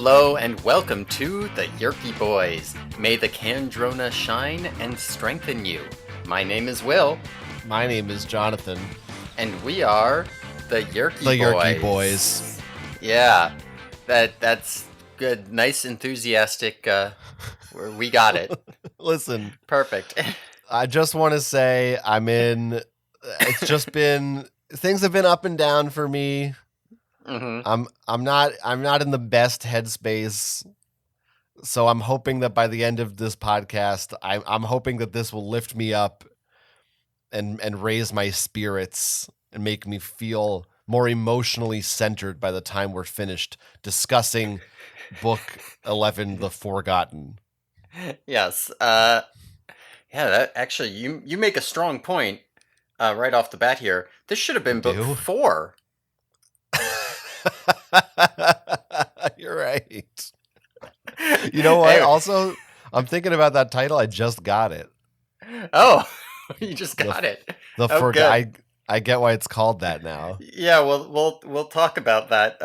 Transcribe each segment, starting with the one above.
Hello and welcome to the Yerky Boys. May the Candrona shine and strengthen you. My name is Will. My name is Jonathan. And we are the Yerky Boys. The Yerky Boys. Yeah, that's good. Nice, enthusiastic. We got it. Listen. Perfect. I just want to say it's just been, things have been up and down for me. Mm-hmm. I'm not in the best headspace. So I'm hoping that by the end of this podcast, I'm hoping that this will lift me up and raise my spirits and make me feel more emotionally centered by the time we're finished discussing book 11, The Forgotten. Yes. Yeah, that actually you make a strong point right off the bat here. This should have been book 4. You're right. You know what? Also, I'm thinking about that title. I just got it. Oh, you just got it. I get why it's called that now. Yeah, we'll talk about that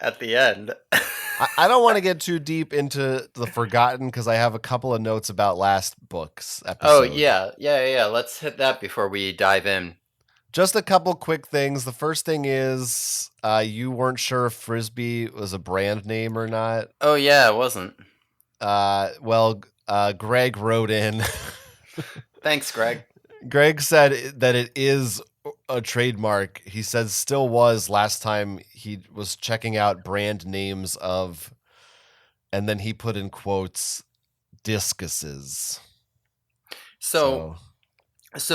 at the end. I don't want to get too deep into The Forgotten because I have a couple of notes about last book's episode. Oh, yeah. Let's hit that before we dive in. Just a couple quick things. The first thing is you weren't sure if Frisbee was a brand name or not. Oh, yeah, it wasn't. Greg wrote in. Thanks, Greg. Greg said that it is a trademark. He said still was last time he was checking out brand names of, and then he put in quotes, discuses. So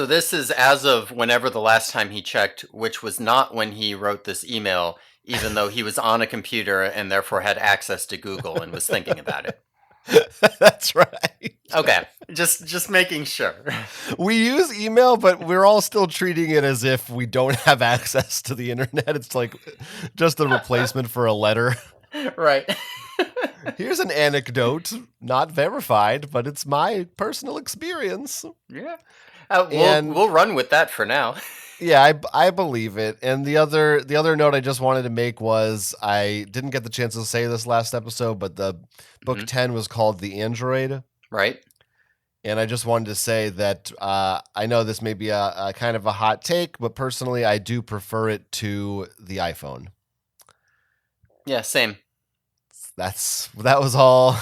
this is as of whenever the last time he checked, which was not when he wrote this email, even though he was on a computer and therefore had access to Google and was thinking about it. That's right. Okay, just making sure. We use email, but we're all still treating it as if we don't have access to the internet. It's like just a replacement for a letter. Right. Here's an anecdote, not verified, but it's my personal experience. Yeah. We'll run with that for now. Yeah, I believe it. And the other note I just wanted to make was I didn't get the chance to say this last episode, but the book 10 was called The Android. Right. And I just wanted to say that I know this may be a kind of a hot take, but personally I do prefer it to the iPhone. Yeah, same. That was all.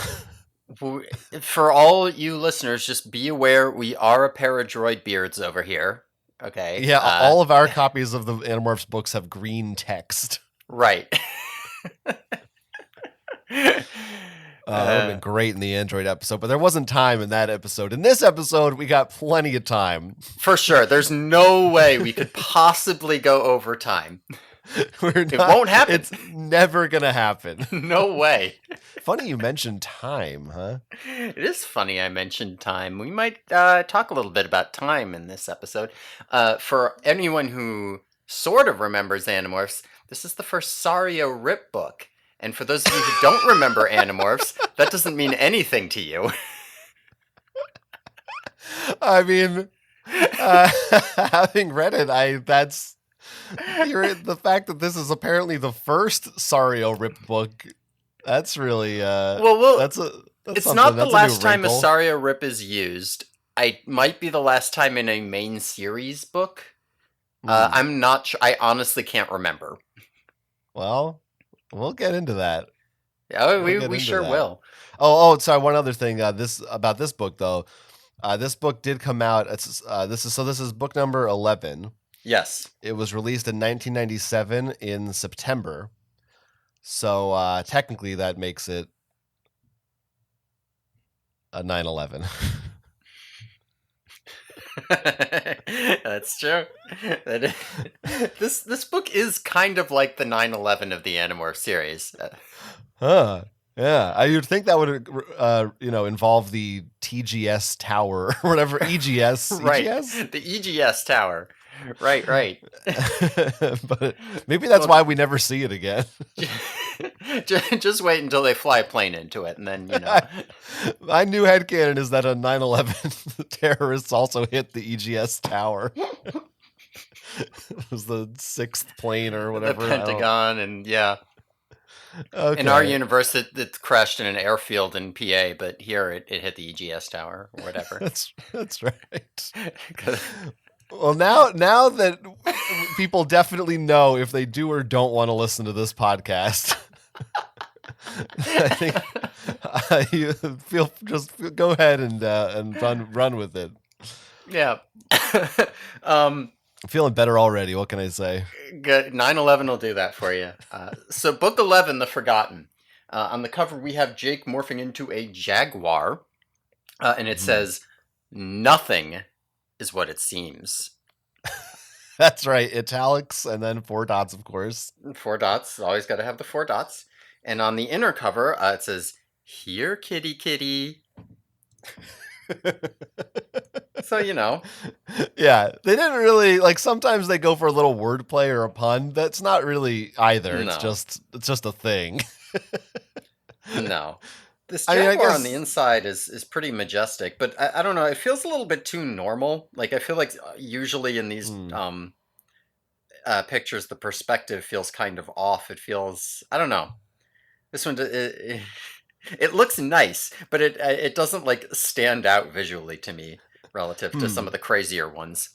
For all you listeners, just be aware we are a pair of droid beards over here. Okay. Yeah, all of our copies of the Animorphs books have green text. Right. That would have been great in the Android episode, but there wasn't time in that episode. In this episode, we got plenty of time. For sure. There's no way we could possibly go over time. It won't happen. It's never going to happen. No way. Funny you mentioned time, huh? It is funny I mentioned time. We might talk a little bit about time in this episode. For anyone who sort of remembers Animorphs, this is the first Sario Rip book. And for those of you who don't remember Animorphs, that doesn't mean anything to you. I mean, having read it, the fact that this is apparently the first Sario Rip book, that's really it's not the last time a Sario Rip is used. I might be the last time in a main series book. I'm not sure. I honestly can't remember. Well, we'll get into that. Yeah, we sure will. Oh, sorry. One other thing. About this book though. This book did come out. This is book number 11. Yes. It was released in 1997 in September. So technically that makes it a 9/11. That's true. This book is kind of like the 9/11 of the Animorphs series. Huh. Yeah, you'd think that would, involve the TGS tower or whatever, EGS. Right, EGS? the EGS tower. Right. But maybe that's why we never see it again. Just wait until they fly a plane into it, and then, My new headcanon is that on 9/11, the terrorists also hit the EGS tower. It was the 6th plane or whatever. The Pentagon, and yeah. In our Okay. universe, it crashed in an airfield in PA, but here it hit the EGS tower or whatever. That's right. Well, now that people definitely know if they do or don't want to listen to this podcast, I think you go ahead and run with it. Yeah. I'm feeling better already. What can I say? Good. 9/11 will do that for you. So, Book 11, The Forgotten. On the cover, we have Jake morphing into a jaguar, and it says, "Nothing is what it seems." That's right. Italics and then 4 dots, of course. 4 dots. Always got to have the 4 dots. And on the inner cover, it says, "Here, kitty, kitty." So, Yeah, they didn't really like. Sometimes they go for a little wordplay or a pun. That's not really either. No. It's just a thing. No. This I mean, jaguar on the inside is pretty majestic, but I don't know. It feels a little bit too normal. Like, I feel like usually in these pictures, the perspective feels kind of off. It feels, I don't know. This one, it looks nice, but it doesn't like stand out visually to me relative to some of the crazier ones.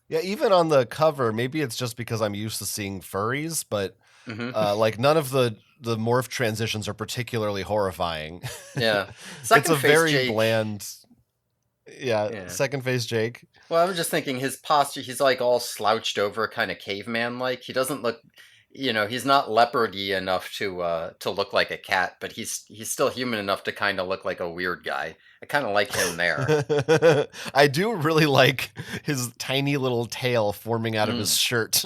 Yeah, even on the cover, maybe it's just because I'm used to seeing furries, but like none of the morph transitions are particularly horrifying. Yeah, it's a very bland. Yeah, second face Jake. Well, I'm just thinking his posture. He's like all slouched over, kind of caveman like. He doesn't look. He's not leopardy enough to look like a cat, but he's still human enough to kind of look like a weird guy. I kind of like him there. I do really like his tiny little tail forming out of his shirt.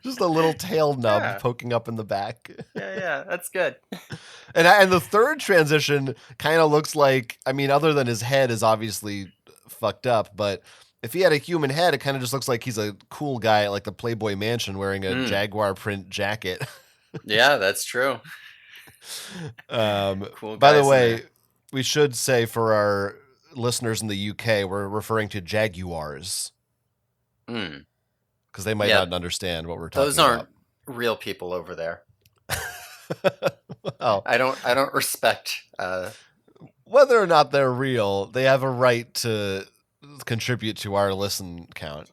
Just a little tail nub poking up in the back. Yeah, that's good. And the third transition kind of looks like, I mean, other than his head is obviously fucked up, but if he had a human head, it kind of just looks like he's a cool guy at like the Playboy Mansion wearing a Jaguar print jacket. Yeah, that's true. Cool. By the way, we should say for our listeners in the UK, we're referring to jaguars. Because they might not understand what we're talking about. Those aren't real people over there. Well, I don't respect whether or not they're real. They have a right to contribute to our listen count.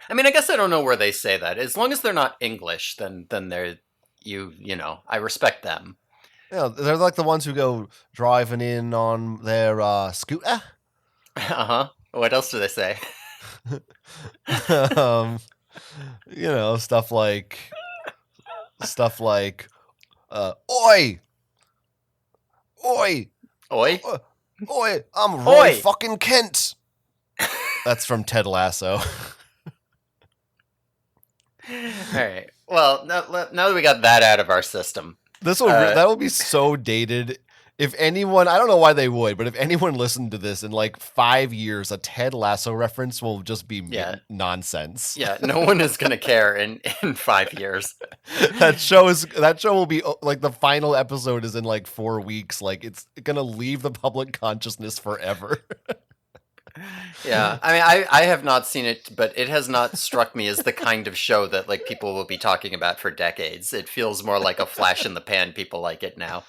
I mean, I guess I don't know where they say that. As long as they're not English, then they're I respect them. Yeah, they're like the ones who go driving in on their scooter. What else do they say? Stuff like oi, oi, oi, oi, I'm Roy fucking Kent. That's from Ted Lasso. All right. Well, now that we got that out of our system, that will be so dated. If anyone, I don't know why they would, but if anyone listened to this in like 5 years, a Ted Lasso reference will just be nonsense. Yeah, no one is gonna care in 5 years. That show will be like the final episode is in like 4 weeks. Like it's gonna leave the public consciousness forever. Yeah, I mean, I have not seen it, but it has not struck me as the kind of show that like people will be talking about for decades. It feels more like a flash in the pan. People like it now.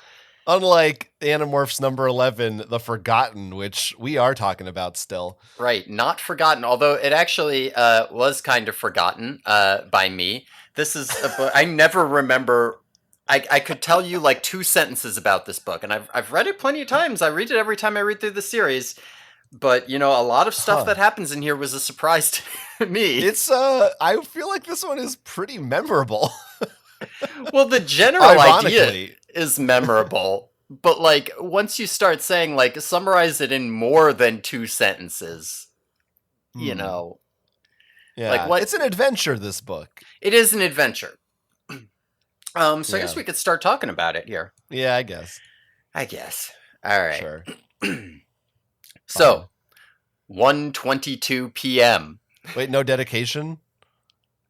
Unlike Animorphs number 11, The Forgotten, which we are talking about still. Right, not forgotten, although it actually was kind of forgotten by me. This is a book I never remember. I could tell you like 2 sentences about this book, and I've read it plenty of times. I read it every time I read through the series. But, a lot of stuff that happens in here was a surprise to me. It's, I feel like this one is pretty memorable. Well, the general idea is memorable, but, like, once you start saying, like, summarize it in more than 2 sentences, Yeah. Like, what? It's an adventure, this book. It is an adventure. I guess we could start talking about it here. Yeah, I guess. All right. Sure. So, 1:22 p.m. Wait, no dedication?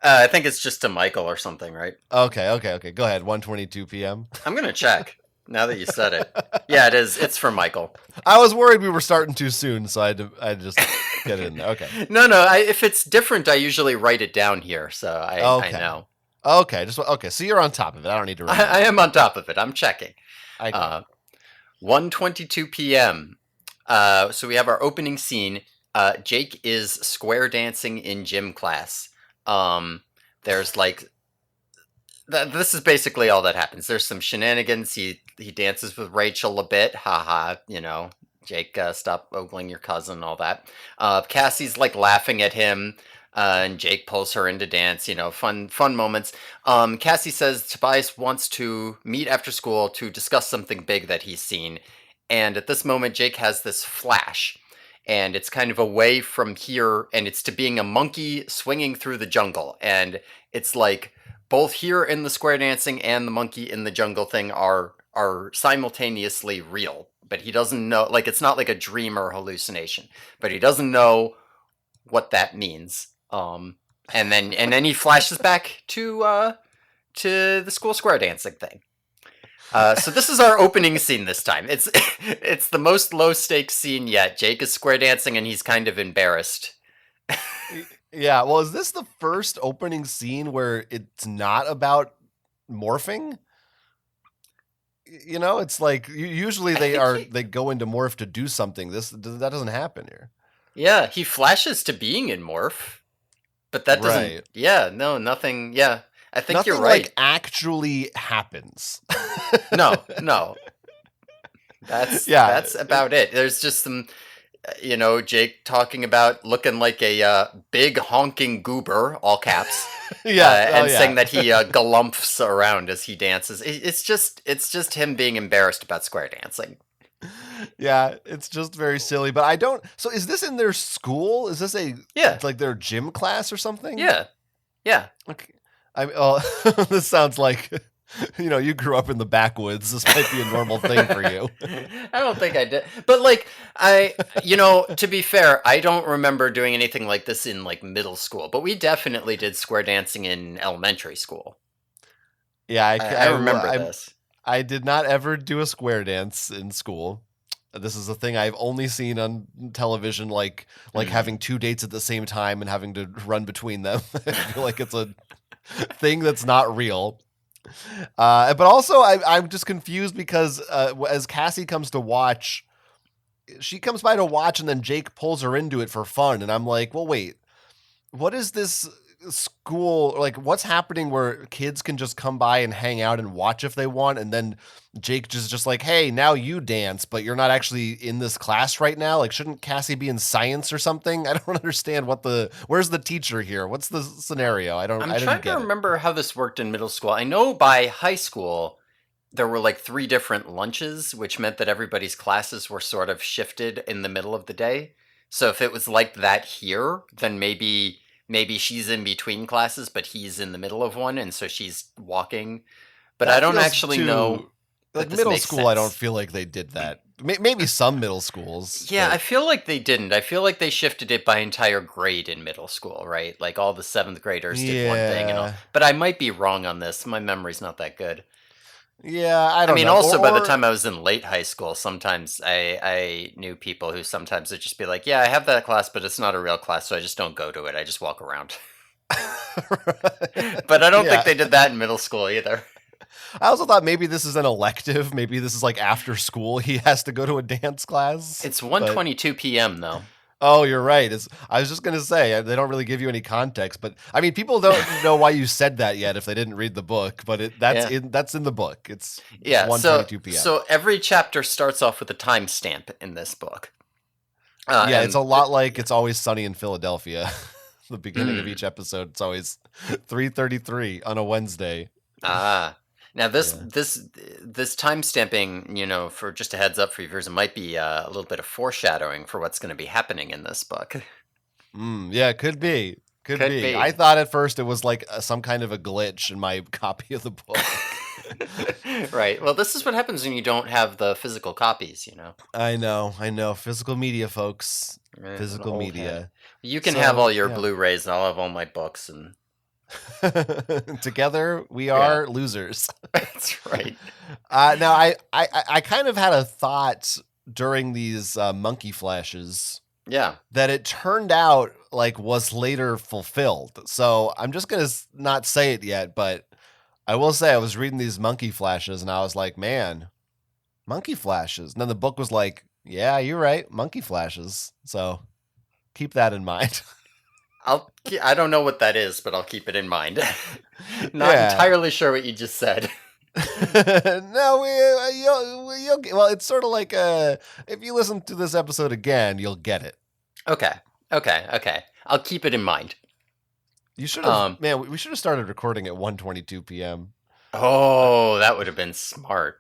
I think it's just to Michael or something, right? Okay. Go ahead. 1:22 p.m. I'm going to check now that you said it. Yeah, it is. It's for Michael. I was worried we were starting too soon, so I just get it in there. Okay. No. If it's different, I usually write it down here, so I know. Okay, okay. So you're on top of it. I don't need to I remind you. am on top of it. I'm checking. I got Uh, it. 1:22 p.m. So we have our opening scene. Jake is square dancing in gym class. Um, there's like this is basically all that happens. There's some shenanigans. He dances with Rachel a bit. Haha, Jake, stop ogling your cousin, all that. Cassie's like laughing at him, and Jake pulls her into dance. Fun moments. Cassie says Tobias wants to meet after school to discuss something big that he's seen, and at this moment, Jake has this flash. And it's kind of away from here, and it's to being a monkey swinging through the jungle. And it's like both here in the square dancing and the monkey in the jungle thing are simultaneously real, but he doesn't know, like, it's not like a dream or hallucination, but he doesn't know what that means. And then he flashes back to the school square dancing thing. So this is our opening scene this time. It's the most low stakes scene yet. Jake is square dancing and he's kind of embarrassed. Yeah, well, is this the first opening scene where it's not about morphing? It's like usually they go into morph to do something. That doesn't happen here. Yeah, he flashes to being in morph, but that doesn't. Right. Yeah, no, nothing. Yeah, I think you're Nothing right. like actually happens. No. That's about it. There's just some, Jake talking about looking like a big honking goober, all caps, Yeah. and saying that he galumphs around as he dances. It's just him being embarrassed about square dancing. Yeah, it's just very silly. But I don't. So is this in their school? Is this Yeah, like their gym class or something? yeah. Okay. This sounds like you grew up in the backwoods. This might be a normal thing for you. I don't think I did. But like to be fair, I don't remember doing anything like this in like middle school, but we definitely did square dancing in elementary school. Yeah, I remember this. I did not ever do a square dance in school. This is a thing I've only seen on television, like having two dates at the same time and having to run between them. I feel like it's a thing that's not real. But also, I'm just confused because as Cassie comes to watch, she comes by to watch, and then Jake pulls her into it for fun, and I'm like, well, wait, what is this school like? What's happening where kids can just come by and hang out and watch if they want, and then Jake just like, hey, now you dance, but you're not actually in this class right now. Like, shouldn't Cassie be in science or something? I don't understand where's the teacher here? What's the scenario? I I'm didn't trying to get it. remember how this worked in middle school. I know by high school there were like 3 different lunches, which meant that everybody's classes were sort of shifted in the middle of the day. So if it was like that here, then maybe she's in between classes, but he's in the middle of one, and so she's walking. But I That don't feels actually know too that like this middle makes school. I don't sense. feel like they did that. Maybe some middle schools, Yeah, I but feel like they didn't. I feel like they shifted it by entire grade in middle school, right? Like all the seventh graders did one thing and all. yeah, But I might be wrong on this. My memory's not that good. yeah. I I don't mean, know. also by the Or time I was in late high school, sometimes I knew people who sometimes would just be like, "Yeah, I have that class, but it's not a real class, so I just don't go to it. I just walk around." But I don't think yeah. they did that in middle school either. I also thought maybe this is an elective. Maybe this is like after school he has to go to a dance class. It's But 1:22 p.m. though. oh, you're right. I was just gonna say they don't really give you any context. But I mean, people don't know why you said that yet if they didn't read the book. But Yeah. that's in the book. It's Yeah, so 1:22 p.m. so every chapter starts off with a timestamp in this book. Yeah, it's And a lot like It's Always Sunny in Philadelphia. The beginning of each episode, it's always 3:33 on a Wednesday. Ah, now this Yeah. this this time stamping, for just a heads up for you viewers, it might be a little bit of foreshadowing for what's going to be happening in this book. Yeah, it could be. Could Could be. I be. thought at first it was like some kind of a glitch in my copy of the book. Right. Well, this is what happens when you don't have the physical copies. I know. Physical media, folks. Right, an Physical old head. media. You can have all So, your yeah. Blu-rays, and I'll have all my books, and Together, we yeah, are losers. that's right. Now, I kind of had a thought during these monkey flashes. Yeah. that it turned out like was later fulfilled. So I'm just gonna not say it yet, but I will say I was reading these monkey flashes and I was like, man, monkey flashes. And then the book was like, yeah, you're right, monkey flashes. So keep that in mind. I don't know what that is, but I'll keep it in mind. Not Yeah. entirely sure what you just said. No, well, it's sort of like if you listen to this episode again, you'll get it. Okay. Okay. I'll keep it in mind. You should have, man. We should have started recording at 1:22 p.m. Oh, that would have been smart.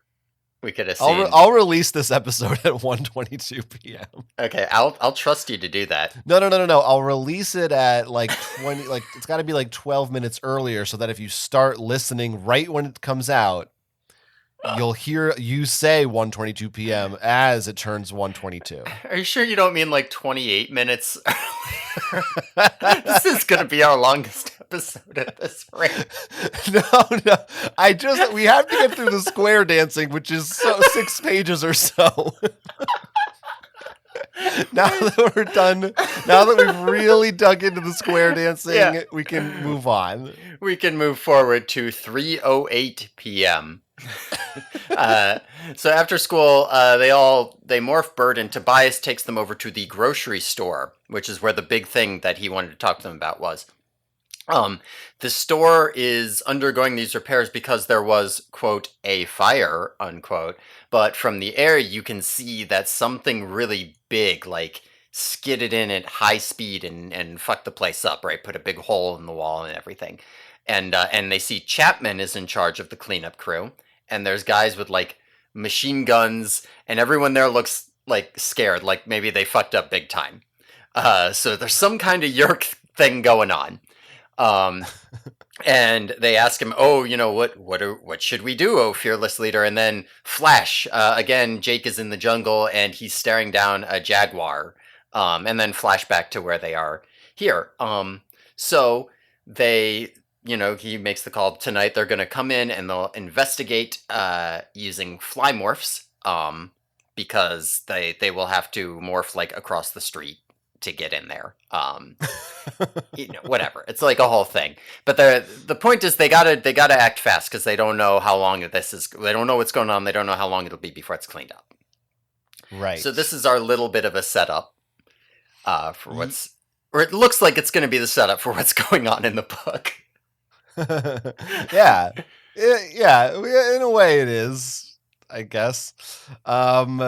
We could have seen. I'll release this episode at 1:22 p.m. Okay, I'll trust you to do that. No. I'll release it at like 20. Like it's got to be like 12 minutes earlier, so that if you start listening right when it comes out, you'll hear you say 1:22 p.m. as it turns 1:22. Are you sure you don't mean like 28 minutes? This is going to be our longest episode at this rate. No. We have to get through the square dancing, which is 6 pages or so. Now that we're done, now that we've really dug into the square dancing, we can move on. We can move forward to 3:08 p.m. So after school, they morph Bert, and Tobias takes them over to the grocery store, which is where the big thing that he wanted to talk to them about was. The store is undergoing these repairs because there was, quote, a fire, unquote. But from the air, you can see that something really big, like, skidded in at high speed and fucked the place up, right? Put a big hole in the wall and everything. And they see Chapman is in charge of the cleanup crew. And there's guys with, like, machine guns, and everyone there looks, like, scared, like maybe they fucked up big time. So there's some kind of yerk thing going on. And they ask him, "Oh, what should we do, oh fearless leader?" And then flash again. Jake is in the jungle and he's staring down a jaguar. And then flashback to where they are here. So they, he makes the call tonight. They're going to come in and they'll investigate using fly morphs. Because they will have to morph like across the street to get in there. Whatever. It's like a whole thing. But the point is they gotta act fast because they don't know how long this is. They don't know what's going on. They don't know how long it'll be before it's cleaned up. Right. So this is our little bit of a setup for what's, or it looks like it's going to be the setup for what's going on in the book. Yeah. In a way, it is, I guess. And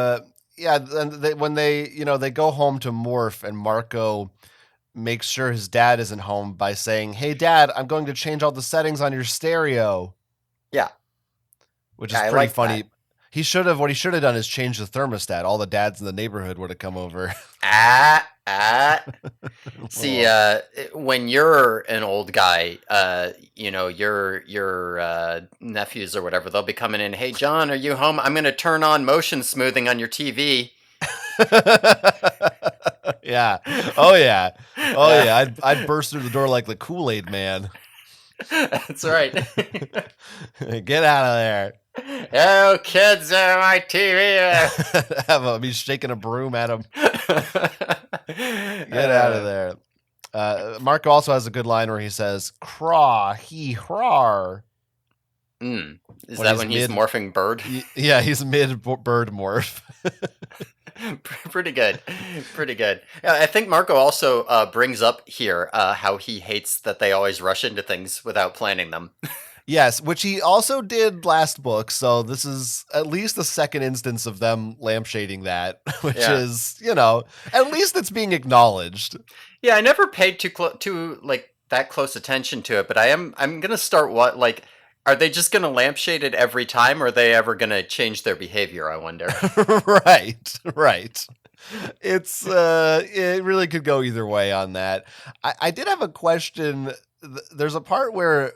when they go home to morph, and Marco makes sure his dad isn't home by saying, "Hey, Dad, I'm going to change all the settings on your stereo." Yeah, which is pretty funny. That. What he should have done is change the thermostat. All the dads in the neighborhood would have come over. See, when you're an old guy, your nephews or whatever, they'll be coming in. "Hey, John, are you home? I'm going to turn on motion smoothing on your TV." Yeah. Oh yeah. I'd burst through the door like the Kool-Aid man. That's right. Get out of there. Oh, kids on my TV. Have me shaking a broom at him. Get out of there. Marco also has a good line where he says, "Craw, he hrar." Is that when he's morphing Bird? Yeah, he's mid-bird morph. Pretty good. Yeah, I think Marco also brings up here how he hates that they always rush into things without planning them. Yes, which he also did last book, so this is at least the second instance of them lampshading that, which is, at least it's being acknowledged. Yeah, I never paid too that close attention to it, but I'm gonna start are they just gonna lampshade it every time, or are they ever gonna change their behavior, I wonder? Right. It's it really could go either way on that. I did have a question. There's a part where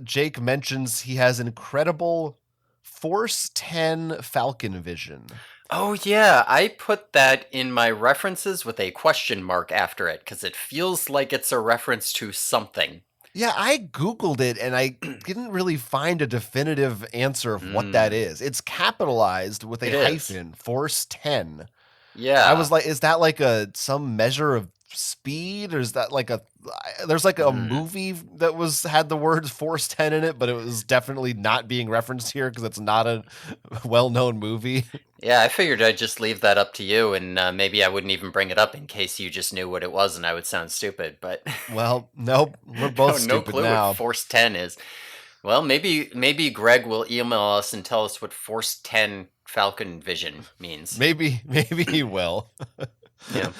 Jake mentions he has incredible Force 10 Falcon vision. Oh yeah, I put that in my references with a question mark after it because it feels like it's a reference to something. Yeah, I Googled it and I didn't really find a definitive answer of what that is. It's capitalized with a hyphen, Force 10. I Yeah. was like, is that like a some measure of speed, or is that like a? There's like a Hmm. movie that had the words Force 10 in it, but it was definitely not being referenced here because it's not a well-known movie. Yeah, I figured I'd just leave that up to you, and maybe I wouldn't even bring it up in case you just knew what it was, and I would sound stupid. But Well, nope, we're both no stupid clue what now. Force 10 is. Well, maybe Greg will email us and tell us what Force 10 Falcon Vision means. Maybe he will. Yeah.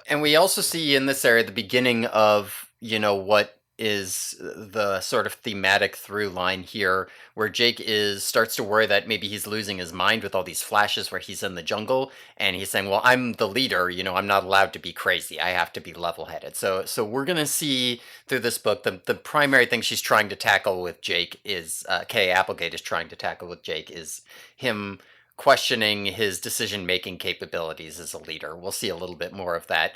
And we also see in this area the beginning of, what is the sort of thematic through line here, where Jake is starts to worry that maybe he's losing his mind with all these flashes where he's in the jungle, and he's saying, "Well, I'm the leader, I'm not allowed to be crazy. I have to be level-headed." So we're gonna see through this book the primary thing she's trying to tackle with Jake is Kay Applegate is trying to tackle with Jake is him questioning his decision making capabilities as a leader. We'll see a little bit more of that.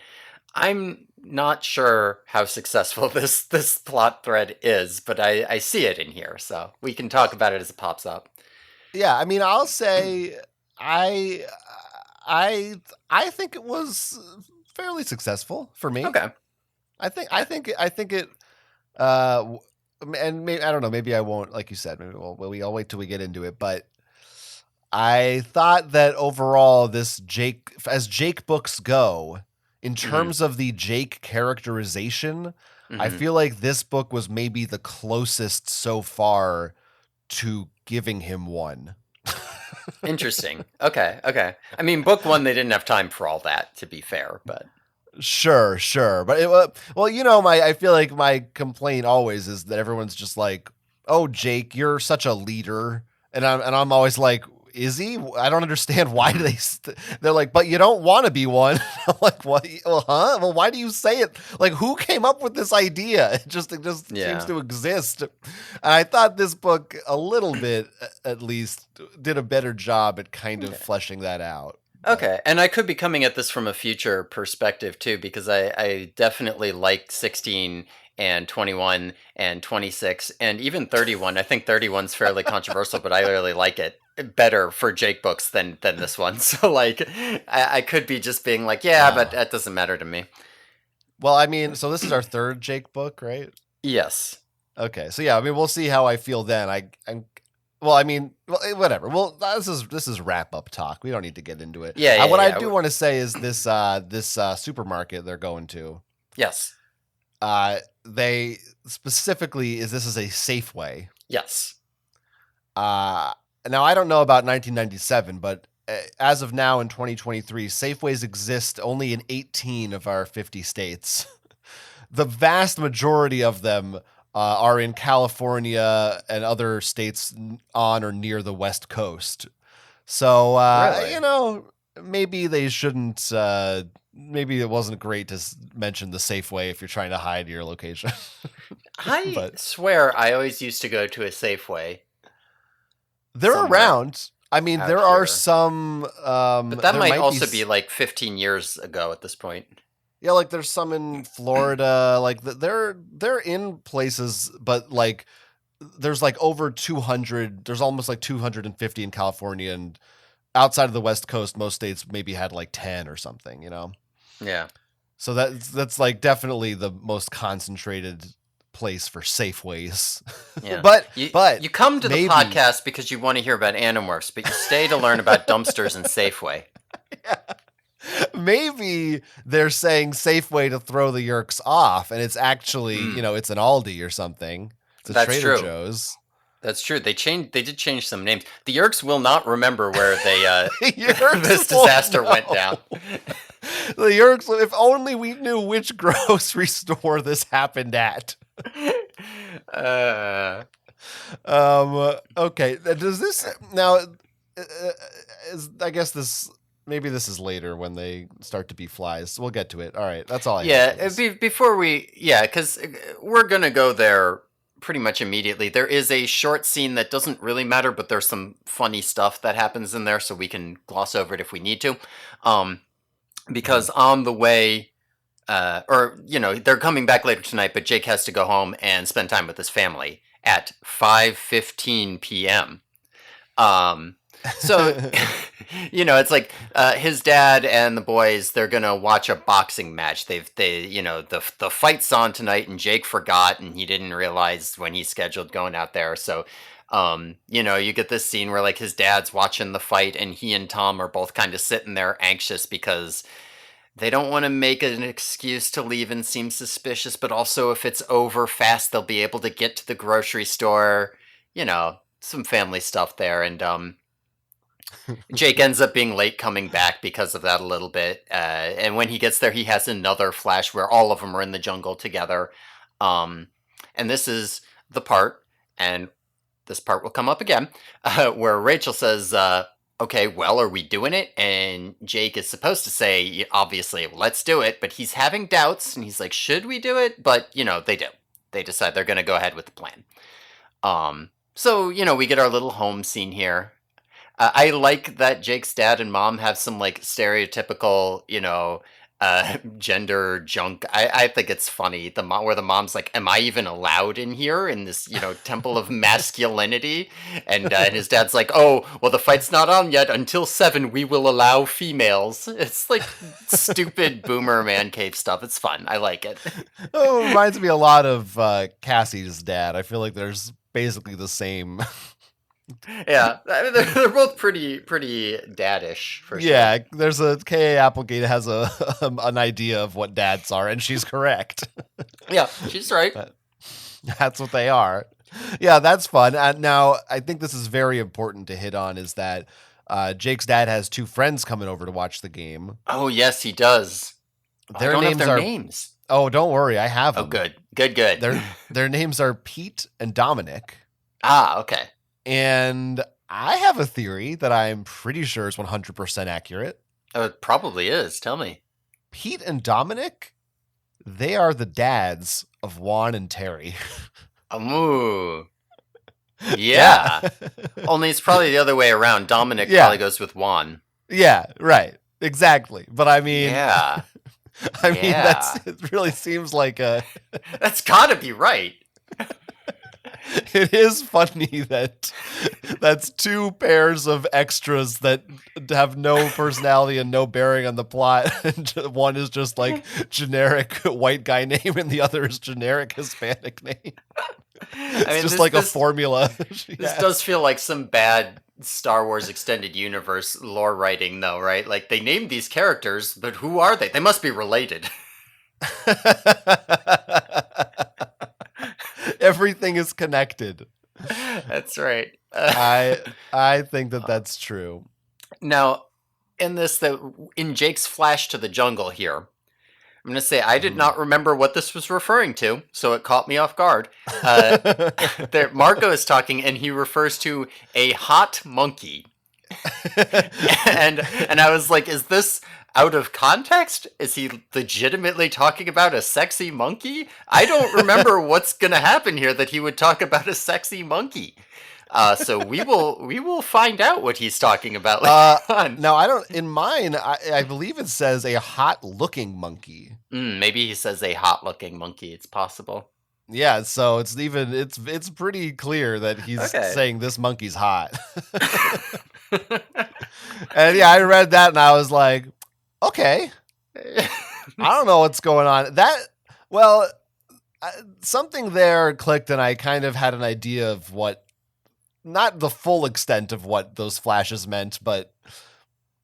I'm not sure how successful this plot thread is, but I see it in here, so we can talk about it as it pops up. Yeah, I mean, I'll say I I I think it was fairly successful for me. Okay. I think it uh and maybe I don't know, maybe I won't, like you said, maybe I'll wait till we get into it, but I thought that overall this Jake, as Jake books go, in Hmm. terms of the Jake characterization, I Hmm. feel like this book was maybe the closest so far to giving him one. Interesting. Okay. Okay. I mean, book one, they didn't have time for all that, to be fair, but Sure, but well, I feel like my complaint always is that everyone's just like, "Oh, Jake, you're such a leader," and I'm always like, "Is he? I don't understand why do mhm. they." They're like, "But you don't want to be one." I'm like, "What? Well, huh? Well, why do you say it? Like, who came up with this idea? It just seems Yeah. to exist." And I thought this book, a little bit at least, did a better job at kind of Okay. fleshing that out. But Okay, and I could be coming at this from a future perspective too, because I definitely like 16 and 21 and 26 and even 31. I think 31's fairly controversial, but I really like it better for Jake books than this one. So like I could be just being like, yeah, but oh. that doesn't matter to me. Well, I mean, so this is our third Jake book, right? Yes. Okay, so yeah, I mean, we'll see how I feel then. Well, I mean, whatever. Well, this is wrap up talk. We don't need to get into it. Yeah, yeah, What I yeah. do want to say is this supermarket they're going to. Yes. They specifically this is a Safeway. Yes. Uh, Now I don't know about 1997, but as of now in 2023, Safeways exist only in 18 of our 50 states. The vast majority of them are in California and other states on or near the West Coast. So, Really? maybe they shouldn't. Maybe it wasn't great to mention the Safeway if you're trying to hide your location. I But swear I always used to go to a Safeway they're somewhere around. I mean, out there are here. some. But that There might might be. also be like 15 years ago at this point. Yeah, like there's some in Florida. Like they're in places, but like there's like over 200. There's almost like 250 in California, and outside of the West Coast, most states maybe had like 10 or something. Yeah. So that's like definitely the most concentrated place for Safeways. Yeah. but You come to the maybe podcast because you want to hear about Animorphs, but you stay to learn about dumpsters and Safeway. maybe they're saying Safeway to throw the Yerks off, and it's actually Mm, it's an Aldi or something. It's a that's Trader true. Joe's. That's true. They did change some names. The Yerks will not remember where they this Yerks won't disaster went down. know. The Yerks. If only we knew which grocery store this happened at. uh, Okay. Does this now? I guess this. Maybe this is later when they start to be flies. We'll get to it. All right. That's all I have for yeah, this. before because we're gonna go there pretty much immediately. There is a short scene that doesn't really matter, but there's some funny stuff that happens in there, so we can gloss over it if we need to. Um, Mhm. because on the way, or they're coming back later tonight, but Jake has to go home and spend time with his family at 5:15 p.m. Um, So, it's like his dad and the boys. They're gonna watch a boxing match. The fight's on tonight, and Jake forgot, and he didn't realize when he scheduled going out there. So, you get this scene where like his dad's watching the fight, and he and Tom are both kind of sitting there anxious because they don't want to make an excuse to leave and seem suspicious, but also if it's over fast, they'll be able to get to the grocery store. Some family stuff there, and Jake ends up being late coming back because of that a little bit. And when he gets there, he has another flash where all of them are in the jungle together. Um, and this is the part, and this part will come up again, where Rachel says, okay, well, are we doing it? And Jake is supposed to say, obviously, let's do it. But he's having doubts, and he's like, should we do it? But, they do. They decide they're going to go ahead with the plan. So, we get our little home scene here. I like that Jake's dad and mom have some like stereotypical, gender junk. I think it's funny. Where the mom's like, "Am I even allowed in here in this, temple of masculinity?" And his dad's like, "Oh, well, the fight's not on yet. Until 7, we will allow females." It's like stupid boomer man cave stuff. It's fun. I like it. Oh, it reminds me a lot of Cassie's dad. I feel like there's basically the same. Yeah, I mean, they're both pretty daddish for sure. Yeah, there's a K.A. Applegate has an idea of what dads are, and she's correct. Yeah, she's right. That's what they are. Yeah, that's fun. Now, I think this is very important to hit on is that Jake's dad has 2 friends coming over to watch the game. Oh, yes, he does. Their I don't names have their are names. Oh, don't worry, I have them. Oh, good. Their names are Pete and Dominic. Ah, okay. And I have a theory that I'm pretty sure is 100% accurate. Oh, it probably is. Tell me. Pete and Dominic, they are the dads of Juan and Terry. Ooh. Yeah. Only it's probably the other way around. Dominic probably goes with Juan. Yeah, right. Exactly. But I mean... Yeah. It really seems like a... That's gotta be right. It is funny that that's 2 pairs of extras that have no personality and no bearing on the plot. One is just like generic white guy name and the other is generic Hispanic name. It's just like a formula. This does feel like some bad Star Wars extended universe lore writing though, right? Like they named these characters, but who are they? They must be related. Everything is connected. That's right. I think that's true. Now, in Jake's flash to the jungle here, I'm going to say I did not remember what this was referring to, so it caught me off guard. Marco is talking, and he refers to a hot monkey. and I was like, is this out of context? Is he legitimately talking about a sexy monkey? I don't remember what's gonna happen here that he would talk about a sexy monkey. So we will find out what he's talking about later on. No, I don't. In mine, I believe it says a hot-looking monkey. Maybe he says a hot-looking monkey. It's possible. Yeah, so it's pretty clear that he's saying this monkey's hot. And yeah, I read that and I was like, okay, I don't know what's going on. Something there clicked and I kind of had an idea of not the full extent of what those flashes meant, but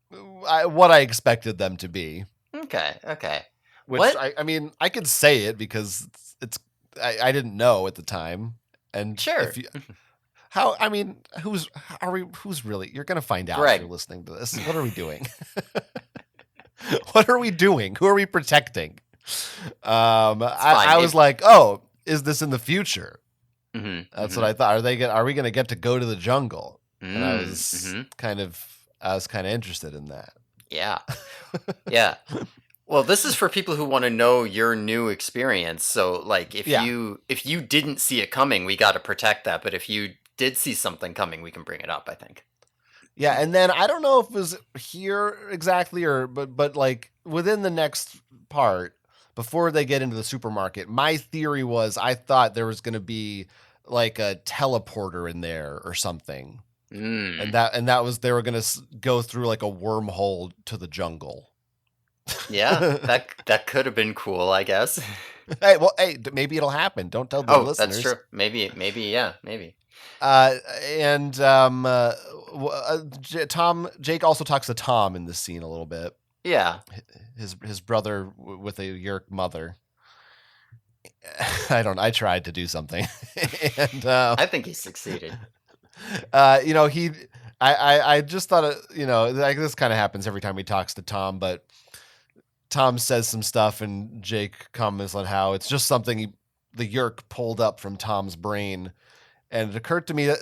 what I expected them to be. Okay. Which I mean, I could say it because I didn't know at the time. And sure. Who's really, you're going to find out Greg. If you're listening to this. What are we doing? What are we doing? Who are we protecting? I was like, oh, is this in the future? Mm-hmm. That's what I thought. Are we going to get to go to the jungle? And I was kind of interested in that. Yeah. Yeah. Well, this is for people who want to know your new experience. So, like, if you didn't see it coming, we got to protect that. But if you did see something coming, we can bring it up, I think. Yeah, and then I don't know if it was here exactly but like within the next part, before they get into the supermarket, my theory was I thought there was going to be like a teleporter in there or something. Mm. and that was they were gonna go through like a wormhole to the jungle. Yeah, that could have been cool, I guess. Hey, well, hey, maybe it'll happen. Don't tell the Oh, that's listeners. true. Maybe, yeah, maybe. Uh, and Jake also talks to Tom in this scene a little bit. Yeah. His brother with a Yerk mother. I tried to do something, and I think he succeeded. I just thought like this kind of happens every time he talks to Tom, but Tom says some stuff and Jake comments on how it's just something the Yerk pulled up from Tom's brain, and it occurred to me that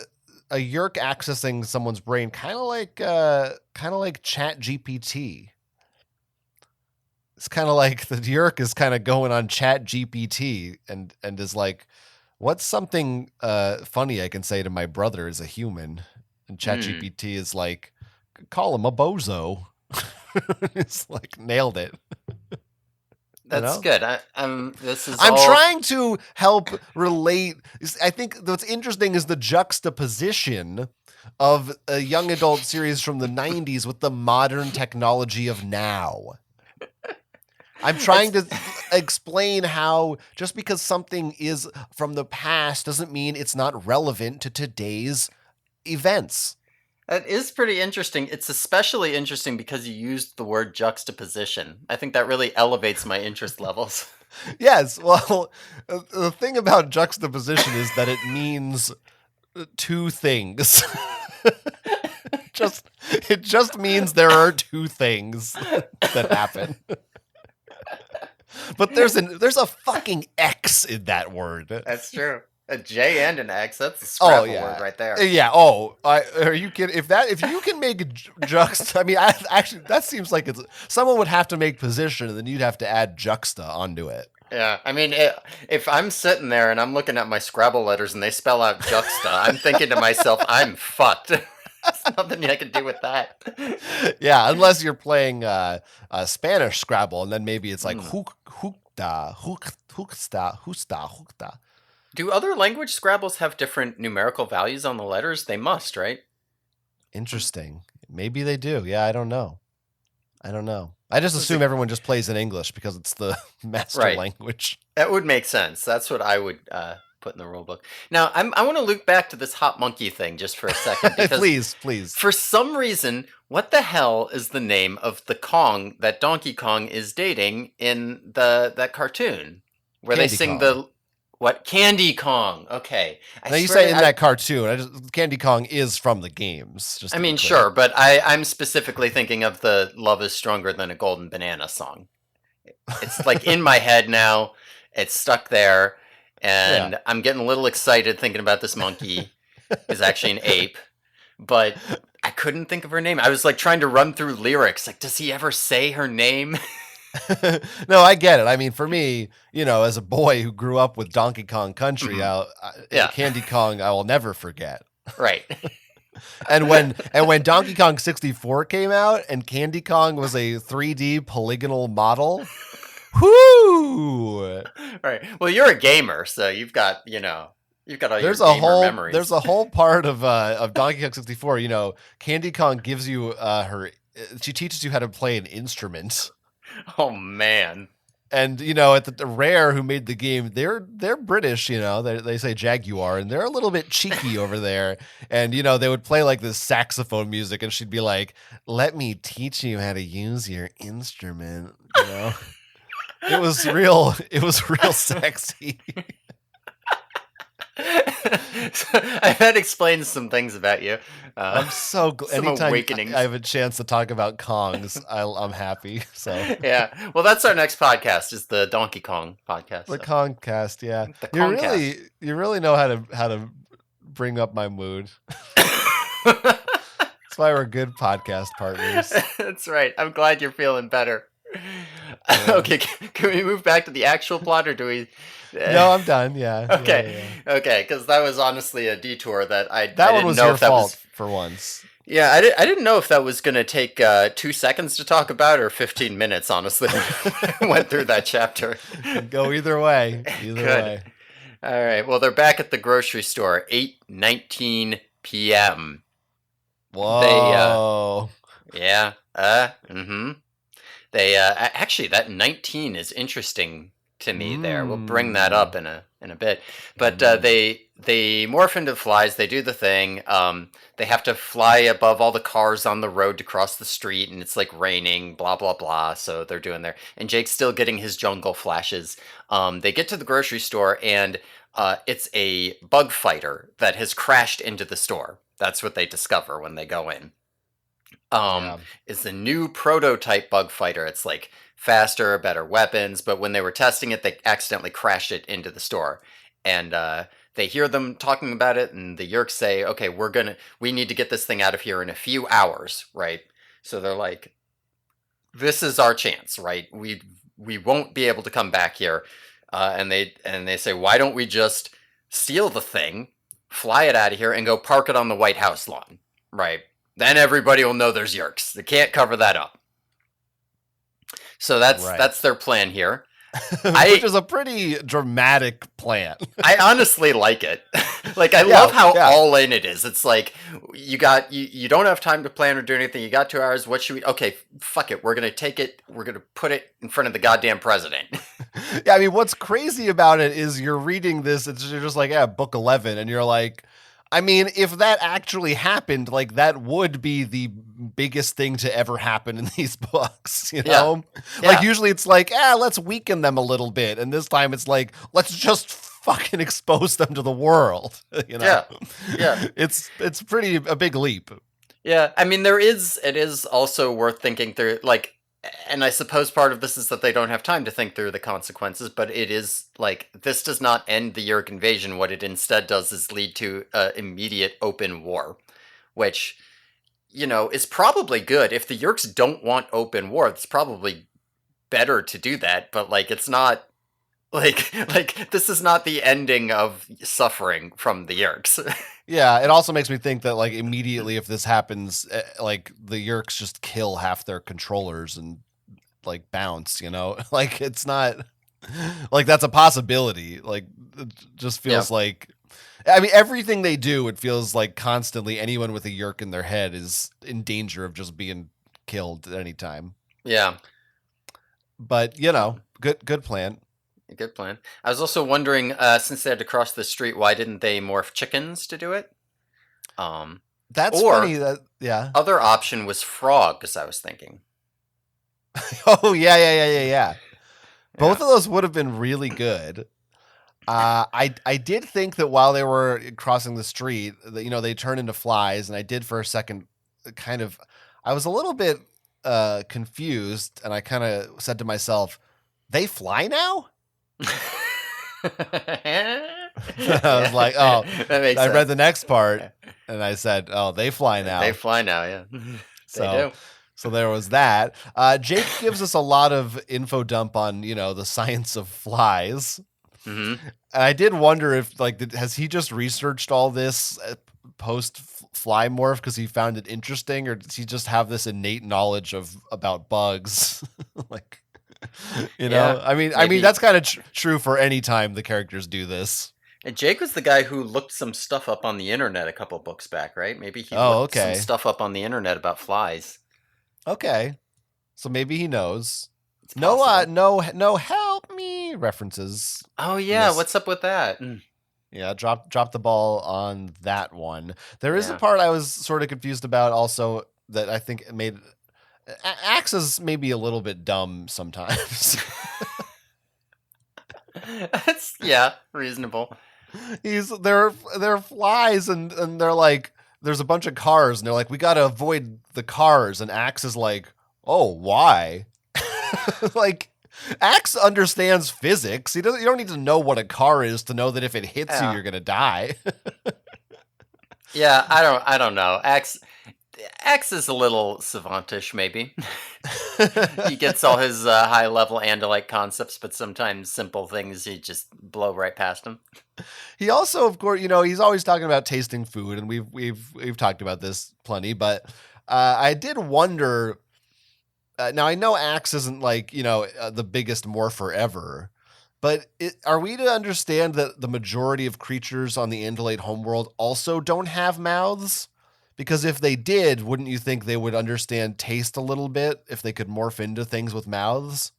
a Yerk accessing someone's brain kind of like Chat GPT. It's kind of like the Yerk is kind of going on Chat GPT and is like, what's something funny I can say to my brother as a human? And Chat GPT is like, call him a bozo. It's like nailed it. That's good. I'm trying to help relate. I think what's interesting is the juxtaposition of a young adult series from the 90s with the modern technology of now. I'm trying to explain how just because something is from the past doesn't mean it's not relevant to today's events. That is pretty interesting. It's especially interesting because you used the word juxtaposition. I think that really elevates my interest levels. Yes, well, the thing about juxtaposition is that it means two things. It just means there are two things that happen. But there's a fucking X in that word. That's true. A J and an X. That's a Scrabble word right there. Yeah. Oh, are you kidding? If you can make juxta, I mean, actually, that seems like someone would have to make position, and then you'd have to add juxta onto it. Yeah, I mean, if I'm sitting there and I'm looking at my Scrabble letters and they spell out juxta, I'm thinking to myself, I'm fucked. There's nothing I can do with that. Yeah, unless you're playing Spanish Scrabble, and then maybe it's like hookda, hooksta. Do other language Scrabbles have different numerical values on the letters? They must, right? Interesting. Maybe they do. Yeah, I don't know. I just assume everyone just plays in English because it's the master language. That would make sense. That's what I would put in the rule book. Now, I want to loop back to this hot monkey thing just for a second. Please. For some reason, what the hell is the name of the Kong that Donkey Kong is dating in that cartoon? Where Candy they sing Kong. What? Candy Kong. Okay. Now you say in that cartoon. Candy Kong is from the games. I mean, sure, but I'm specifically thinking of the Love is Stronger Than a Golden Banana song. It's like in my head now. It's stuck there. And I'm getting a little excited thinking about this monkey. Is actually an ape. But I couldn't think of her name. I was like trying to run through lyrics. Like, does he ever say her name? No, I get it. I mean, for me, as a boy who grew up with Donkey Kong Country, Candy Kong, I will never forget. Right. And when Donkey Kong 64 came out and Candy Kong was a 3D polygonal model, whoo! Right. Well, you're a gamer, so you've got all your gamer memories. There's a whole part of Donkey Kong 64. Candy Kong gives you she teaches you how to play an instrument. Oh man! And at the Rare, who made the game, they're British. They say Jaguar, and they're a little bit cheeky over there. And they would play like this saxophone music, and she'd be like, "Let me teach you how to use your instrument." It was real sexy. That explains some things about you. I'm so glad. Anytime awakenings. I have a chance to talk about Kongs, I'm happy. So yeah, well, that's our next podcast. Is the Donkey Kong podcast? The Kongcast, yeah. The Kongcast. You really know how to bring up my mood. That's why we're good podcast partners. That's right. I'm glad you're feeling better. Yeah. Okay, can we move back to the actual plot, or do we? No, I'm done. Yeah. Okay. Yeah. Okay, because that was honestly a detour that I that I one was know your if that fault was, for once. Yeah, I didn't know if that was going to take 2 seconds to talk about or 15 minutes. Honestly, went through that chapter. Go either way. Good. Way. All right. Well, they're back at the grocery store. 8:19 p.m. They, Whoa. yeah, They actually that 19 is interesting to me there. We'll bring that Mm. up in a bit. But Mm. they morph into flies, they do the thing. They have to fly above all the cars on the road to cross the street and it's like raining, blah blah blah. So they're doing there. And Jake's still getting his jungle flashes. They get to the grocery store and it's a bug fighter that has crashed into the store. That's what they discover when they go in. um, Yeah. is the new prototype bug fighter. It's like faster, better weapons, but when they were testing it, they accidentally crashed it into the store. And they hear them talking about it, and the Yerks say, "Okay, we need to get this thing out of here in a few hours, right?" So they're like, "This is our chance, right? We won't be able to come back here." And they say, "Why don't we just steal the thing, fly it out of here, and go park it on the White House lawn, right? Then everybody will know there's Yerks. They can't cover that up." So that's Right. that's their plan here. Which I is a pretty dramatic plan. I honestly like it. Like I Yeah, love how yeah. all in it is. It's like you don't have time to plan or do anything. You got 2 hours. What should we? Okay, fuck it. We're gonna take it. We're gonna put it in front of the goddamn president. Yeah, I mean, what's crazy about it is you're reading this, you're just like, yeah, book 11, and you're like, I mean, if that actually happened, like that would be the biggest thing to ever happen in these books, you Yeah, know? Like yeah, usually it's like, let's weaken them a little bit, and this time it's like, let's just fucking expose them to the world, you know? yeah, yeah. It's pretty a big leap. Yeah, I mean, it is also worth thinking through, like, and I suppose part of this is that they don't have time to think through the consequences, but it is like, this does not end the Yerk invasion. What it instead does is lead to immediate open war, which, is probably good. If the Yerks don't want open war, it's probably better to do that, but, like, it's not, like, this is not the ending of suffering from the Yerks. Yeah, it also makes me think that like immediately if this happens, like the Yerks just kill half their controllers and like bounce, you know? Like it's not like that's a possibility. Like it just Yeah, feels like I mean everything they do it feels like constantly anyone with a Yerk in their head is in danger of just being killed at any time. yeah. But, good plan. A good plan. I was also wondering, since they had to cross the street, why didn't they morph chickens to do it? Um, That's funny or that yeah. other option was frogs. I was thinking. Oh, yeah. Yeah. Both of those would have been really good. I did think that while they were crossing the street, that they turn into flies, and I did for a second kind of I was a little bit confused, and I kind of said to myself, "They fly now?" I was like, "Oh." That makes I read sense. the next part, and I said, "Oh, they fly They now." fly now. Yeah, they So do. so there was that. Jake gives us a lot of info dump on the science of flies. Hmm. And I did wonder if, like, has he just researched all this post fly morph because he found it interesting, or does he just have this innate knowledge about bugs? Like, Yeah, I mean maybe. that's kind of true for any time the characters do this. And Jake was the guy who looked some stuff up on the internet a couple books back, right? Maybe he Oh, looked some okay, stuff up on the internet about flies. okay. So maybe he knows. It's No, possible. no, help me references Oh in yeah, this. what's up with that? Yeah, drop the ball on that one. There is a Yeah. part I was sort of confused about also that I think made Axe is maybe a little bit dumb sometimes. That's, yeah, reasonable. They're flies and they're like there's a bunch of cars and they're like we got to avoid the cars and Axe is like, "Oh, why?" Like Axe understands physics. You don't need to know what a car is to know that if it hits you Yeah. you're going to die. Yeah, I don't know. X is a little savantish, maybe. He gets all his high level Andalite concepts, but sometimes simple things you just blow right past him. He also, of course, he's always talking about tasting food, and we've talked about this plenty. But I did wonder. Now I know Axe isn't like the biggest morpher ever, but are we to understand that the majority of creatures on the Andalite homeworld also don't have mouths? Because if they did, wouldn't you think they would understand taste a little bit if they could morph into things with mouths?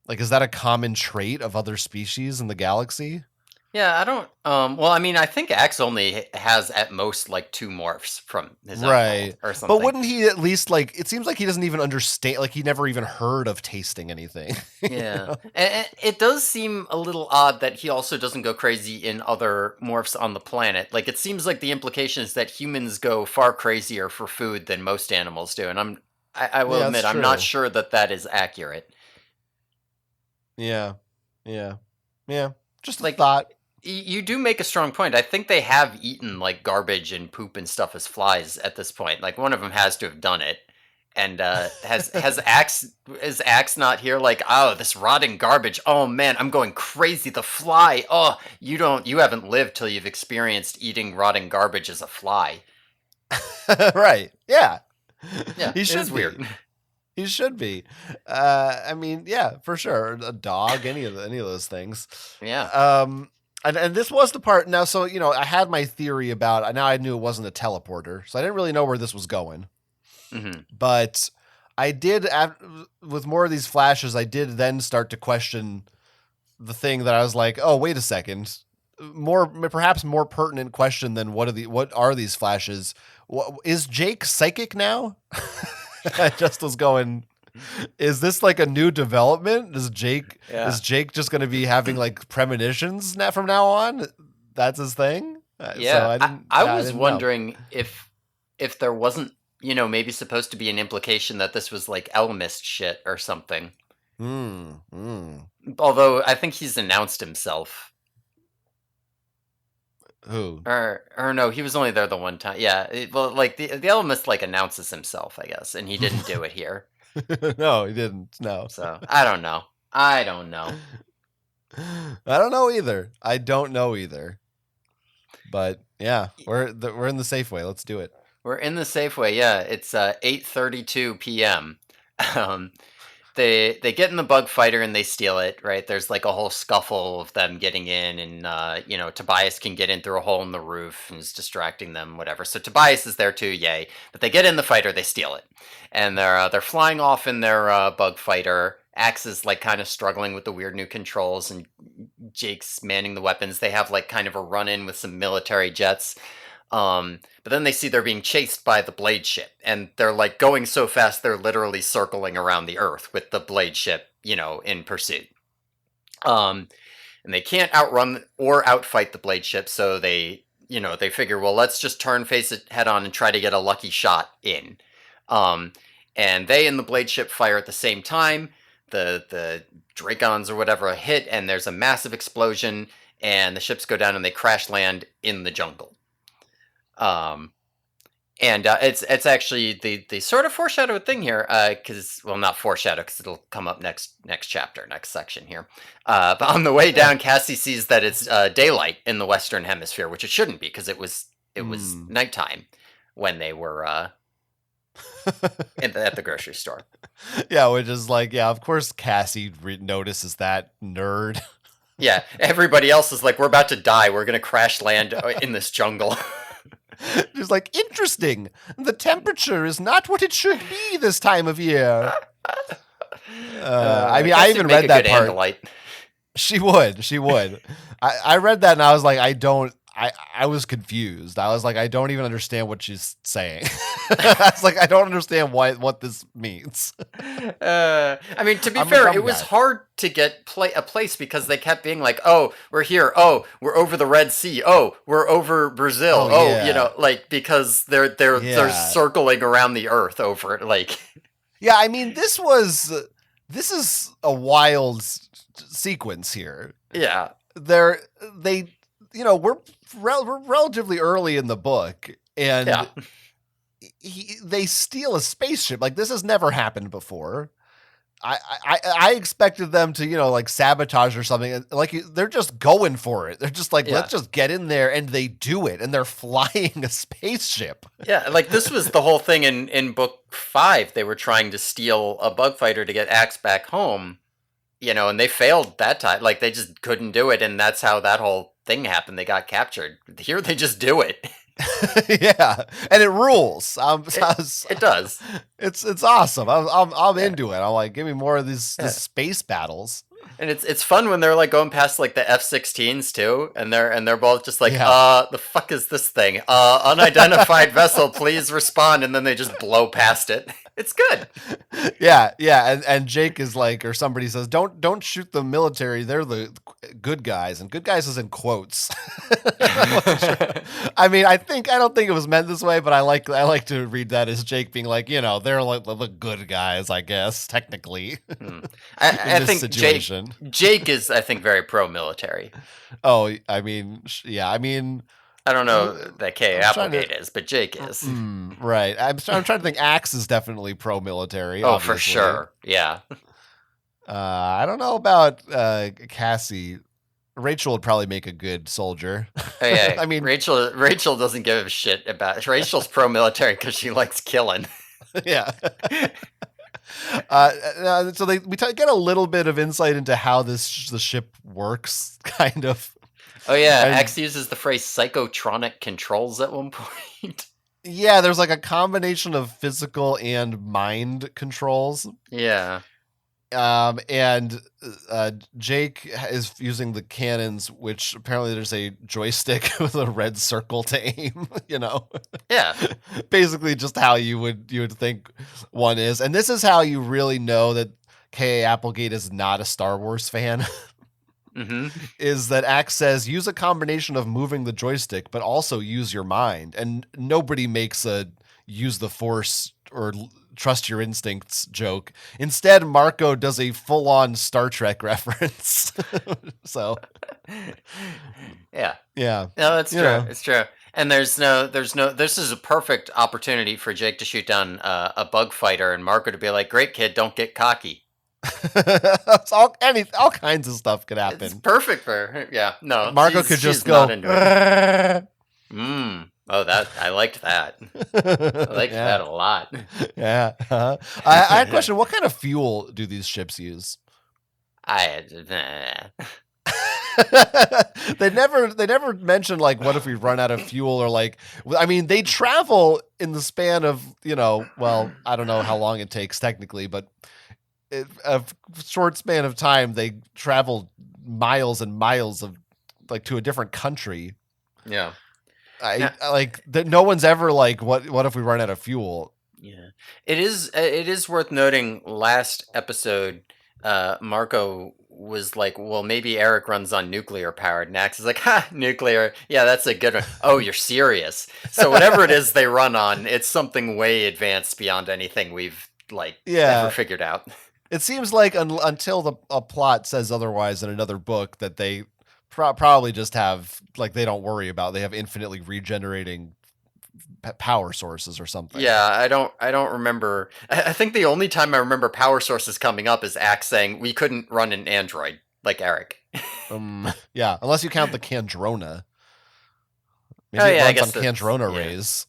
Like, is that a common trait of other species in the galaxy? Yeah, I don't. Well, I mean, I think Axe only has at most like two morphs from his own Right. world or But something. wouldn't he at least, like, it seems like he doesn't even understand, like, he never even heard of tasting anything. You Yeah, know? and it does seem a little odd that he also doesn't go crazy in other morphs on the planet. Like, it seems like the implication is that humans go far crazier for food than most animals do, and I will Yeah, that's admit, I'm not true. sure that that is accurate. Yeah. Yeah. Yeah. Just a Like, thought. you do make a strong point. I think they have eaten like garbage and poop and stuff as flies at this point. Like one of them has to have done it. And has Axe is Axe not here? Like, oh, this rotting garbage. Oh man, I'm going crazy. The fly. Oh, you haven't lived till you've experienced eating rotting garbage as a fly. Right. Yeah. Yeah, He it is should be. weird. He should be. I mean, yeah, for sure. A dog, any of those things. Yeah. Um, and this was the part. Now, so I had my theory about. Now I knew it wasn't a teleporter, so I didn't really know where this was going. Hmm. But I did, with more of these flashes, I did then start to question the thing that I was like, oh, wait a second. Perhaps more pertinent question than what are these flashes? Is Jake psychic now? I just was going, is this like a new development? Yeah. Is Jake just going to be having like premonitions now from now on? That's his thing. So Yeah. I I was didn't know. wondering if there wasn't, maybe supposed to be an implication that this was like Elmist shit or something. Hmm. Hmm. Although I think he's announced himself. Who? Or no, he was only there the one time. Yeah, well, like the Elmist like announces himself, I guess, and he didn't do it here. No, he didn't. No. So I don't know. I don't know. I don't know either. I don't know either. But yeah, we're in the safe way. Let's do it. We're in the Safeway. Yeah, it's 8:32 p.m. Um, they get in the bug fighter and they steal it. Right, there's like a whole scuffle of them getting in, and Tobias can get in through a hole in the roof and is distracting them. Whatever. So Tobias is there too. Yay! But they get in the fighter, they steal it, and they're flying off in their bug fighter. Axe is like kind of struggling with the weird new controls, and Jake's manning the weapons. They have like kind of a run in with some military jets. But then they see they're being chased by the Blade ship, and they're like going so fast they're literally circling around the Earth with the Blade ship, in pursuit. Um, and they can't outrun or outfight the Blade ship, so they figure, well, let's just turn, face it head on, and try to get a lucky shot in. Um, and they and the Blade ship fire at the same time. The Dracons or whatever hit, and there's a massive explosion, and the ships go down and they crash land in the jungle. Um, and it's actually the sort of foreshadowed thing here, because well, not foreshadow because it'll come up next chapter, next section here. But on the way Yeah. down, Cassie sees that it's daylight in the Western Hemisphere, which it shouldn't be because it was Hmm. nighttime when they were at the grocery store. Yeah, which is like, yeah, of course Cassie notices that nerd. Yeah, everybody else is like, we're about to die. We're gonna crash land in this jungle. She's like, interesting. The temperature is not what it should be this time of year. I mean, I Cassie'd even make read a that good part. Andalite. She would. She would. I read that and I was like, I was confused. I was like, I don't even understand what she's saying. I was like, I don't understand what this means. I mean, to be I'm a fair, dumb it was guy. hard to get a place because they kept being like, "Oh, we're here. Oh, we're over the Red Sea. Oh, we're over Brazil. Oh Oh, yeah. like because they're Yeah. circling around the Earth over it. Like, Yeah, I mean, this is a wild sequence here. yeah, They're they we're relatively early in the book, yeah, and they steal a spaceship. Like, this has never happened before. I expected them to like sabotage or something. And, like, they're just going for it. They're just like, yeah, let's just get in there, and they do it, and they're flying a spaceship. yeah. Like this was the whole thing in book 5. They were trying to steal a bug fighter to get Axe back home. And they failed that time. Like they just couldn't do it, and that's how that whole thing happened. They got captured. Here, they just do it. Yeah, and it rules. It does. It's awesome. I'm Yeah. into it. I'm like, give me more of this Yeah. space battles. And it's fun when they're like going past like the F-16s too, and they're both just like, Yeah. the fuck is this thing? Unidentified vessel, please respond, and then they just blow past it. It's good. Yeah, and Jake is like, or somebody says, don't shoot the military. They're the good guys, and good guys is in quotes. I wasn't sure. I mean, I don't think it was meant this way, but I like to read that as Jake being like, they're like the good guys, I guess, technically. Hmm. In I this think situation. Jake is, I think, very pro-military. Oh, I mean, yeah, I mean, I don't know that Kay I'm trying to. Applegate is, but Jake is. Right. I'm trying to think. Axe is definitely pro-military. Oh, Obviously. for sure. Yeah. I don't know about Cassie. Rachel would probably make a good soldier. Oh, yeah. I mean, Rachel doesn't give a shit about. Rachel's pro-military because she likes killing. yeah. So we get a little bit of insight into how the ship works, kind of. Oh yeah, X uses the phrase psychotronic controls at one point. Yeah, there's like a combination of physical and mind controls. Yeah. And Jake is using the cannons, which apparently there's a joystick with a red circle to aim, Yeah. Basically just how you would think one is. And this is how you really know that K.A. Applegate is not a Star Wars fan. Mm-hmm. Is that Axe says use a combination of moving the joystick, but also use your mind. And nobody makes a use the Force or trust your instincts joke. Instead, Marco does a full-on Star Trek reference. So, yeah. No, that's true. It's true. And there's no. This is a perfect opportunity for Jake to shoot down a bug fighter, and Marco to be like, "Great kid, don't get cocky." all kinds of stuff could happen. It's perfect for no. Marco could just go. Not into it. Oh, I liked that. I liked that a lot. Yeah. I had a question. What kind of fuel do these ships use? They never mentioned like what if we run out of fuel or like I mean they travel in the span of well I don't know how long it takes technically but a short span of time they travel miles and miles of like to a different country. Yeah. No one's ever like what if we run out of fuel? Yeah. It is worth noting last episode Marco was like, well, maybe Eric runs on nuclear powered. Nax is like, ha, nuclear. Yeah, that's a good one. Oh, you're serious. So whatever it is they run on, it's something way advanced beyond anything we've ever figured out. It seems like until a plot says otherwise in another book that they probably just have they don't worry about. They have infinitely regenerating power sources or something. Yeah, I don't remember. I think the only time I remember power sources coming up is Axe saying we couldn't run an android like Eric. Yeah, unless you count the Kandrona. Maybe it runs on Kandrona rays.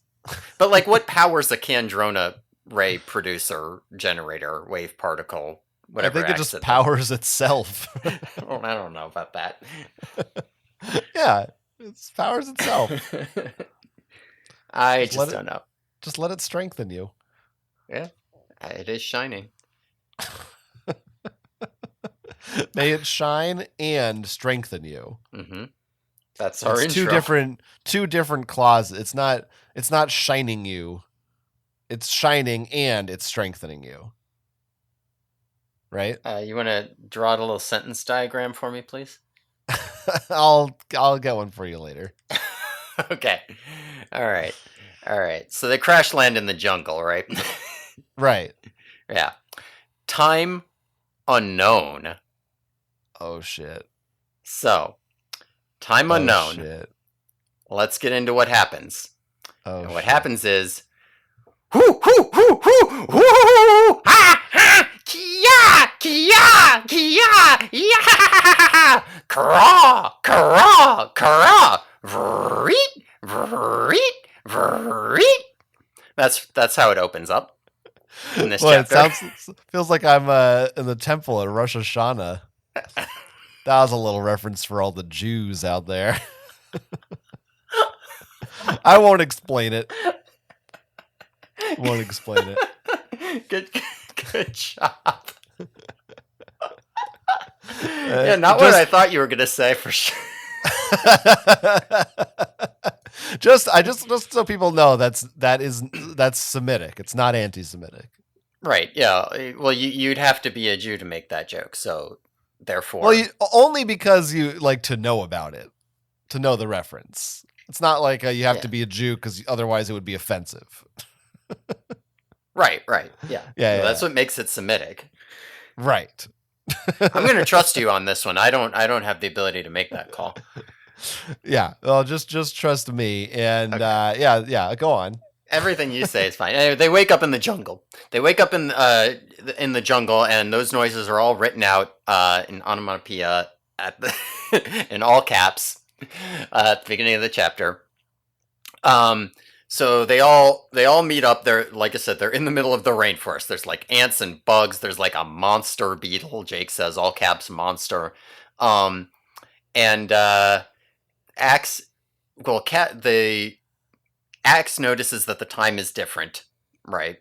But what powers a Kandrona ray producer, generator, wave particle, whatever? I think it just powers itself. Well, I don't know about that. Yeah, it powers itself. I just don't know. Just let it strengthen you. Yeah, it is shining. May it shine and strengthen you. Mm-hmm. That's our intro. Two different clauses. It's not shining you. It's shining and it's strengthening you. Right? You want to draw out a little sentence diagram for me, please? I'll get one for you later. Okay. All right. So they crash land in the jungle, right? Right. Yeah. Time unknown. Oh shit. So, time unknown. Shit. Let's get into what happens. Oh. And what happens is hoo hoo hoo hoo hoo ha ha kia kia kia ya craw craw craw vreet vreet vreet. That's how it opens up in this chapter. It feels like I'm in the temple at Rosh Hashanah. That was a little reference for all the Jews out there. I won't explain it. Won't explain it. Good job. Yeah, not what I thought you were gonna say for sure. just so people know that's Semitic. It's not anti-Semitic. Right. Yeah. Well, you'd have to be a Jew to make that joke. So therefore, well, only because you like to know about it, to know the reference. It's not like you have to be a Jew because otherwise it would be offensive. Right. Yeah. Yeah. That's what makes it Semitic. Right. I'm going to trust you on this one. I don't have the ability to make that call. Yeah. Well, just trust me. And okay. Yeah. Go on. Everything you say is fine. Anyway, they wake up in the jungle. They wake up in the jungle, and those noises are all written out in onomatopoeia in all caps at the beginning of the chapter. So they all meet up. They're, like I said, they're in the middle of the rainforest. There's like ants and bugs. There's like a monster beetle. Jake says all caps monster. And Axe, well, Axe notices that the time is different, right?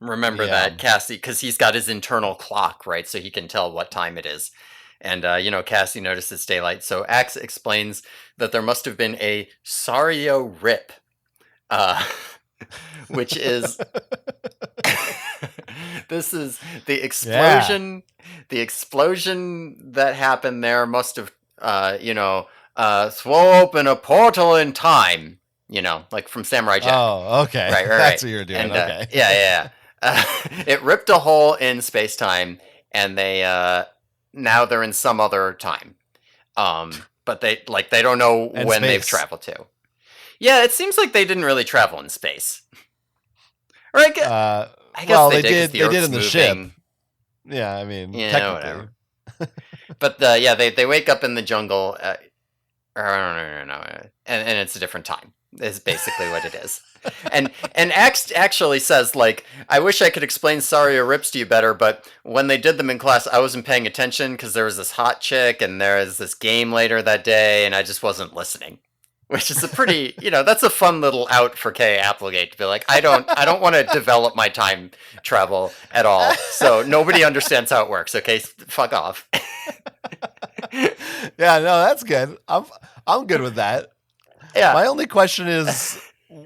Remember that, Cassie, because he's got his internal clock, right? So he can tell what time it is. And, Cassie notices daylight. So Axe explains that there must have been a Sario rip, which is... This is the explosion. Yeah. The explosion that happened there must have, throw open a portal in time. Like from Samurai Jack. Oh, okay. Right. That's what you're doing. And, okay. Yeah. It ripped a hole in space-time, and they now they're in some other time. But they don't know when space. They've traveled to. Yeah, it seems like they didn't really travel in space. Or I guess they did. They did in the ship. Yeah, I mean, technically. Whatever. But they wake up in the jungle. No, and it's a different time. Is basically what it is. And Axe actually says, like, I wish I could explain Sario rips to you better, but when they did them in class, I wasn't paying attention because there was this hot chick and there was this game later that day, and I just wasn't listening. Which is a pretty, that's a fun little out for Kay Applegate to be like, I don't want to develop my time travel at all, so nobody understands how it works. Okay, fuck off. Yeah, no, that's good. I'm good with that. Yeah. My only question is,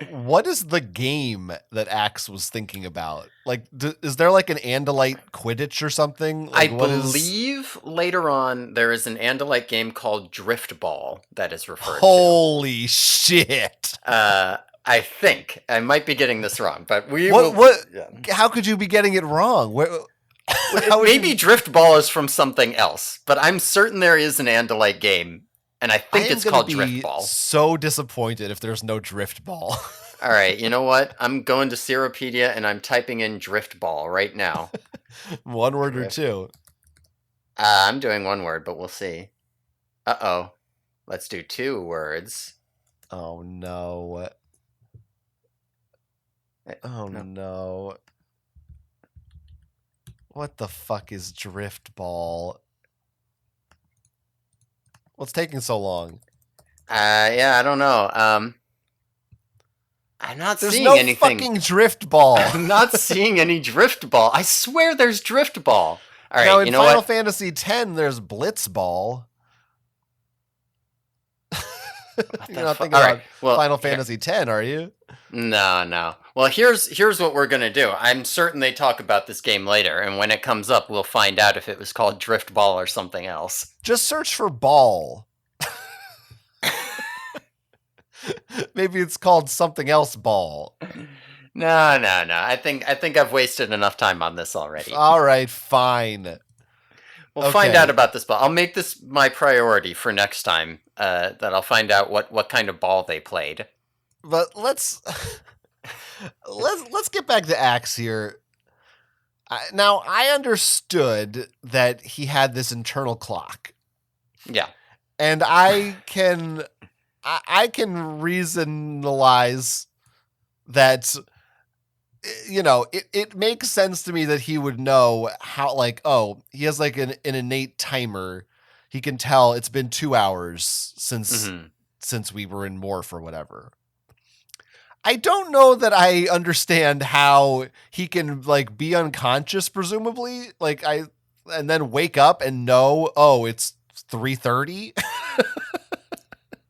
what is the game that Axe was thinking about? Like, is there like an Andalite Quidditch or something? Like, I believe later on there is an Andalite game called Driftball that is referred to. Holy shit! I think I might be getting this wrong, but How could you be getting it wrong? Maybe Driftball is from something else, but I'm certain there is an Andalite game. And I think it's called Driftball. So disappointed if there's no Driftball. All right, you know what? I'm going to Seropedia and I'm typing in Driftball right now. One word or two? I'm doing one word, but we'll see. Uh-oh. Let's do 2 words. Oh, no. No. What the fuck is Driftball? What's taking so long? Yeah, I don't know. I'm not seeing anything. There's no fucking Driftball. I'm not seeing any Driftball. I swear there's Driftball. All right, now, in Final Fantasy X, there's Blitzball. You're not thinking about Final Fantasy X, are you? No. Well, here's what we're gonna do. I'm certain they talk about this game later, and when it comes up, we'll find out if it was called Driftball or something else. Just search for ball. Maybe it's called something else ball. No. I think I've wasted enough time on this already. All right, fine. We'll find out about this ball. I'll make this my priority for next time. That I'll find out what kind of ball they played. But let's get back to Axe here. Now, I understood that he had this internal clock. Yeah. And I can reasonalize that, it makes sense to me that he would know how, like, he has like an innate timer. He can tell it's been 2 hours since we were in Morph or whatever. I don't know that I understand how he can like be unconscious, presumably, and then wake up and know, oh, it's 3:30.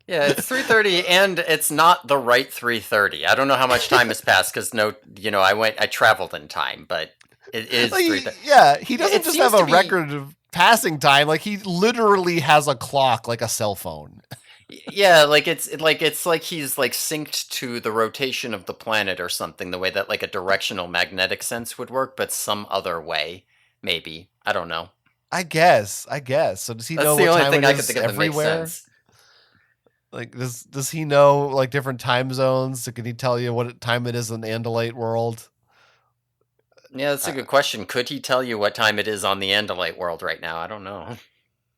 Yeah, it's 3:30 and it's not the right 3:30. I don't know how much time has passed cuz I traveled in time, but it is 3:30. Yeah, he doesn't It just have seems a to be record of passing time. Like he literally has a clock, like a cell phone. yeah, like he's like synced to the rotation of the planet or something, the way that like a directional magnetic sense would work, but some other way, maybe. I don't know. I guess. So does he That's know the what only time thing it I could is think of that makes everywhere? sense. Like does he know like different time zones? So can he tell you what time it is in the Andalite world? Yeah, that's a good question. Could he tell you what time it is on the Andalite world right now? I don't know.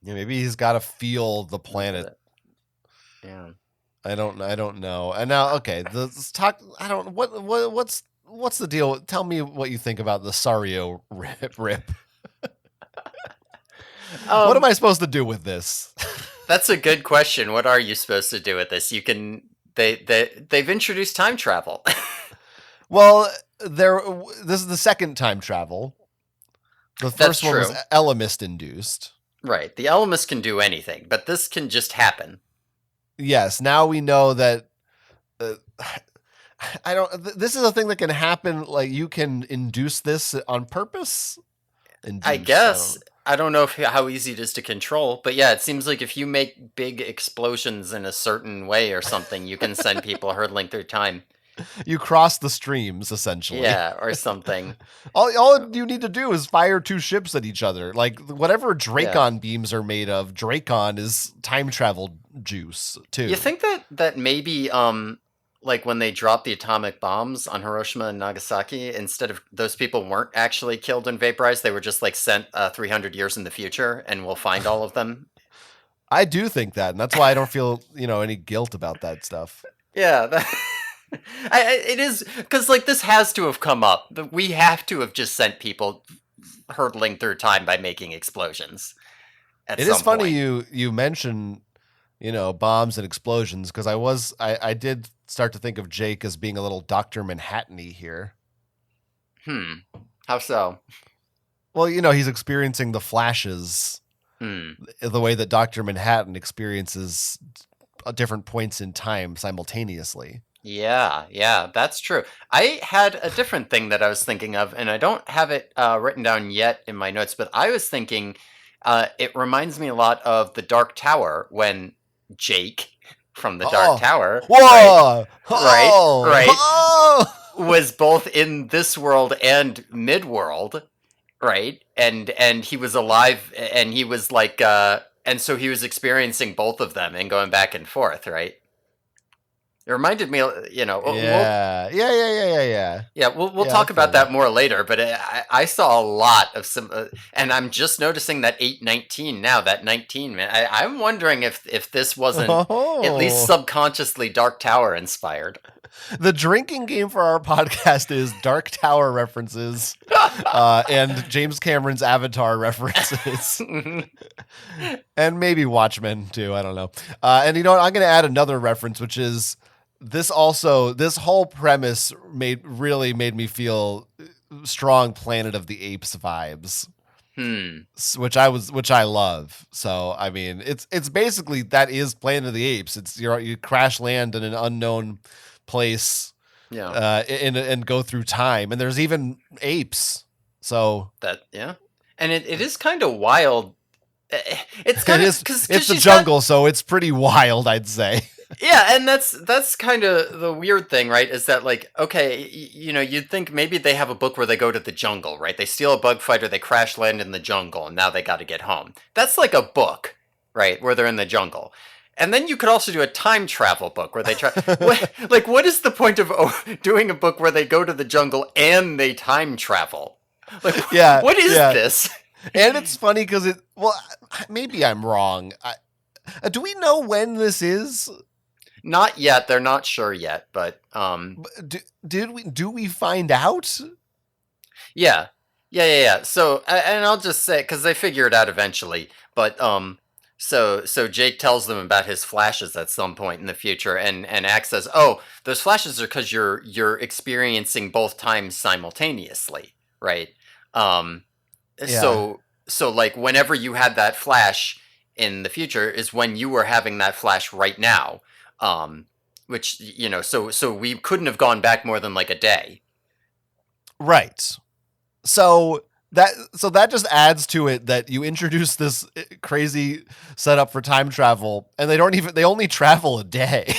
Yeah, maybe he's got to feel the Look at planet. it. Yeah. I don't know. And now, okay, let's talk. I don't. What's the deal? Tell me what you think about the Sario rip. What am Um, I supposed to do with this? that's a good question. What are you supposed to do with this? You can they've introduced time travel. Well, this is the second time travel. The That's first one was true. Elemist induced. Right. The Elements can do anything, but this can just happen. Yes, now we know that. Uh, I don't. This is a thing that can happen. Like you can induce this on purpose. I Induce. I guess don't. I don't know how easy it is to control, but yeah, it seems like if you make big explosions in a certain way or something, you can send people hurtling through time. You cross the streams essentially. Yeah, or something. All you need to do is fire two ships at each other. Like whatever Yeah. Dracon beams are made of, Dracon is time travel juice You too. think that maybe like when they dropped the atomic bombs on Hiroshima and Nagasaki, instead of those people weren't actually killed and vaporized, they were just like sent 300 years in the future, and we'll find all of them. I do think that, and that's why I don't feel any guilt about that stuff. Yeah, it is because like this has to have come up. We have to have just sent people hurtling through time by making explosions at It is some funny point. you mention bombs and explosions because I did start to think of Jake as being a little Dr. Manhattan-y here. Hmm. How so? Well, he's experiencing the flashes Hmm. the way that Dr. Manhattan experiences different points in time simultaneously. Yeah, that's true. I had a different thing that I was thinking of, and I don't have it written down yet in my notes, but I was thinking it reminds me a lot of the Dark Tower when Jake from the Dark Oh, Tower, right, whoa, right, oh, right, oh! was both in this world and mid-world, right? And he was alive, and he was like, and so he was experiencing both of them and going back and forth, right? It reminded me, we'll Yeah. yeah, we'll Yeah, I talk feel about that that. more later. But I saw a lot of some, and I'm just noticing that 819 now. That 19 man, I'm wondering if this wasn't at least Oh, subconsciously Dark Tower inspired. the drinking game for our podcast is Dark Tower references and James Cameron's Avatar references, and maybe Watchmen too. I don't know. And you know what? I'm going to add another reference, which is this whole premise really made me feel strong Planet of the Apes vibes, Hmm. which I love. So I mean, it's basically that is Planet of the Apes. It's you crash land in an unknown place Yeah. and go through time, and there's even apes. So Yeah. And it is kind of wild. It's it kind of is because it's the she's got jungle, so it's pretty wild, I'd say. yeah, and that's kind of the weird thing, right? Is that like okay, you'd think maybe they have a book where they go to the jungle, right? They steal a bug fighter, they crash land in the jungle, and now they got to get home. That's like a book, right? Where they're in the jungle. And then you could also do a time travel book where they try. What is the point of doing a book where they go to the jungle and they time travel? Like, Yeah, what is yeah. this? And it's funny because maybe I'm wrong. Do we know when this is? Not yet. They're not sure yet, but Do we find out? yeah. So, and I'll just say because they figure it out eventually. But So Jake tells them about his flashes at some point in the future, and Axe says, "Oh, those flashes are because you're experiencing both times simultaneously, right? Um, Yeah. so like whenever you had that flash in the future is when you were having that flash right now, um, which so we couldn't have gone back more than like a day. Right. So that just adds to it that you introduce this crazy setup for time travel, and they only travel a day.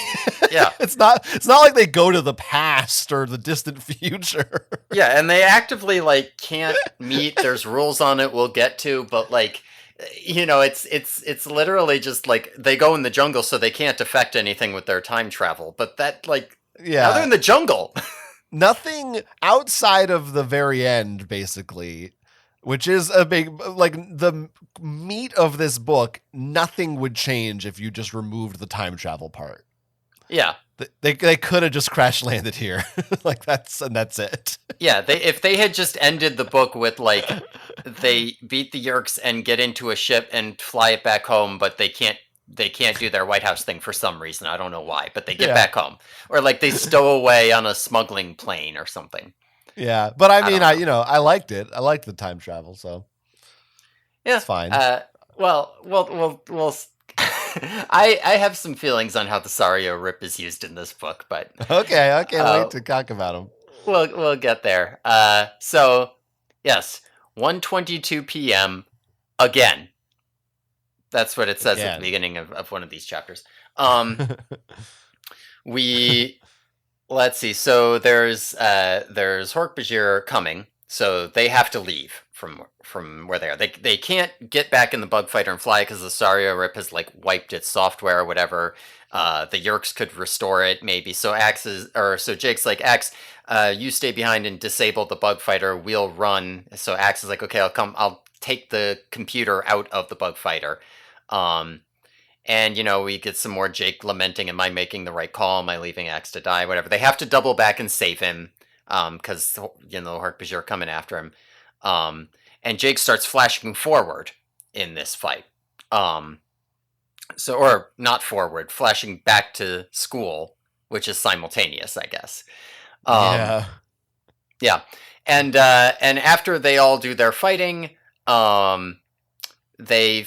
Yeah, It's not like they go to the past or the distant future. yeah, and they actively like can't meet. There's rules on it we'll get to, but like it's literally just like they go in the jungle so they can't affect anything with their time travel. But that like now they're Yeah. in the jungle. Nothing outside of the very end, basically, which is a big, like, the meat of this book. Nothing would change if you just removed the time travel part. Yeah. They could have just crash landed here. Like, that's it. Yeah, if they had just ended the book with like they beat the Yerks and get into a ship and fly it back home, but they can't do their White House thing for some reason. I don't know why, but they get Yeah. back home, or like they stow away on a smuggling plane or something. Yeah. But I I mean, don't know. I liked it. I liked the time travel, so Yeah. it's fine. Well. I have some feelings on how the Sario Rip is used in this book, but Okay. I can't uh, wait to talk about them. we'll get there. So yes, 1:22 p.m. again. That's what it says at the Again. beginning of one of these chapters. We Let's see. So there's Hork-Bajir coming, so they have to leave from where they are. They can't get back in the bug fighter and fly because the Sario Rip has like wiped its software or whatever. The Yerks could restore it maybe. So Jake's like, Axe, you stay behind and disable the bug fighter. We'll run. So Axe is like, okay, I'll come. I'll take the computer out of the bug fighter. Um, and we get some more Jake lamenting, "Am I making the right call? Am I leaving Axe to die? Whatever." They have to double back and save him, because Hark-Bajir are coming after him. And Jake starts flashing forward in this fight. Um, or not forward, flashing back to school, which is simultaneous, I guess. Um, Yeah. yeah, and after they all do their fighting, they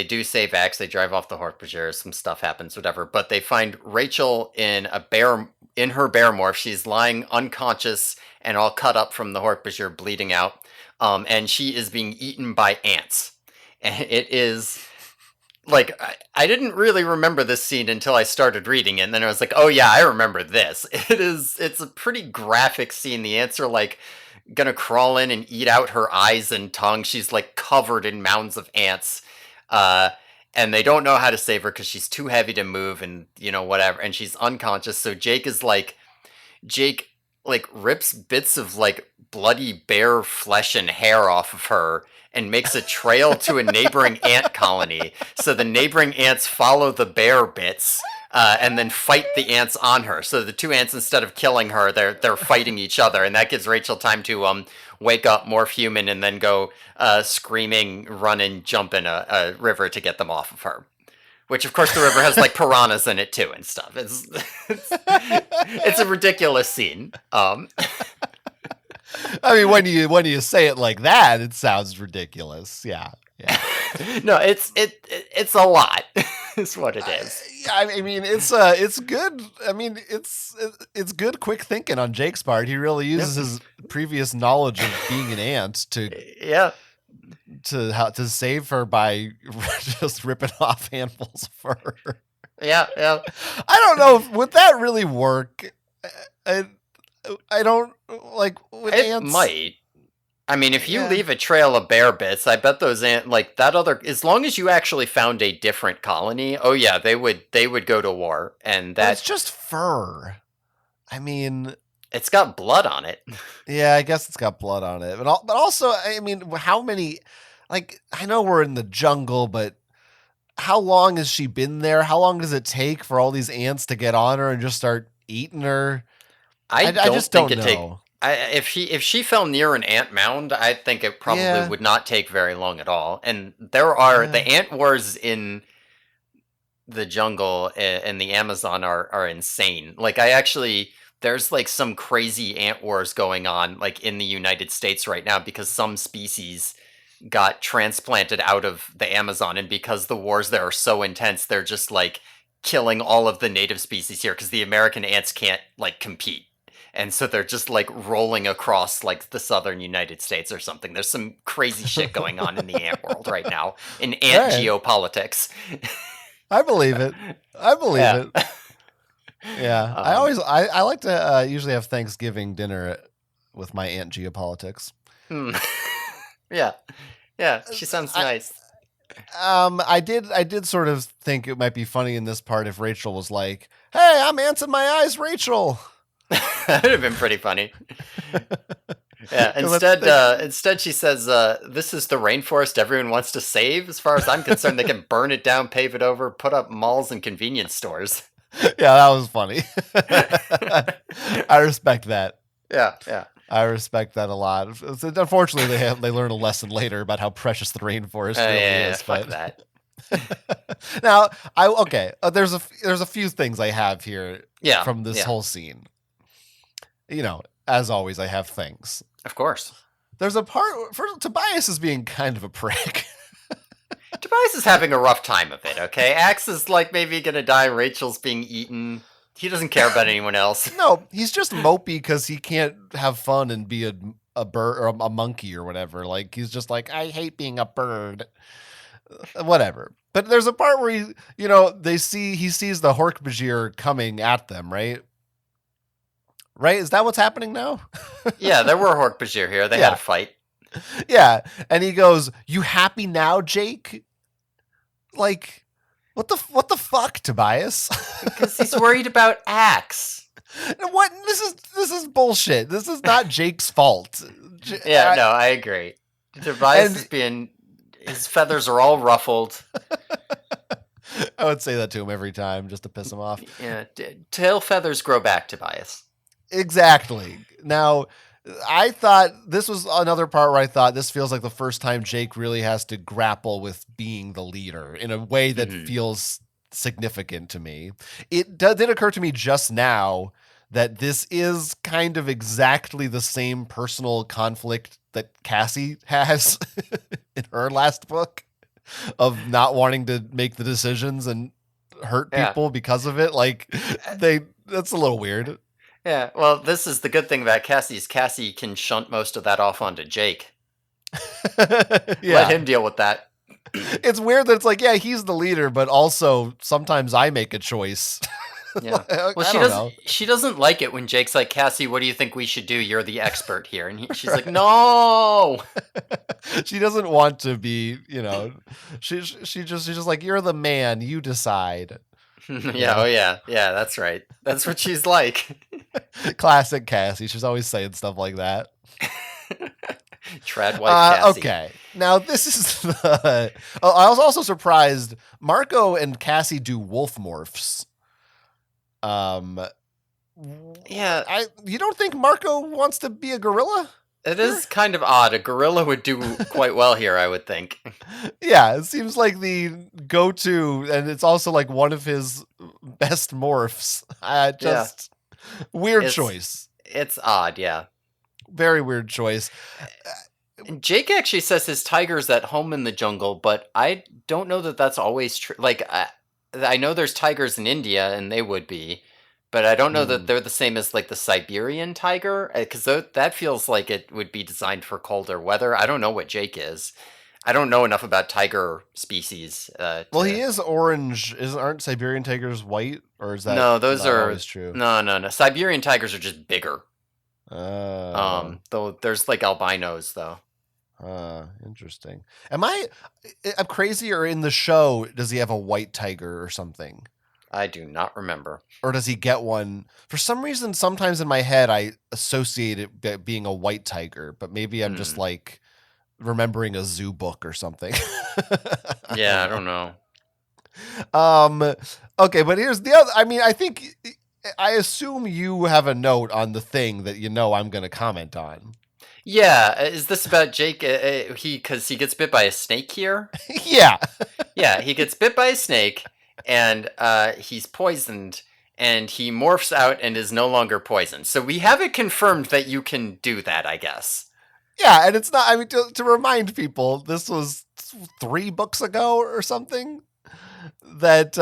do save Axe. They drive off the Hork-Bajir. Some stuff happens, whatever. But they find Rachel in her bear morph. She's lying unconscious and all cut up from the Hork-Bajir, bleeding out. And she is being eaten by ants. And it is like I didn't really remember this scene until I started reading it, and then I was like, oh yeah, I remember this. It's a pretty graphic scene. The ants are like gonna crawl in and eat out her eyes and tongue. She's like covered in mounds of ants. Uh and they don't know how to save her because she's too heavy to move, and whatever, and she's unconscious. So Jake like rips bits of like bloody bear flesh and hair off of her and makes a trail to a neighboring ant colony. So the neighboring ants follow the bear bits, and then fight the ants on her. So the two ants, instead of killing her, they're fighting each other, and that gives Rachel time to wake up, morph human, and then go screaming, run and jump in a river to get them off of her. Which, of course, the river has like piranhas in it too and stuff. It's a ridiculous scene. I mean, when you say it like that, it sounds ridiculous. Yeah. Yeah. No, it's a lot. Is what it is. I mean, it's good. I mean, it's good, quick thinking on Jake's part. He really uses his previous knowledge of being an ant Yeah. to save her by just ripping off handfuls of fur. Yeah. I don't know, would that really work? I don't like with It ants. might. I mean, if you Yeah. leave a trail of bear bits, I bet those ant like that other. As long as you actually found a different colony, oh yeah, they would go to war, and But that it's just fur. I mean, it's got blood on it. yeah, I guess it's got blood on it, but also, I mean, how many? Like, I know we're in the jungle, but how long has she been there? How long does it take for all these ants to get on her and just start eating her? I just don't know. If she fell near an ant mound, I think it probably Yeah, would not take very long at all. And there are yeah. the ant wars in the jungle and the Amazon are insane. Like I actually there's like some crazy ant wars going on like in the United States right now because some species got transplanted out of the Amazon, and because the wars there are so intense, they're just like killing all of the native species here because the American ants can't like compete. And so they're just like rolling across like the southern United States or something. There's some crazy shit going on in the ant world right now in All ant right. geopolitics. I believe it. I believe Yeah. it. Yeah. um, I like to usually have Thanksgiving dinner with my aunt geopolitics. hmm. Yeah. Yeah. She sounds I nice. I did sort of think it might be funny in this part if Rachel was like, "Hey, I'm ants in my eyes, Rachel." That would have been pretty funny. Yeah. 'Cause I think Instead, she says, "This is the rainforest everyone wants to save. As far as I'm concerned, they can burn it down, pave it over, put up malls and convenience stores." yeah, that was funny. I respect that. Yeah. Yeah. I respect that a lot. Unfortunately, they learn a lesson later about how precious the rainforest really Yeah. is. Fuck But that. now, there's a few things I have here Yeah. from this Yeah. whole scene. You know, as always, I have things. Of course. There's a part first. Tobias is being kind of a prick. Tobias is having a rough time of it. Okay. Axe is like maybe gonna die. Rachel's being eaten. He doesn't care about anyone else. No, he's just mopey because he can't have fun and be a bird or a monkey or whatever. Like he's just like, I hate being a bird. Whatever. But there's a part where he sees the Hork-Bajir coming at them, right? Right? Is that what's happening now? Yeah, there were Hork-Bajir here. They had a Yeah. fight. Yeah. And he goes, "You happy now, Jake?" Like, what the fuck, Tobias? Because he's worried about Axe. What? This is bullshit. This is not Jake's fault. Yeah, no, I agree. Tobias is being. His feathers are all ruffled. I would say that to him every time just to piss him off. Yeah, tail feathers grow back, Tobias. Exactly. Now, I thought this was another part where I thought this feels like the first time Jake really has to grapple with being the leader in a way that feels significant to me. It did occur to me just now that this is kind of exactly the same personal conflict that Cassie has in her last book of not wanting to make the decisions and hurt people because of it. Like that's a little weird. Yeah, well, this is the good thing about Cassie is Cassie can shunt most of that off onto Jake. Let him deal with that. It's weird that it's like, yeah, he's the leader, but also sometimes I make a choice. Yeah. Well, she doesn't like it when Jake's like, "Cassie, what do you think we should do? You're the expert here." And she's like, "No." She doesn't want to be, she's just like, "You're the man, you decide." Yeah, oh yeah. Yeah, that's right. That's what she's like. Classic Cassie. She's always saying stuff like that. Trad wife Cassie. Okay. Now this is I was also surprised Marco and Cassie do wolf morphs. Yeah. You don't think Marco wants to be a gorilla? It is kind of odd. A gorilla would do quite well here, I would think. Yeah, it seems like the go-to, and it's also like one of his best morphs. Weird choice. It's odd, yeah. Very weird choice. Jake actually says his tiger's at home in the jungle, but I don't know that that's always true. Like, I know there's tigers in India, and they would be, but I don't know that they're the same as, like, the Siberian tiger, because that feels like it would be designed for colder weather. I don't know what Jake is. I don't know enough about tiger species. Well, he is orange. Aren't Siberian tigers white? Or is that no? Those are always true? No. Siberian tigers are just bigger. Though there's like albinos though. Interesting. I'm crazy, or in the show does he have a white tiger or something? I do not remember. Or does he get one? For some reason, sometimes in my head I associate it being a white tiger, but maybe I'm just like remembering a zoo book or something. Yeah, I don't know. Okay, but here's the other. I mean, I think I assume you have a note on the thing that you know I'm going to comment on. Yeah, is this about Jake? Because he gets bit by a snake here. Yeah. Yeah, he gets bit by a snake, and he's poisoned, and he morphs out and is no longer poisoned. So we have it confirmed that you can do that, I guess. Yeah, and it's not, I mean, to remind people, this was 3 books ago or something, that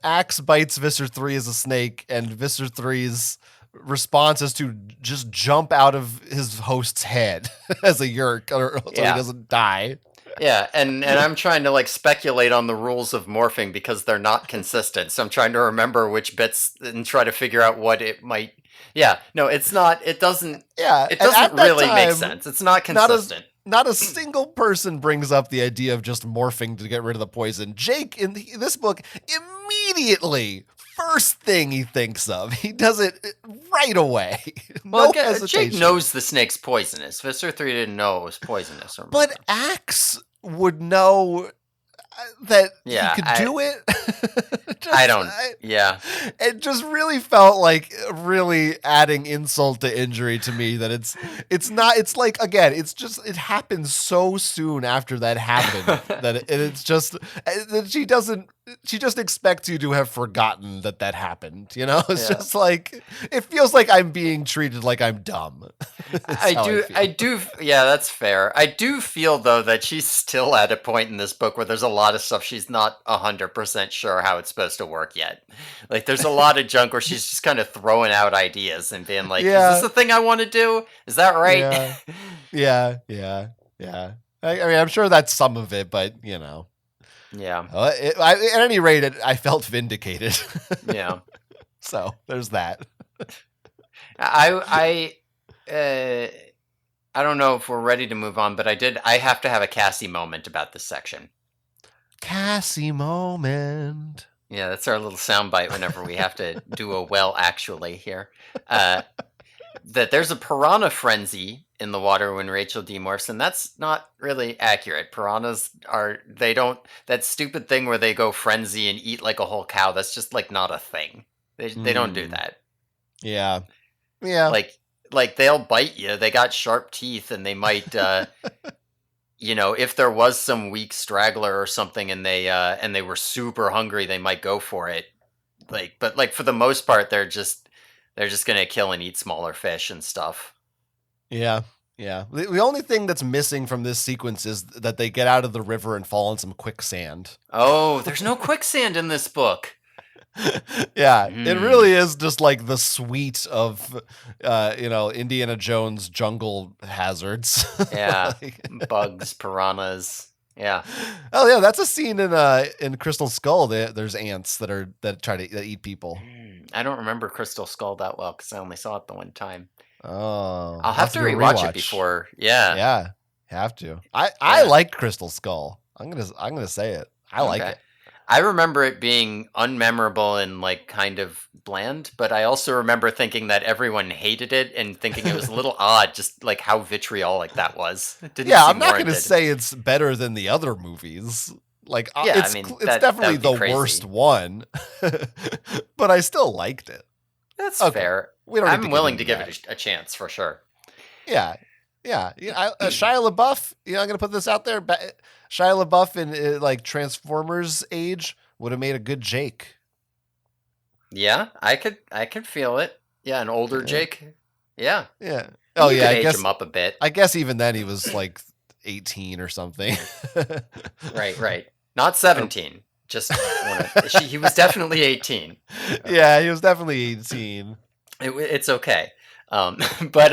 Axe bites Visser 3 as a snake, and Visser 3's response is to just jump out of his host's head as a yerk, so he doesn't die. Yeah, and I'm trying to like speculate on the rules of morphing because they're not consistent. So I'm trying to remember which bits and try to figure out what it might. Yeah, no, it's not. It doesn't. Yeah, It doesn't really make time, sense. It's not consistent. Not a single person brings up the idea of just morphing to get rid of the poison. Jake, in this book, immediately, first thing he thinks of, he does it right away. Well, no hesitation. Jake knows the snake's poisonous. Visser 3 didn't know it was poisonous. But Axe would know that he could do it. I don't. Yeah. It just really felt like really adding insult to injury to me that it's not, it's like, again, it's just, it happens so soon after that happened that it's just, that she just expects you to have forgotten that happened. You know, it's just like, it feels like I'm being treated like I'm dumb. I do. Yeah, that's fair. I do feel though that she's still at a point in this book where there's a lot of stuff she's not 100% sure how it's supposed to work yet. Like there's a lot of junk where she's just kind of throwing out ideas and being like, "Is this the thing I want to do? Is that right?" Yeah. I mean, I'm sure that's some of it, but you know. Yeah. At any rate, I felt vindicated. Yeah. So there's that. I don't know if we're ready to move on, but I have to have a Cassie moment about this section. Cassie moment. Yeah, that's our little soundbite whenever we have to do a well actually here. That there's a piranha frenzy in the water when Rachel demorphs, and that's not really accurate. Piranhas that stupid thing where they go frenzy and eat like a whole cow, that's just like not a thing. They don't do that. Yeah. Like they'll bite you. They got sharp teeth, and they might you know, if there was some weak straggler or something and they were super hungry, they might go for it. But for the most part they're just gonna kill and eat smaller fish and stuff. Yeah. The only thing that's missing from this sequence is that they get out of the river and fall in some quicksand. Oh, there's no quicksand in this book. Yeah, it really is just like the suite of, Indiana Jones jungle hazards. Yeah, bugs, piranhas. Yeah. Oh yeah, that's a scene in Crystal Skull. There's ants that eat people. I don't remember Crystal Skull that well because I only saw it the one time. Oh, I'll have to rewatch it before. Yeah. Yeah, have to. I like Crystal Skull. I'm gonna say it. I like it. I remember it being unmemorable and like kind of bland, but I also remember thinking that everyone hated it and thinking it was a little odd, just like how vitriolic that was. I'm not going to say it's better than the other movies. Like, it's definitely the worst one, but I still liked it. That's fair. I'm willing to give it a chance for sure. Yeah. Shia LaBeouf, I'm going to put this out there. Shia LaBeouf in like Transformers age would have made a good Jake. Yeah, I could feel it. Yeah, an older Jake. Yeah. Yeah. Oh yeah, I guess age him up a bit. I guess even then he was like 18 or something. Right. Not 17. Just he was definitely 18. Okay. Yeah, he was definitely 18. It's okay. But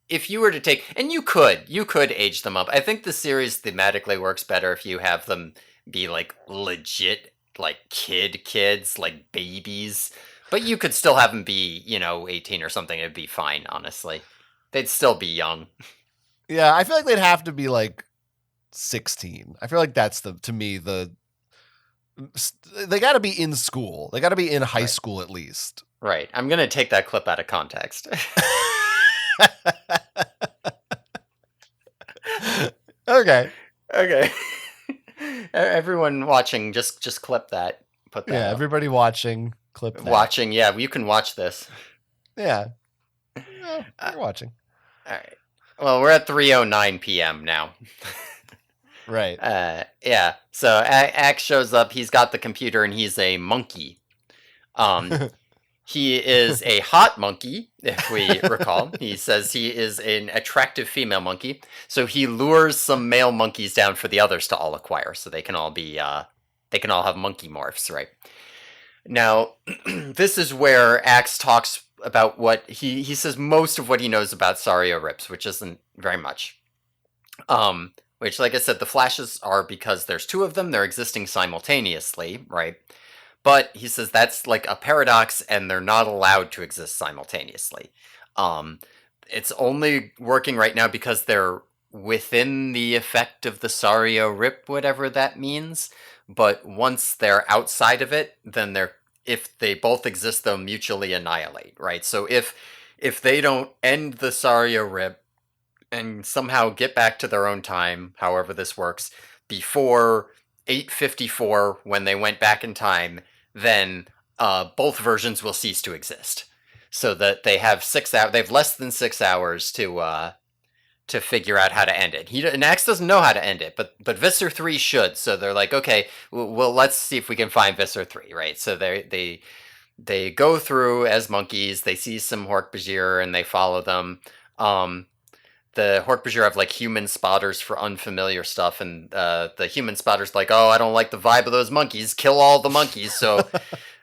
if you were to take, and you could age them up. I think the series thematically works better if you have them be like legit, like kids, like babies. But you could still have them be, 18 or something. It'd be fine, honestly. They'd still be young. Yeah, I feel like they'd have to be like 16. I feel like that's they got to be in school. They got to be in high school at least. Right. I'm going to take that clip out of context. Okay. Everyone watching, just clip that. Put that. Yeah, out. Everybody watching. clip that. Watching, yeah, you can watch this. Yeah. Oh, Uh, you're watching. all right. Well, we're at 3:09 p.m. now. Right. Yeah. So Axe shows up. He's got the computer, and he's a monkey. He is a hot monkey, if we recall. He says he is an attractive female monkey. So he lures some male monkeys down for the others to all acquire, so they can all have monkey morphs, right? Now, this is where Axe talks about what he says most of what he knows about Sario Rips, which isn't very much. Which, like I said, the flashes are because there's two of them, they're existing simultaneously, right? But he says that's like a paradox and they're not allowed to exist simultaneously. It's only working right now because they're within the effect of the Sario Rip, whatever that means. But once they're outside of it, then if they both exist, they'll mutually annihilate, right? So if they don't end the Sario Rip and somehow get back to their own time, however this works, before 8:54 when they went back in time, then both versions will cease to exist. So that they have 6 hours. They have less than 6 hours to figure out how to end it. Nax doesn't know how to end it, but Visser 3 should. So they're like, okay, well let's see if we can find Visser 3, right? So they go through as monkeys. They see some Hork-Bajir and they follow them. The Hork-Bajir have like human spotters for unfamiliar stuff, and the human spotter's like, oh, I don't like the vibe of those monkeys, kill all the monkeys. So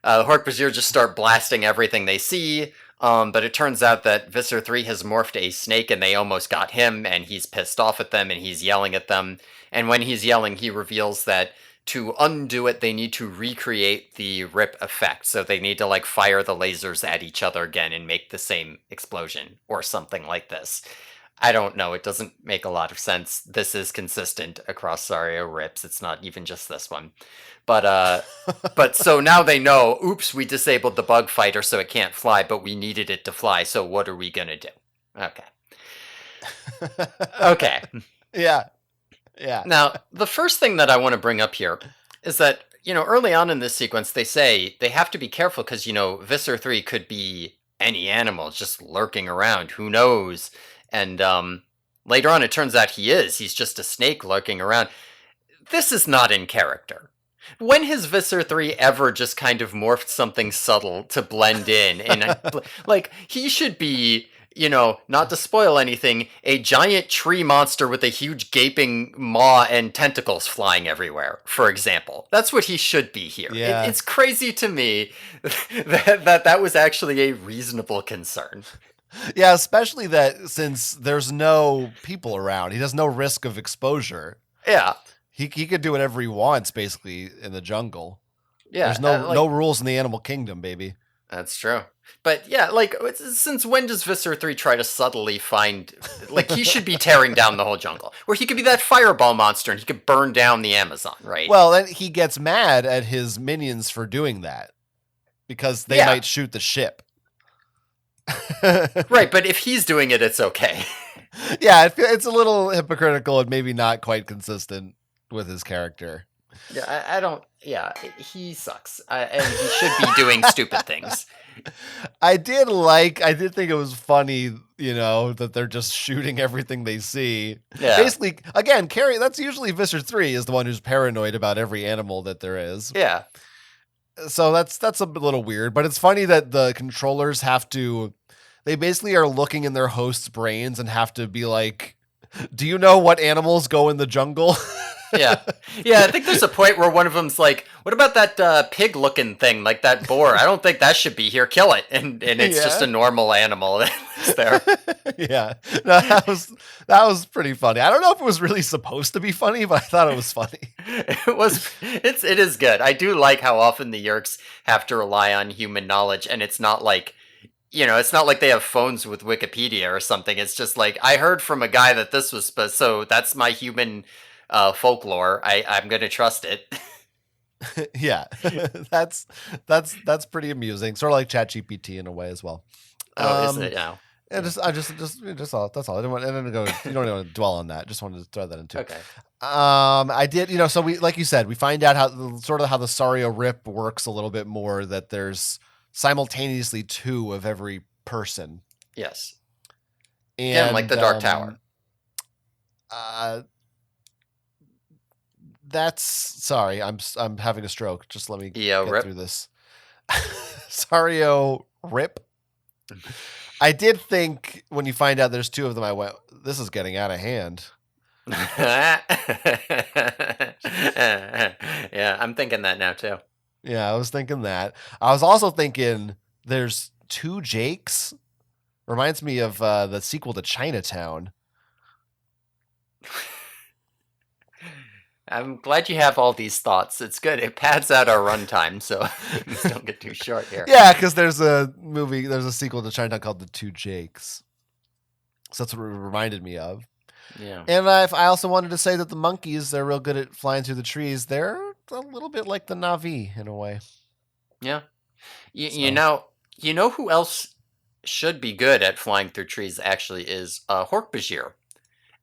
the Hork-Bajir just start blasting everything they see, but it turns out that Visser 3 has morphed a snake and they almost got him, and he's pissed off at them and he's yelling at them. And when he's yelling, he reveals that to undo it, they need to recreate the rip effect. So they need to like fire the lasers at each other again and make the same explosion or something like this. I don't know. It doesn't make a lot of sense. This is consistent across Sario Rips. It's not even just this one. But so now they know, oops, we disabled the bug fighter so it can't fly, but we needed it to fly, so what are we gonna do? Okay. Okay. Yeah. Yeah. Now, the first thing that I want to bring up here is that, early on in this sequence, they say they have to be careful because, Visser 3 could be any animal just lurking around. Who knows? And later on, it turns out he is. He's just a snake lurking around. This is not in character. When has Visser 3 ever just kind of morphed something subtle to blend in? And like, he should be, not to spoil anything, a giant tree monster with a huge gaping maw and tentacles flying everywhere, for example. That's what he should be here. Yeah. It's crazy to me that was actually a reasonable concern. Yeah, especially that since there's no people around, he has no risk of exposure. Yeah. He could do whatever he wants, basically, in the jungle. Yeah. There's no rules in the animal kingdom, baby. That's true. But yeah, like, since when does Visser 3 try to subtly find... Like, he should be tearing down the whole jungle. Or he could be that fireball monster and he could burn down the Amazon, right? Well, then he gets mad at his minions for doing that. Because they might shoot the ship. Right, but if he's doing it, it's okay. Yeah, it's a little hypocritical and maybe not quite consistent with his character. Yeah, I don't... Yeah, he sucks. And he should be doing stupid things. I did think it was funny, that they're just shooting everything they see. Yeah. Basically, again, that's usually Visser 3 is the one who's paranoid about every animal that there is. Yeah. So that's a little weird, but it's funny that the controllers they basically are looking in their host's brains and have to be like, do you know what animals go in the jungle? Yeah. I think there's a point where one of them's like, what about that pig-looking thing, like that boar? I don't think that should be here. Kill it. And it's just a normal animal that's there. Yeah. No, that was pretty funny. I don't know if it was really supposed to be funny, but I thought it was funny. It is good. I do like how often the Yerks have to rely on human knowledge, and it's not like, it's not like they have phones with Wikipedia or something. It's just like, I heard from a guy that this was, so that's my human folklore. I'm gonna trust it. Yeah, that's pretty amusing. Sort of like ChatGPT in a way as well. Oh, is it now? And Yeah. just all. That's all. I didn't go. You don't even want to dwell on that. Just wanted to throw that in too. Okay. I did. So we, like you said, we find out how the Sario Rip works a little bit more. That there's simultaneously two of every person. Yes. Again, like And the Dark Tower. That's sorry. I'm having a stroke. Just let me get Rip. through this. Sario Rip. I did think when you find out there's two of them, I went, "This is getting out of hand." Yeah, I'm thinking that now too. Yeah, I was thinking that. I was also thinking there's two Jakes. Reminds me of the sequel to Chinatown. I'm glad you have all these thoughts. It's good. It pads out our runtime, so things don't get too short here. Yeah, because there's a sequel to Chinatown called The Two Jakes. So that's what it reminded me of. Yeah. And I also wanted to say that the monkeys, they're real good at flying through the trees. They're a little bit like the Na'vi in a way. Yeah. You know who else should be good at flying through trees actually is Hork-Bajir.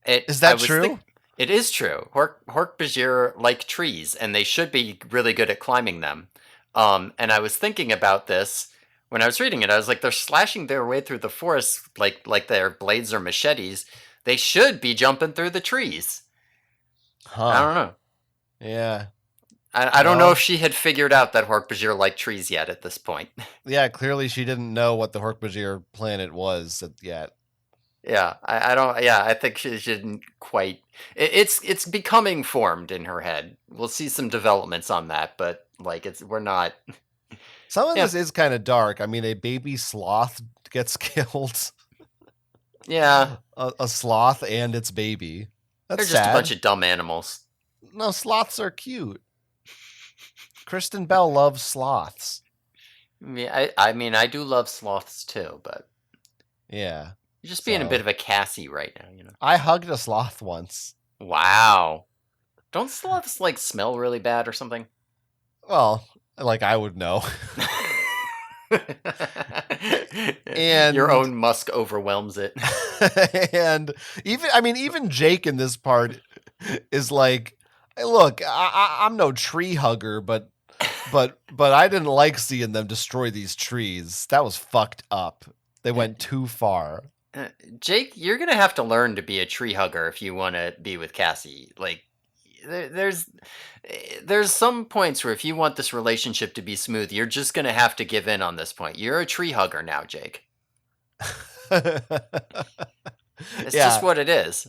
Is that true? It is true. Hork-Bajir like trees, and they should be really good at climbing them. And I was thinking about this when I was reading it. I was like, they're slashing their way through the forest like their blades or machetes. They should be jumping through the trees. Huh. I don't know. Yeah. I don't know if she had figured out that Hork-Bajir liked trees yet at this point. Yeah, clearly she didn't know what the Hork-Bajir planet was yet. Yeah, I don't. Yeah, I think she didn't quite. It's becoming formed in her head. We'll see some developments on that, but like we're not. Some of this is kind of dark. I mean, a baby sloth gets killed. Yeah, a sloth and its baby. That's they're just sad. a bunch of dumb animals. No, sloths are cute. Kristen Bell loves sloths. Yeah, I mean, I do love sloths too, but yeah, you're just being a bit of a Cassie right now, you know. I hugged a sloth once. Wow, don't sloths like smell really bad or something? Well, like I would know. And your own musk overwhelms it. And even Jake in this part is like, hey, look, I'm no tree hugger, but I didn't like seeing them destroy these trees. That was fucked up. They went too far. Jake, you're gonna have to learn to be a tree hugger if you want to be with Cassie. Like, there's some points where if you want this relationship to be smooth, you're just gonna have to give in on this point. You're a tree hugger now, Jake. It's just what it is.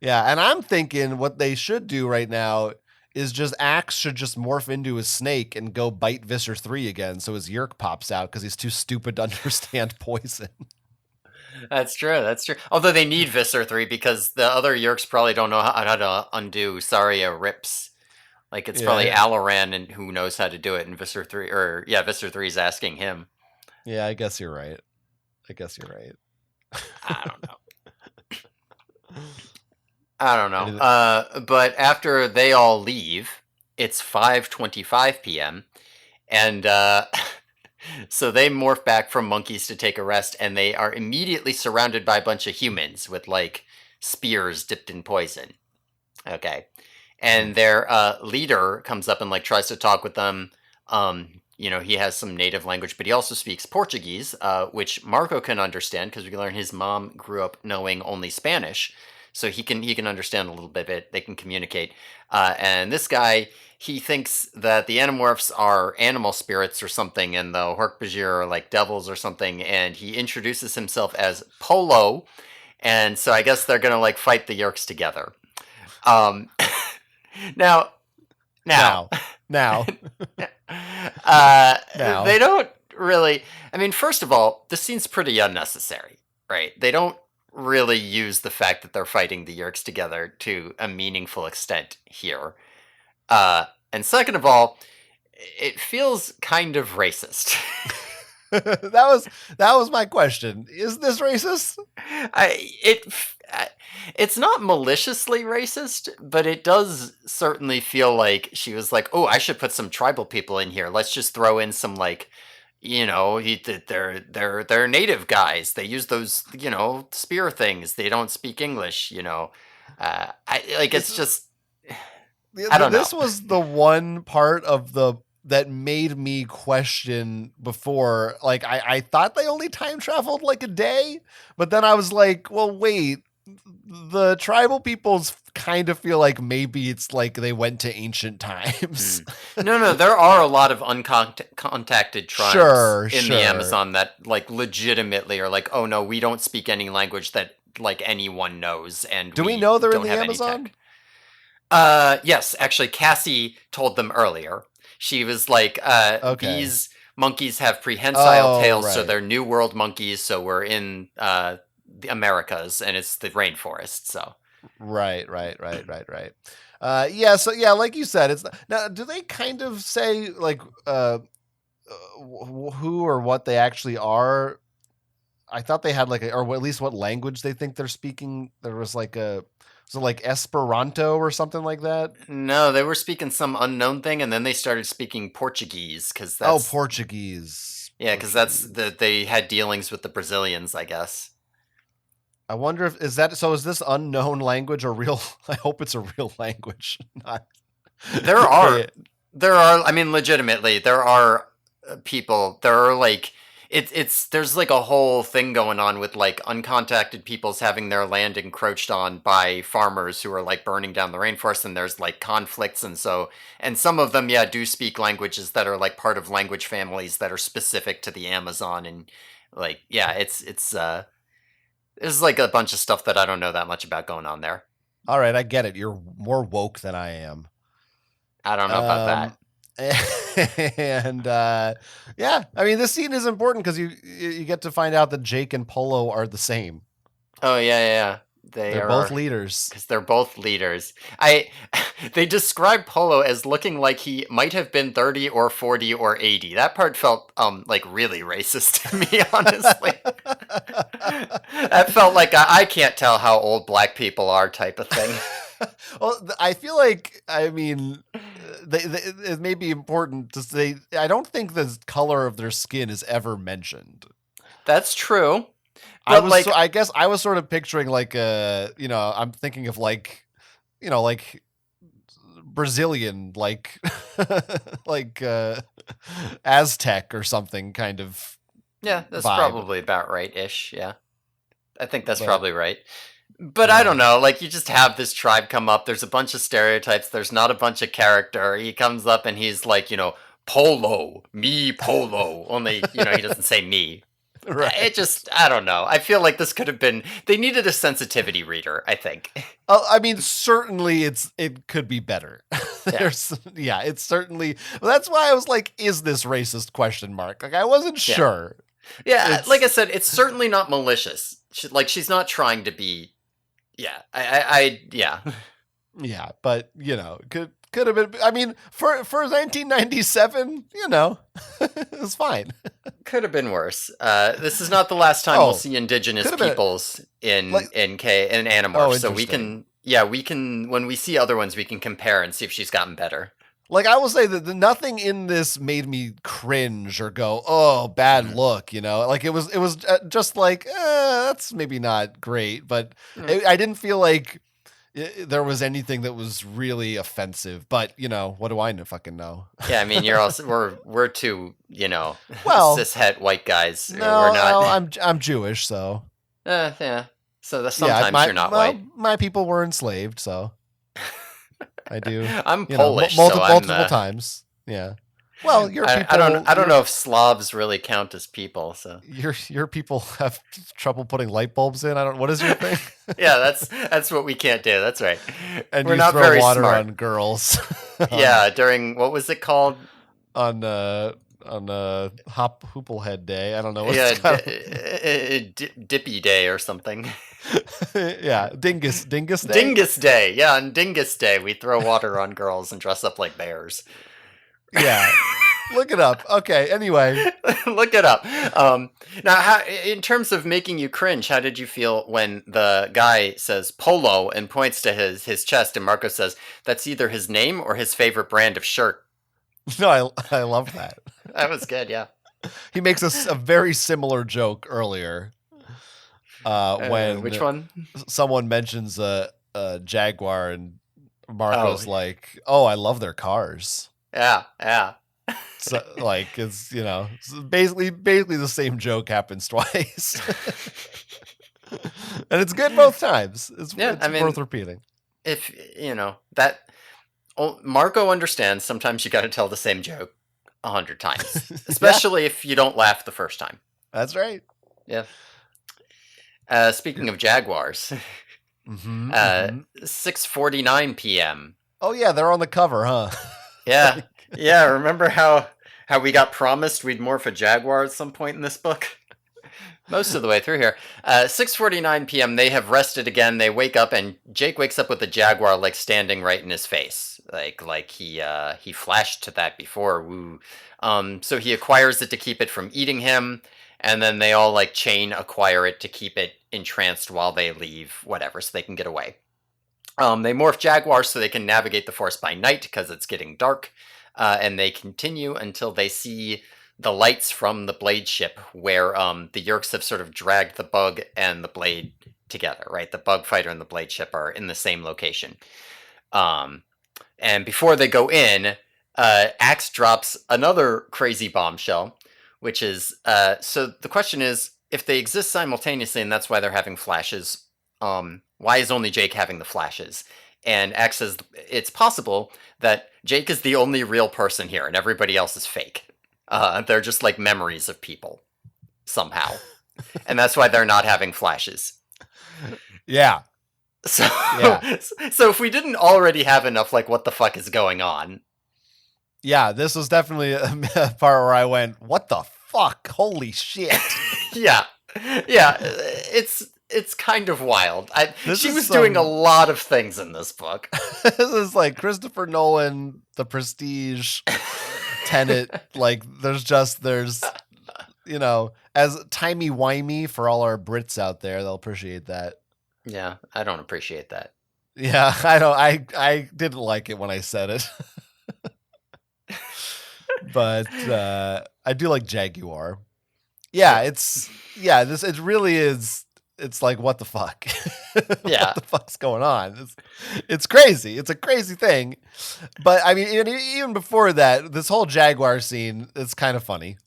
Yeah, and I'm thinking what they should do right now is just Axe should just morph into a snake and go bite Visser 3 again so his Yerk pops out because he's too stupid to understand poison. That's true. That's true. Although they need Visser 3 because the other Yerks probably don't know how to undo Saria Rips. Like, it's probably Alaran and who knows how to do it, and Visser 3, Visser 3 is asking him. Yeah, I guess you're right. I don't know. But after they all leave, it's 5:25 p.m. and so they morph back from monkeys to take a rest, and they are immediately surrounded by a bunch of humans with like spears dipped in poison. Okay, and their leader comes up and like tries to talk with them. He has some native language, but he also speaks Portuguese, which Marco can understand because we can learn his mom grew up knowing only Spanish. So he can understand a little bit of it. They can communicate. And this guy, he thinks that the Animorphs are animal spirits or something, and the Hork-Bajir are like devils or something. And he introduces himself as Polo. And so I guess they're gonna like fight the Yerks together. Now. They don't really. I mean, first of all, this scene's pretty unnecessary, right? They don't really use the fact that they're fighting the Yerks together to a meaningful extent here. And second of all, it feels kind of racist. that was my question. Is this racist? It's not maliciously racist, but it does certainly feel like she was like, "Oh, I should put some tribal people in here. Let's just throw in some like, they're native guys. They use those spear things. They don't speak English. I like This it's is just I don't know. this was the one part of the that made me question before. Like I thought they only time traveled like a day, but then I was like, well, wait. The tribal peoples kind of feel like maybe it's like they went to ancient times. Mm. No, there are a lot of uncontacted tribes Sure, in the sure. Amazon that like legitimately are like, oh no, we don't speak any language that like anyone knows, and Do we we know they're in don't the have any Amazon? tech. Yes, actually, Cassie told them earlier. She was like, Okay. these monkeys have prehensile Oh, tails, so right. they're New World monkeys. So we're in the Americas, and it's the rainforest. So Right. Yeah, so yeah, like you said, it's now. Do they kind of say like who or what they actually are? I thought they had like or at least what language they think they're speaking. There was like a so like Esperanto or something like that. no, they were speaking some unknown thing, and then they started speaking Portuguese because Oh, that's Portuguese. yeah, because they had dealings with the Brazilians, I guess. I wonder if is that so. Is this unknown language a real? I hope it's a real language. Not There are, okay. there are. I mean, legitimately, there are people. There are like it's there's like a whole thing going on with like uncontacted peoples having their land encroached on by farmers who are like burning down the rainforest, and there's like conflicts, and some of them, yeah, do speak languages that are like part of language families that are specific to the Amazon, and like yeah, it's there's like a bunch of stuff that I don't know that much about going on there. All right, I get it. You're more woke than I am. I don't know about Um, that. and yeah, I mean, this scene is important because you get to find out that Jake and Polo are the same. Oh yeah. They They're both are leaders. because they're both leaders. I they describe Polo as looking like he might have been 30 or 40 or 80. That part felt like really racist to me, honestly. That felt like I can't tell how old black people are type of thing. Well, I feel like I mean, it may be important to say. I don't think the color of their skin is ever mentioned. That's true. But like I guess I was sort of picturing like I'm thinking of like like Brazilian, like like Aztec or something kind of yeah, that's vibe. probably about right-ish, yeah. I think that's But probably right. But I yeah, don't know. Like you just have this tribe come up. There's a bunch of stereotypes. There's not a bunch of character. He comes up and he's like, Polo, me Polo. Only, he doesn't say me. It right. just, I don't know. I feel like this could have been. They needed a sensitivity reader. I think. I mean, certainly it could be better. Yeah, Yeah, it's certainly. Well, that's why I was like, is this racist? Question mark. Like I wasn't yeah, sure. yeah. Like I It's said, it's certainly not malicious. She's not trying to be. Yeah, yeah. yeah, but could have been. I mean, for 1997, it's fine. Could have been worse. This is not the last time we'll Oh, see indigenous could have been peoples like. in Oh, Animorphs, so we interesting. can we can when we see other ones we can compare and see if she's gotten better. Like I will say that nothing in this made me cringe or go, "Oh, bad Mhm. look," Like it was just like, that's maybe not great, but Mm. I didn't feel like there was anything that was really offensive. But what do I fucking know? Yeah, I mean you're also we're two Well, cishet white guys. We're no, not. no, I'm Jewish, so Yeah. So yeah, sometimes you're not white. my people were enslaved, so I do, I'm Polish, so multiple times. Yeah. Well, I don't know if Slavs really count as people. So your people have trouble putting light bulbs in. I don't. What is your thing? yeah, that's what we can't do. That's right. And We're you not throw very water smart. on girls on Yeah, during what was it called? on uh Hop Hooplehead Day. I don't know what it's Yeah, called. Dippy Day or something. Yeah, Dingus Day. Dingus Day. Yeah, on Dingus Day, we throw water on girls and dress up like bears. Yeah, look it up. Okay. Anyway, Look it up. Now, in terms of making you cringe, how did you feel when the guy says polo and points to his chest, and Marco says that's either his name or his favorite brand of shirt? no, I love that. That was good. Yeah. He makes a very similar joke earlier Which when one? someone mentions a Jaguar and Oh, Marco's like, "Oh, I love their cars." yeah, yeah. So, like, it's basically the same joke happens twice, and it's good both times. Yeah, I It's worth mean, repeating. if that Marco understands, sometimes you got to tell the same joke 100 times, Yeah, especially if you don't laugh the first time. that's right. Yeah. Speaking of Jaguars, Mm-hmm, uh, mm-hmm. 6:49 p.m. Oh yeah, they're on the cover, huh? Yeah, Like, yeah. Remember how we got promised we'd morph a Jaguar at some point in this book? Most of the way through here. 6:49 p.m. They have rested again. They wake up, and Jake wakes up with the Jaguar like standing right in his face, like he flashed to that before. Woo. So he acquires it to keep it from eating him, and then they all like chain acquire it to keep it entranced while they leave, whatever, so they can get away. They morph Jaguars so they can navigate the forest by night because it's getting dark, and they continue until they see the lights from the Blade ship, where the Yeerks have sort of dragged the Bug and the Blade together. Right, the Bug fighter and the Blade ship are in the same location. Um, and before they go in, Axe drops another crazy bombshell, which is so the question is if they exist simultaneously and that's why they're having flashes, why is only Jake having the flashes? And Axe says it's possible that Jake is the only real person here and everybody else is fake. They're just like memories of people somehow. And that's why they're not having flashes. yeah, So, yeah, so if we didn't already have enough, like, what the fuck is going on? yeah. This was definitely a part where I went, "What the fuck? Holy shit!" Yeah, yeah. It's kind of wild. This She is was doing a some. lot of things in this book. This is like Christopher Nolan, The Prestige, Tenet. Like, there's as timey-wimey for all our Brits out there, they'll appreciate that. Yeah, I don't appreciate that. Yeah, I don't. I didn't like it when I said it, but I do like Jaguar. Yeah, Sure. This it really is. It's like, what the fuck? What Yeah. the fuck's going on? It's crazy. It's a crazy thing. But I mean, even before that, this whole Jaguar scene is kind of funny.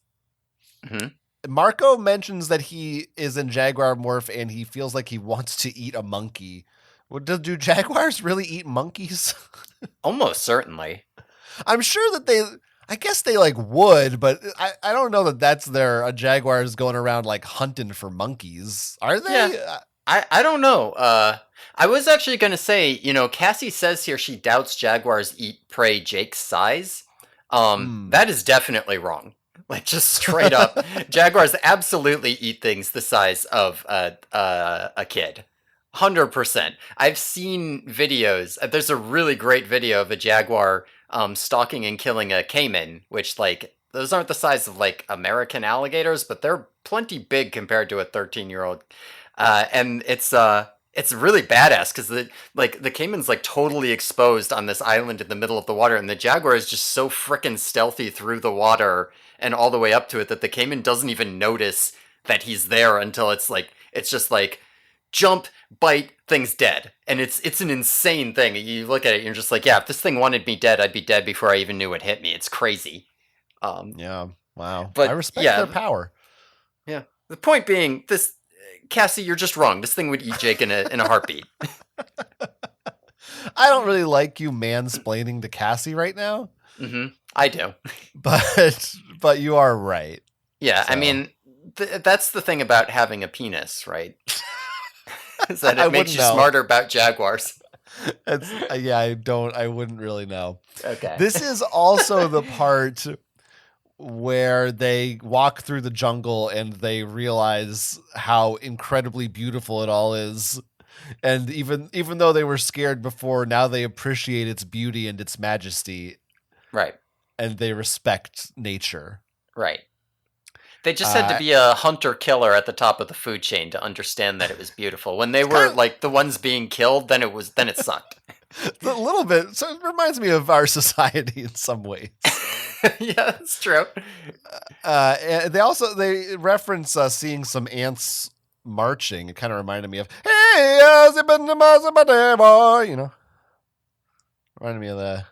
Hmm. Marco mentions that he is in Jaguar morph and he feels like he wants to eat a monkey. Well, do Jaguars really eat monkeys? Almost certainly. I'm sure that I guess they like would, but I don't know that that's a Jaguar is going around like hunting for monkeys. Are Yeah. they? I don't know. I was actually gonna say, Cassie says here she doubts Jaguars eat prey Jake's size. Hmm. That is definitely wrong. Like, just straight up, Jaguars absolutely eat things the size of a kid. 100%. I've seen videos. There's a really great video of a Jaguar stalking and killing a caiman, which, like, those aren't the size of, like, American alligators, but they're plenty big compared to a 13-year-old. And it's really badass because the caiman's like totally exposed on this island in the middle of the water, and the jaguar is just so freaking stealthy through the water and all the way up to it that the caiman doesn't even notice that he's there until it's just like jump, bite, thing's dead. And it's an insane thing. You look at it, and you're just like, yeah, if this thing wanted me dead, I'd be dead before I even knew it hit me. It's crazy. Yeah. Wow. I But respect their yeah, power. yeah. The point being, this Cassie, you're just wrong. This thing would eat Jake in a heartbeat. I don't really like you mansplaining to Cassie right now, Mm-hmm. I do. but you are right. Yeah, I So mean, that's the thing about having a penis, right? Is that I it makes wouldn't you know. smarter about jaguars. It's yeah, I wouldn't really know. Okay. This is also the part where they walk through the jungle and they realize how incredibly beautiful it all is. And even though they were scared before, now they appreciate its beauty and its majesty, Right. and they respect nature. Right. They just had to Uh, be a hunter killer at the top of the food chain to understand that it was beautiful. When they were like the ones being killed, then it sucked. a little bit. So it reminds me of our society in some ways. Yeah, that's true. They reference seeing some ants marching. It kind of reminded me of hey, you know, reminded me of the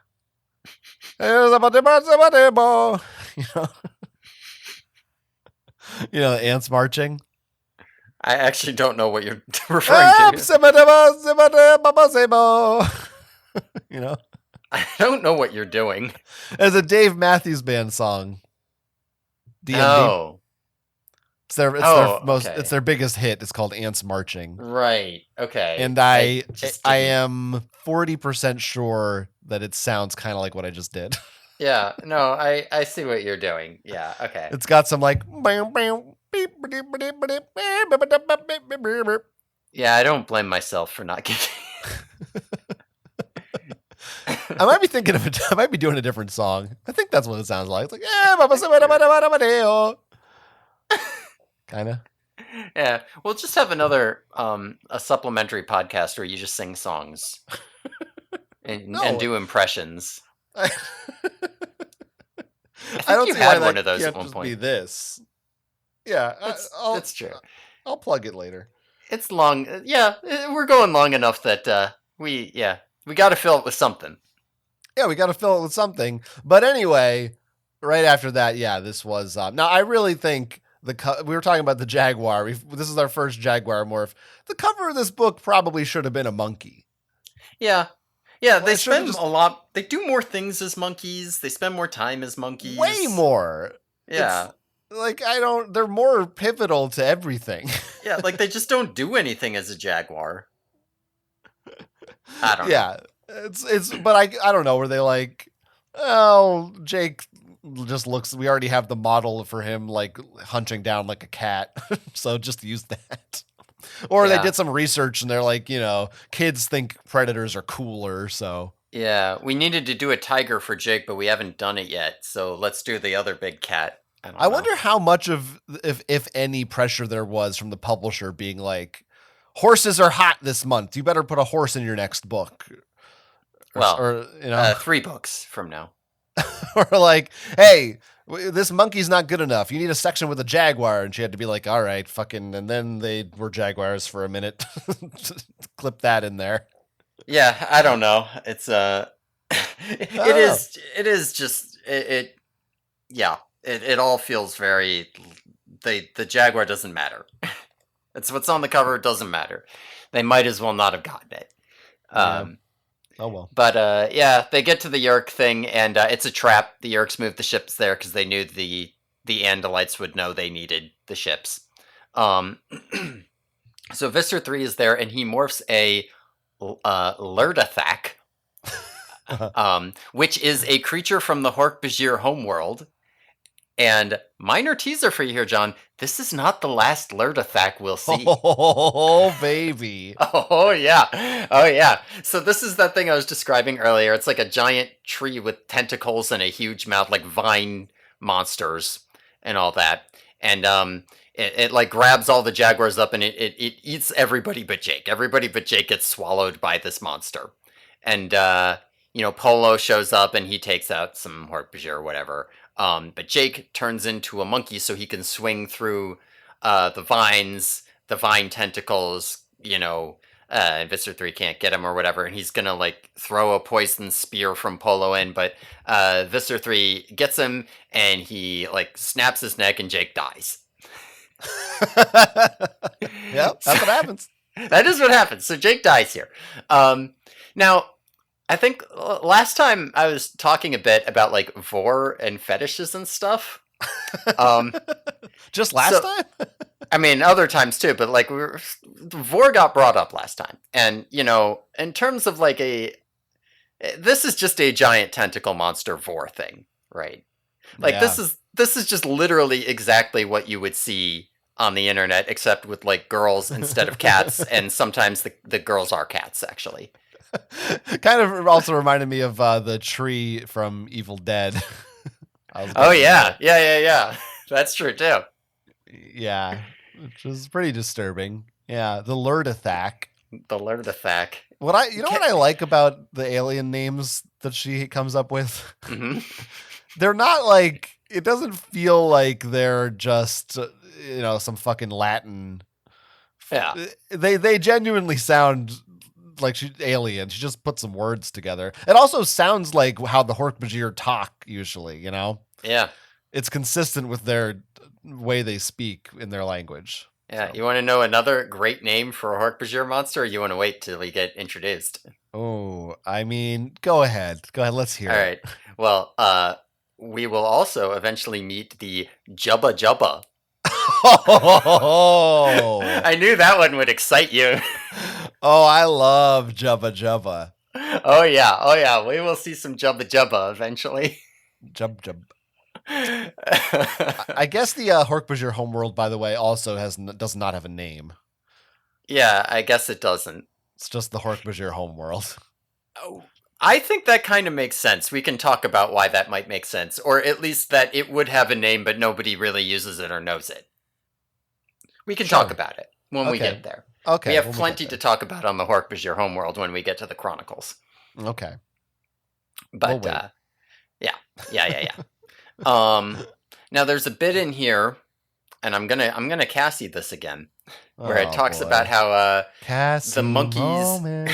you know, the ants marching. I actually don't know what you're referring to. You know, I don't know what you're doing. it's a Dave Matthews Band song. D&D. Oh. It's their Okay. it's their biggest hit. It's called Ants Marching. Right. Okay. And I just am 40% sure that it sounds kind of like what I just did. Yeah. No, I see what you're doing. Yeah. Okay. It's got some like Yeah, I don't blame myself for not getting. I might be thinking of it. I might be doing a different song. I think that's what it sounds like. It's like kind of. Yeah, we'll just have another a supplementary podcast where you just sing songs and do impressions. I I think don't you see why had one that of those at can't one just be point. this. Yeah, That's true. I'll plug it later. It's long. Yeah, we're going long enough that we got to fill it with something. Yeah, we got to fill it with something. But anyway, right after that, yeah, this was. Now, I really think we were talking about the Jaguar. This is our first Jaguar morph. The cover of this book probably should have been a monkey. Yeah. Yeah, Well, they spend a lot. They do more things as monkeys. They spend more time as monkeys. Way more. Yeah. They're more pivotal to everything. Yeah, like they just don't do anything as a Jaguar. I don't know. Yeah. But I don't know. Were they like, oh, Jake just looks, we already have the model for him like hunching down like a cat. So just use that. Or they did some research and they're like, kids think predators are cooler. So yeah, we needed to do a tiger for Jake, but we haven't done it yet. So let's do the other big cat. I wonder how much of, if any, pressure there was from the publisher being like, horses are hot this month. You better put a horse in your next book. Or 3 books from now. Or like, hey, this monkey's not good enough. You need a section with a jaguar. And she had to be like, all right, fucking. And then they were jaguars for a minute. Clip that in there. Yeah, I don't know. It's it is just it all feels very. The jaguar doesn't matter. It's what's on the cover. It doesn't matter. They might as well not have gotten it. Oh well. But they get to the Yerk thing, and it's a trap. The Yerks moved the ships there because they knew the Andalites would know they needed the ships. So Visser 3 is there, and he morphs a Lurdathak, which is a creature from the Hork-Bajir homeworld. And minor teaser for you here, John. This is not the last Lurdathak we'll see. Oh, baby. Oh, yeah. Oh, yeah. So this is that thing I was describing earlier. It's like a giant tree with tentacles and a huge mouth, like vine monsters and all that. And it like grabs all the jaguars up and it eats everybody but Jake. Everybody but Jake gets swallowed by this monster. And, Polo shows up and he takes out some Hork-Bajir or whatever. But Jake turns into a monkey so he can swing through the vines, the vine tentacles, Visser 3 can't get him or whatever, and he's gonna like throw a poison spear from Polo in, but Visser 3 gets him and he like snaps his neck and Jake dies. Yep, that's what happens. That is what happens. So Jake dies here. Now, I think last time I was talking a bit about like vor and fetishes and stuff. Just last time? I mean, other times too, but like vor got brought up last time. And, in terms of like this is just a giant tentacle monster vor thing, right? Like this is just literally exactly what you would see on the internet, except with like girls instead of cats. And sometimes the girls are cats, actually. Kind of also reminded me of the tree from Evil Dead. Oh, yeah. Yeah. That's true, too. Yeah, which was pretty disturbing. Yeah, the Lurdathak. The Lerdathac. What I like about the alien names that she comes up with? Mm-hmm. They're not like, it doesn't feel like they're just some fucking Latin. Yeah. They genuinely sound like she's alien. She just put some words together. It also sounds like how the Hork-Bajir talk usually, Yeah. It's consistent with their way they speak in their language. Yeah. So. You want to know another great name for a Hork-Bajir monster, or you want to wait till we get introduced? Oh, I mean, go ahead. Let's hear All it. right. Well, we will also eventually meet the Jubba Jubba. Oh, I knew that one would excite you. oh, I love Jubba Jubba. Oh yeah. We will see some Jubba Jubba eventually. Jub Jub. I guess the Hork-Bajir homeworld, by the way, also does not have a name. Yeah, I guess it doesn't. It's just the Hork-Bajir homeworld. Oh, I think that kind of makes sense. We can talk about why that might make sense, or at least that it would have a name, but nobody really uses it or knows it. We can talk about it when we get there. Okay. We have plenty to talk about on the Hork-Bajir homeworld when we get to the Chronicles. Okay. But yeah. Now there's a bit in here, and I'm gonna Cassie this again, where it talks about how Cassie the monkeys. Moment.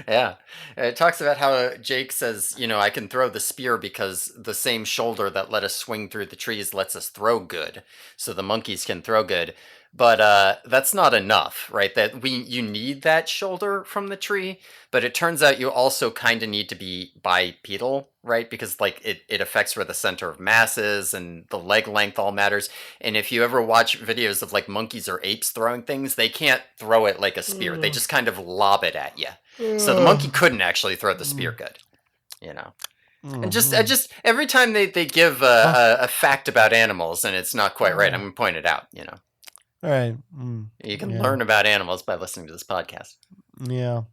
Yeah, it talks about how Jake says, I can throw the spear because the same shoulder that let us swing through the trees lets us throw good, so the monkeys can throw good. But that's not enough, right? You need that shoulder from the tree, but it turns out you also kind of need to be bipedal, right? Because it affects where the center of mass is, and the leg length all matters. And if you ever watch videos of monkeys or apes throwing things, they can't throw it like a spear. They just kind of lob it at you. So the monkey couldn't actually throw the spear good, And just every time they give a fact about animals and it's not quite right, I'm gonna point it out. All right. You can learn about animals by listening to this podcast. Yeah.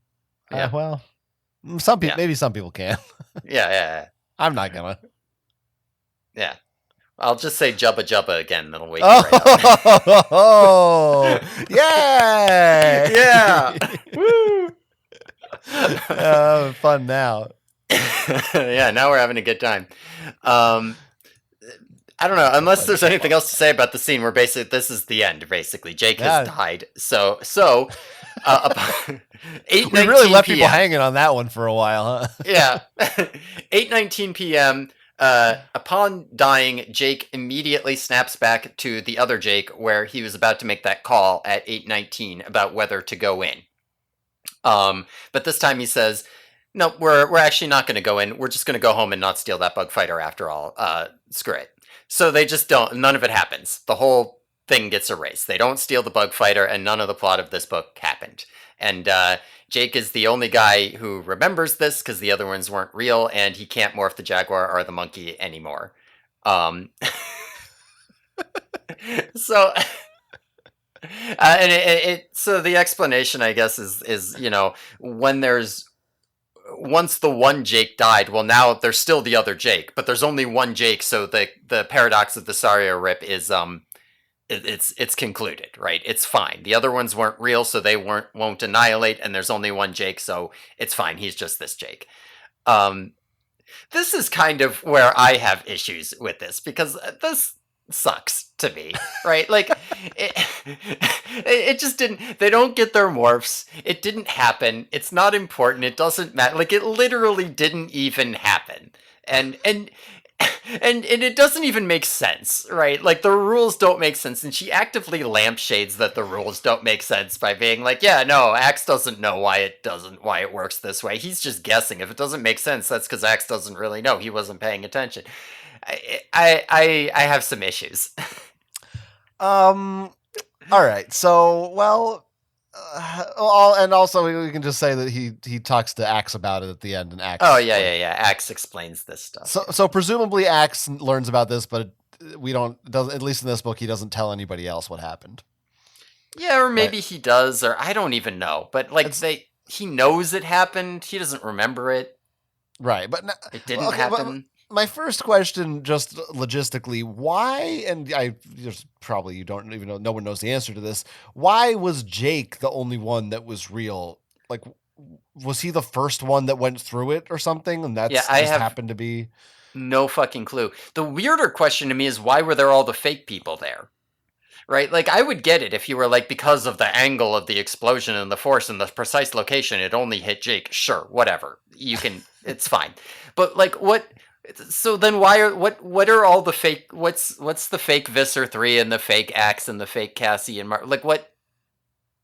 Yeah. Well, maybe some people can. Yeah. I'm not gonna. Yeah. I'll just say Jubba Jubba again. That'll wake you right up. Oh, yay! Yeah. Woo! Fun now. Yeah, now we're having a good time. I don't know, unless there's anything else to say about the scene where basically this is the end, basically. Jake has died. So 8:19 we really left PM. people hanging on that one for a while, huh? Yeah. 8:19 p.m. Upon dying, Jake immediately snaps back to the other Jake where he was about to make that call at 8:19 about whether to go in. But this time he says, no, we're actually not going to go in. We're just going to go home and not steal that bug fighter after all. Screw it. So they just don't. None of it happens. The whole thing gets erased. They don't steal the bug fighter, and none of the plot of this book happened. And Jake is the only guy who remembers this because the other ones weren't real, and he can't morph the jaguar or the monkey anymore. So. So the explanation, I guess, is once the one Jake died, well, now there's still the other Jake, but there's only one Jake, so the paradox of the Sario rip is it's concluded, right? It's fine. The other ones weren't real, so they won't annihilate, and there's only one Jake, so it's fine. He's just this Jake. This is kind of where I have issues with this, because this sucks to me, right? It just didn't. They don't get their morphs. It didn't happen. It's not important. It doesn't matter. It literally didn't even happen, and it doesn't even make sense, right? The rules don't make sense, and she actively lampshades that the rules don't make sense by being like, yeah, no, Axe doesn't know why it works this way. He's just guessing. If it doesn't make sense, that's because Axe doesn't really know. He wasn't paying attention. I have some issues. All right. So, well, and also we can just say that he talks to Axe about it at the end, and Axe. Oh yeah. Axe explains this stuff. So presumably Axe learns about this, but we don't. At least in this book, he doesn't tell anybody else what happened. Yeah, or maybe he does, or I don't even know. But he knows it happened. He doesn't remember it. Right, but it didn't happen. my first question, just logistically, why? And I there's probably you don't even know. No one knows the answer to this. Why was Jake the only one that was real? Like, was he the first one that went through it or something? And Yeah, that's I just have happened to be. no fucking clue. The weirder question to me is why were there all the fake people there? Right? Like, I would get it if you were like, because of the angle of the explosion and the force and the precise location, it only hit Jake. Sure, whatever. You can, it's fine. But like, what? So then why are, what are all the fake, what's the fake Visser 3 and the fake Axe and the fake Cassie and like,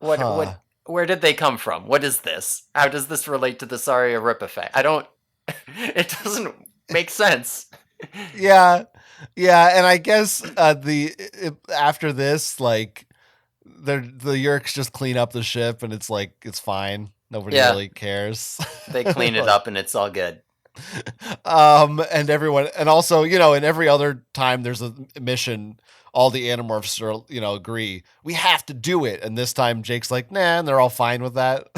Huh. where did they come from? What is this? How does this relate to the Saria Rip effect? I don't, it doesn't make sense. Yeah, yeah, and I guess after this, like the Yerks just clean up the ship, and it's like it's fine. Nobody Yeah, really cares. they clean it Like, up and it's all good. and everyone, and also, in every other time there's a mission, all the Animorphs are, agree we have to do it, and this time Jake's like, nah, and they're all fine with that.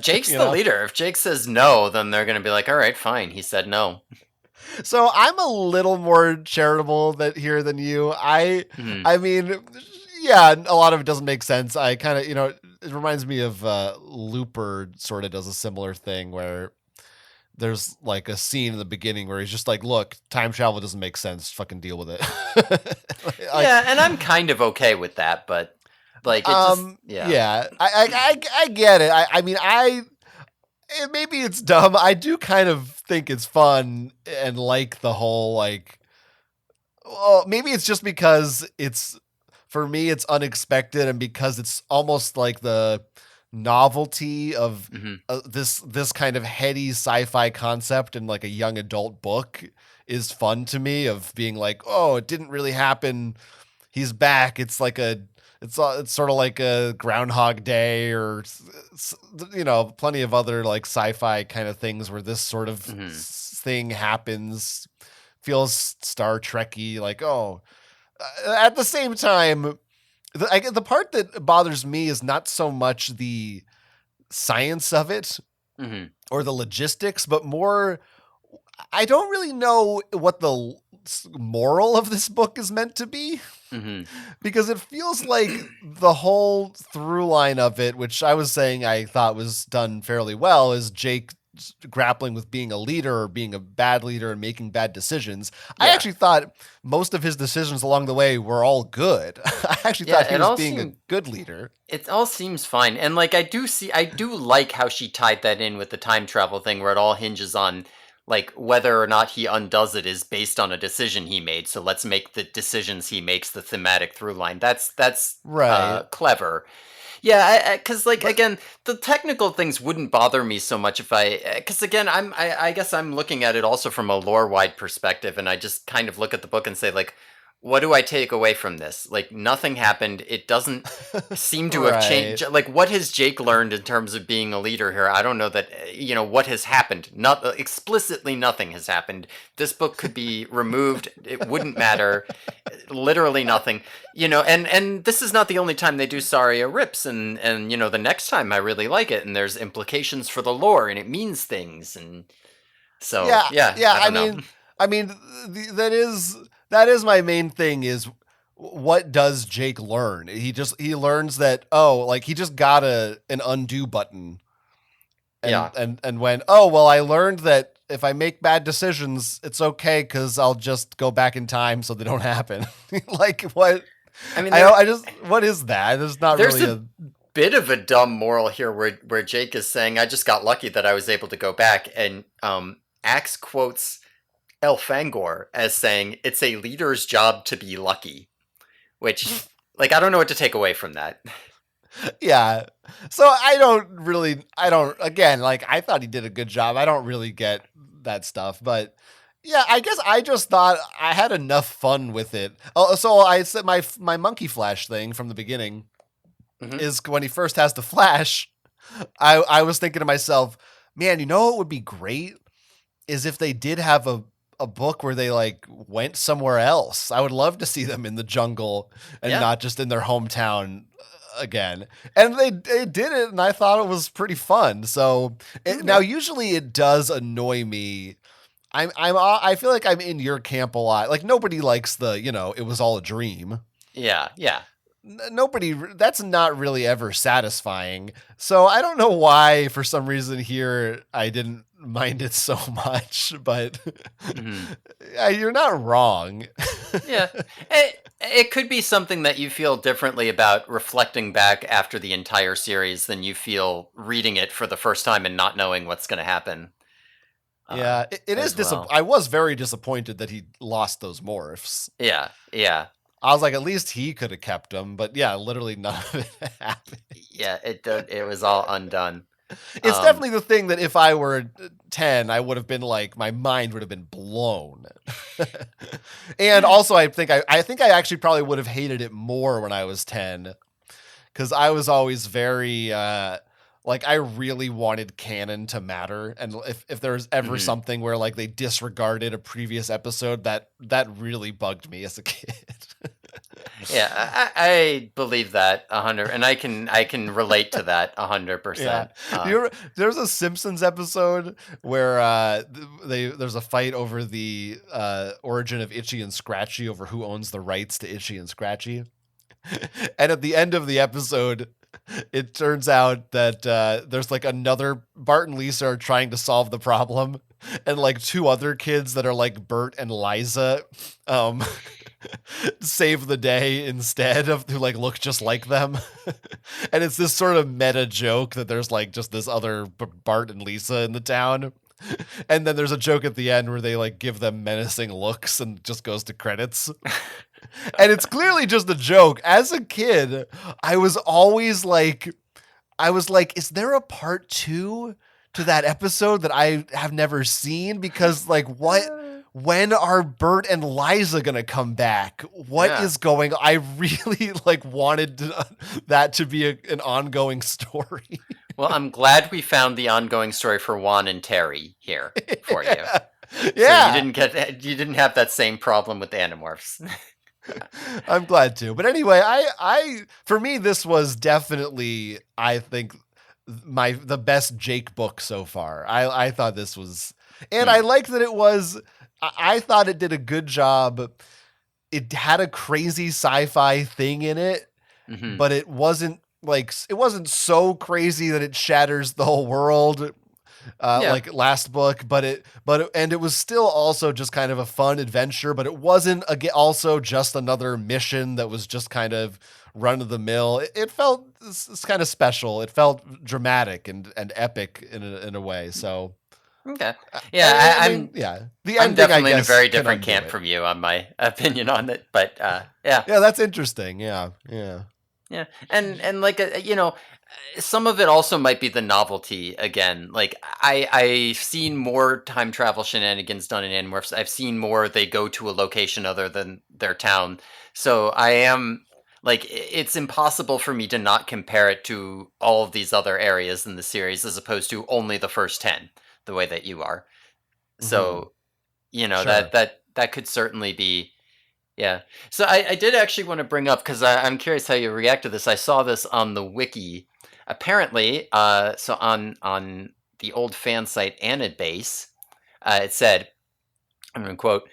Jake's you the know. leader. If Jake says no, then they're gonna be like, all right, fine. He said no. So I'm a little more charitable than you. Hmm. I mean, yeah, a lot of it doesn't make sense. I kind of, it reminds me of Looper sort of does a similar thing where there's like a scene in the beginning where he's just like, look, time travel doesn't make sense. Fucking deal with it. like, Yeah, and I'm kind of okay with that, but like it just yeah. yeah, I get it. I mean, maybe it's dumb. I do kind of think it's fun and like the whole like. Well, maybe it's just because it's for me it's unexpected, and because it's almost like the novelty of Hmm. this kind of heady sci-fi concept in like a young adult book is fun to me. Of being like, oh, it didn't really happen. He's back. It's sort of like a Groundhog Day, or plenty of other like sci-fi kind of things where this sort of Hmm. thing happens. Feels Star Trekky, like, oh. At the same time, the part that bothers me is not so much the science of it Hmm. or the logistics, but more, I don't really know what the moral of this book is meant to be. Hmm. Because it feels like the whole through line of it, which I was saying I thought was done fairly well, is Jake grappling with being a leader or being a bad leader and making bad decisions. I Yeah. actually thought most of his decisions along the way were all good. I actually thought Yeah, he was being a good leader. it all seems fine. And like I do like how she tied that in with the time travel thing where it all hinges on like whether or not he undoes it is based on a decision he made. So let's make the decisions he makes the thematic through line. That's Right. clever. Yeah, because like But again, the technical things wouldn't bother me so much if because again, I guess I'm looking at it also from a lore wide perspective, and I just kind of look at the book and say like, what do I take away from this? Like nothing happened. It doesn't seem to have right. changed. Like what has Jake learned in terms of being a leader here? I don't know that what has happened. Not explicitly, nothing has happened. This book could be removed. It wouldn't matter. Literally nothing. And this is not the only time they do Saria rips, and the next time I really like it, and there's implications for the lore, and it means things, and so Yeah, yeah, yeah. I I don't know. mean, I mean, that is my main thing. Is what does Jake learn? He learns that, oh, like he just got an undo button, and Yeah, when, oh, well, I learned that if I make bad decisions, it's okay because I'll just go back in time so they don't happen. Like what? I mean I just what is that? There's not there's really a a. bit of a dumb moral here where Jake is saying, "I just got lucky that I was able to go back," and Axe quotes Elfangor as saying, "It's a leader's job to be lucky," which, like, I don't know what to take away from that. Yeah. So I don't, again, like I thought he did a good job. I don't really get that stuff, but yeah, I guess I just thought I had enough fun with it. Oh, so I said my monkey flash thing from the beginning Hmm. is when he first has the flash, I was thinking to myself, man, what would be great is if they did have a book where they like went somewhere else. I would love to see them in the jungle and Yeah. not just in their hometown again. And they did it, and I thought it was pretty fun. So now, Yeah. usually it does annoy me I feel like I'm in your camp a lot. Like nobody likes the, it was all a dream. Yeah, yeah. Nobody, that's not really ever satisfying. So I don't know why for some reason here I didn't mind it so much, but Hmm. you're not wrong. Yeah. It could be something that you feel differently about reflecting back after the entire series than you feel reading it for the first time and not knowing what's going to happen Yeah, it is as well. I was very disappointed that he lost those morphs. Yeah, yeah. I was like, at least he could have kept them, but yeah, literally none of it happened. Yeah, it was all undone. It's Um, definitely the thing that if I were 10, I would have been like, my mind would have been blown. And also, I think I actually probably would have hated it more when I was 10, because I was always very like I really wanted canon to matter, and if there was ever mhm. something where like they disregarded a previous episode, that really bugged me as a kid. Yeah, I believe that 100, and I can relate to that Yeah. 100%. There's a Simpsons episode where there's a fight over the origin of Itchy and Scratchy over who owns the rights to Itchy and Scratchy. And at the end of the episode, it turns out that there's like another Bart and Lisa are trying to solve the problem, and like two other kids that are like Bert and Liza um save the day instead of who like look just like them. And it's this sort of meta joke that there's like just this other Bart and Lisa in the town. And then there's a joke at the end where they like give them menacing looks and just goes to credits. And it's clearly just a joke. As a kid, I was always like, is there a part 2 to that episode that I have never seen? Because like, when are Bert and Liza gonna come back? What Yeah. is going? I really like wanted that to be an ongoing story. Well, I'm glad we found the ongoing story for Juan and Terry here for you. Yeah. So Yeah. you didn't have that same problem with Animorphs. I'm glad to. But anyway, I for me this was definitely, I think, the best Jake book so far. I thought this was, and I Hmm. liked that it was. I thought it did a good job. It had a crazy sci-fi thing in it, Hmm. but it wasn't so crazy that it shatters the whole world. Yeah. Like last book, and it was still also just kind of a fun adventure, but it wasn't again also just another mission that was just kind of run of the mill. It felt it's kind of special. It felt dramatic and epic in a way. So Okay. Yeah, I mean, yeah, the I'm ending I definitely in a guess very can different undo camp it. from you on my opinion on it, but yeah. Yeah, that's interesting. Yeah, yeah, Yeah. And like some of it also might be the novelty again. Like I've seen more time travel shenanigans done in Animorphs. I've seen more they go to a location other than their town. So I am like it's impossible for me to not compare it to all of these other areas in the series as opposed to only the first 10 the way that you are. hmm So, sure. that could certainly be. Yeah. So I did actually want to bring up because I'm curious how you react to this. I saw this on the wiki. Apparently, so on the old fan site Anidbase, it said, I'm going to quote,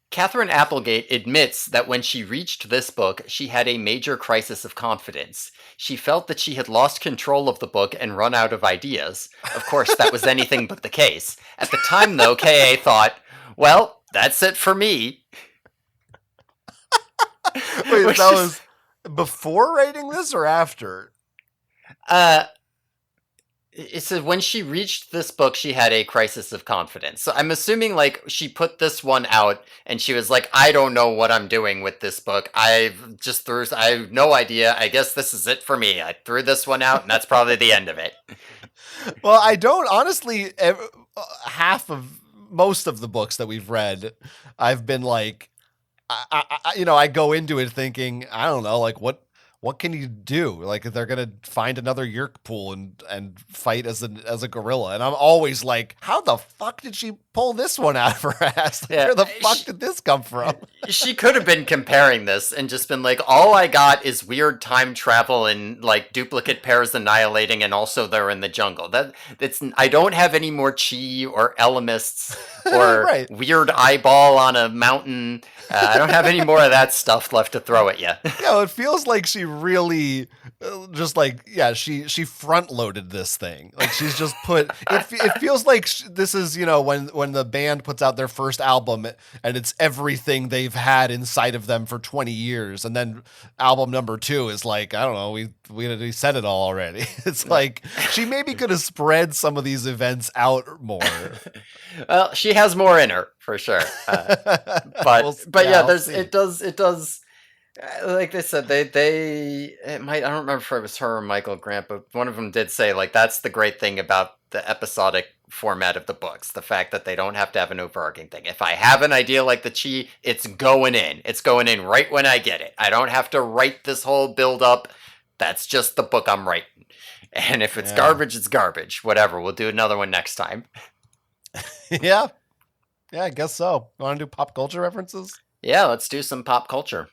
Catherine Applegate admits that when she reached this book, she had a major crisis of confidence. She felt that she had lost control of the book and run out of ideas. Of course, that was anything but the case. At the time, though, KA thought, well, that's it for me. Wait, Which that is was before writing this or after? uh it says when she reached this book she had a crisis of confidence. So I'm assuming like she put this one out and she was like, I don't know what I'm doing with this book. I have no idea. I guess this is it for me. I threw this one out and that's probably the end of it. Well, I don't honestly. Half of most of the books that we've read, I've been like, I go into it thinking, I don't know, like what can you do? Like they're gonna find another Yerk pool and fight as a gorilla, and I'm always like, how the fuck did she pull this one out of her ass? Like, Yeah, where the fuck did this come from? she could have been comparing this and just been like, all I got is weird time travel and like duplicate pairs annihilating, and also they're in the jungle. That's I don't have any more chi or Elamists or Right. weird eyeball on a mountain. I don't have any more of that stuff left to throw at you. Yeah, it feels like she really just like she front loaded this thing. Like she's just put it feels like this is, you know, when the band puts out their first album and it's everything they've had inside of them for 20 years, and then album number 2 is like, I don't know, we said it all already. It's like she maybe could have spread some of these events out more. Well, she has more in her for sure. But yeah, it does. Like they said, it might. I don't remember if it was her or Michael Grant, but one of them did say like that's the great thing about the episodic format of the books, the fact that they don't have to have an overarching thing. If I have an idea like the chi, it's going in. It's going in right when I get it. I don't have to write this whole build up. That's just the book I'm writing. And if it's garbage, it's garbage. Whatever. We'll do another one next time. Yeah, I guess so. Want to do pop culture references? Yeah, let's do some pop culture.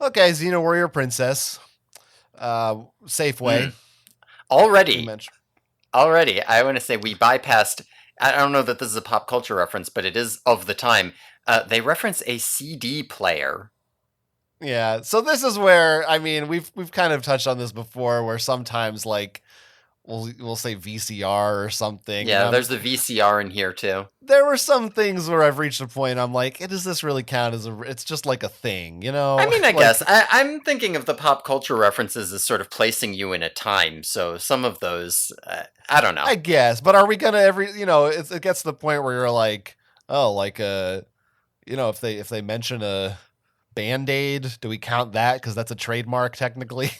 Okay, Xena Warrior Princess. Safeway. Already, I want to say we bypassed. I don't know that this is a pop culture reference, but it is of the time. They reference a CD player. Yeah, so this is where, I mean, we've kind of touched on this before, where sometimes like we'll say VCR or something. Yeah, there's the VCR in here too. There were some things where I've reached a point I'm like, does this really count as it's just like a thing, you know? I mean, I guess I'm thinking of the pop culture references as sort of placing you in a time. So some of those, I don't know. I guess, but are we gonna it gets to the point where you're like, oh, like you know, if they mention a Band-Aid, do we count that because that's a trademark technically?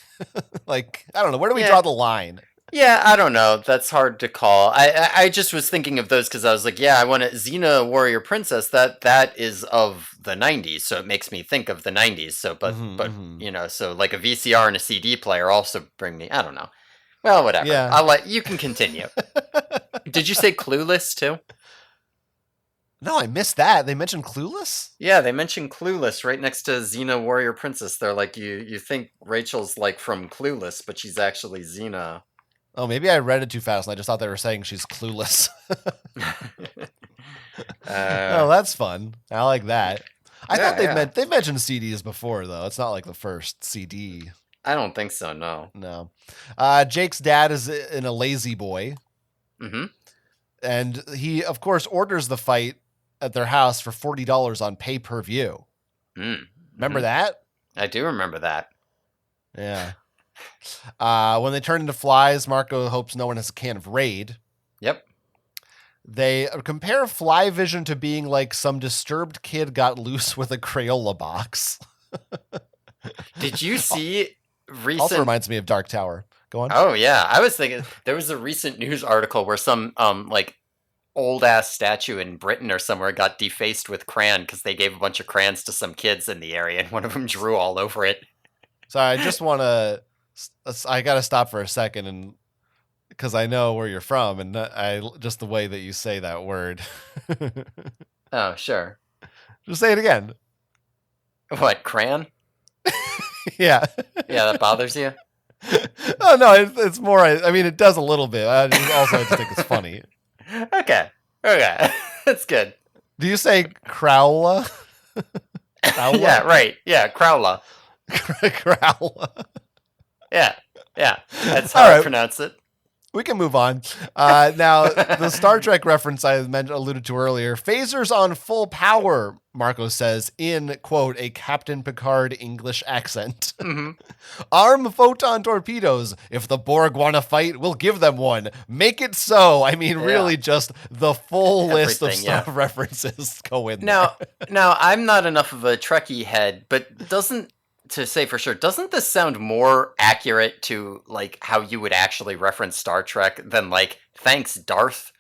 Like, I don't know, where do we draw the line? Yeah, I don't know. That's hard to call. I just was thinking of those because I was like, yeah, I want to Xena Warrior Princess. That is of the '90s, so it makes me think of the '90s. So, but you know, so like a VCR and a CD player also bring me. I don't know. Well, whatever. Yeah. I'll let you can continue. Did you say Clueless too? No, I missed that. They mentioned Clueless? Yeah, they mentioned Clueless right next to Xena Warrior Princess. They're like, you think Rachel's like from Clueless, but she's actually Xena. Oh, maybe I read it too fast and I just thought they were saying she's clueless. Oh, that's fun. I like that. I thought they've mentioned CDs before, though. It's not like the first CD. I don't think so, no. No. Jake's dad is in a lazy boy. Mm-hmm. And he, of course, orders the fight at their house for $40 on pay-per-view. Remember that? I do remember that. Yeah. When they turn into flies, Marco hopes no one has a can of Raid. Yep. They compare Fly Vision to being like some disturbed kid got loose with a Crayola box. Did you see recent... Also reminds me of Dark Tower. Go on. Oh, yeah. I was thinking there was a recent news article where some like old-ass statue in Britain or somewhere got defaced with crayon because they gave a bunch of crayons to some kids in the area and one of them drew all over it. So I just want to... I got to stop for a second and because I know where you're from and just the way that you say that word. Oh, sure. Just say it again. What, crayon? Yeah. Yeah, that bothers you? Oh, no, it's more, I mean, it does a little bit. I just think it's funny. Okay. That's good. Do you say Crowla? Crowla? Yeah, right. Yeah, Crowla. Crowla. Yeah. That's how I pronounce it. We can move on. Now, the Star Trek reference I alluded to earlier, phasers on full power, Marco says, in, quote, a Captain Picard English accent. Mm-hmm. Arm photon torpedoes. If the Borg want to fight, we'll give them one. Make it so. I mean, really just the full list of stuff references go in there. Now, I'm not enough of a Trekkie head, but to say for sure, doesn't this sound more accurate to like how you would actually reference Star Trek than like thanks Darth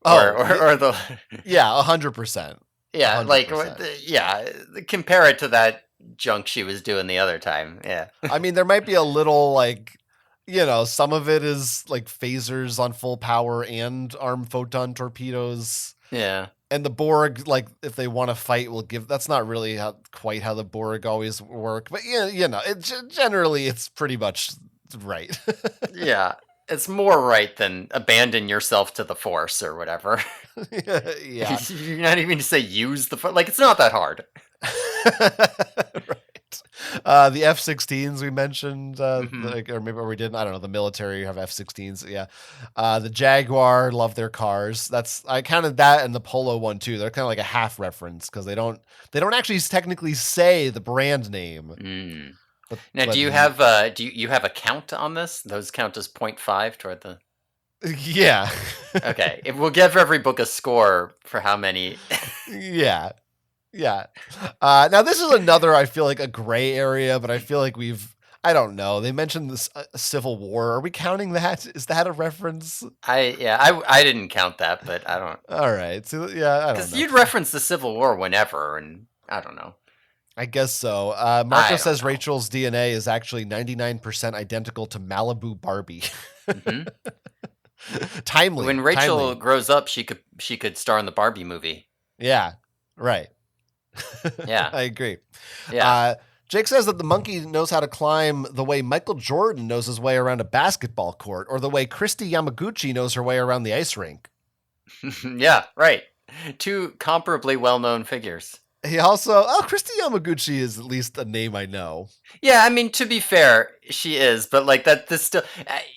or the 100%. Yeah, 100%. like compare it to that junk she was doing the other time. Yeah. I mean, there might be a little like, some of it is like phasers on full power and armed photon torpedoes. Yeah. And the Borg, like, if they want to fight, will give. That's not really quite how the Borg always work, but generally it's pretty much right. Yeah. It's more right than abandon yourself to the force or whatever. Yeah. You're not even to say use the force. Like, it's not that hard. Right. The F-16s we mentioned, or maybe we didn't. I don't know. The military have F-16s. Yeah. The Jaguar, love their cars. I counted that and the Polo one too. They're kind of like a half reference because they don't actually technically say the brand name. Now, do you have a count on this? Those count as 0.5 toward the. Yeah. Okay, we'll give every book a score for how many. Yeah. Yeah. Now this is another, I feel like, a gray area, but I feel like I don't know. They mentioned this Civil War. Are we counting that? Is that a reference? I didn't count that, but I don't. All right. So yeah, I don't know. Because you'd reference the Civil War whenever, and I don't know. I guess so. Marco says Rachel's DNA is actually 99% identical to Malibu Barbie. Mm-hmm. Timely. When Rachel grows up, she could star in the Barbie movie. Yeah. Right. Yeah. I agree. Yeah. Jake says that the monkey knows how to climb the way Michael Jordan knows his way around a basketball court, or the way Christy Yamaguchi knows her way around the ice rink. Yeah, right. Two comparably well-known figures. He also, Christy Yamaguchi is at least a name I know. Yeah, I mean, to be fair, she is, but like that, this still,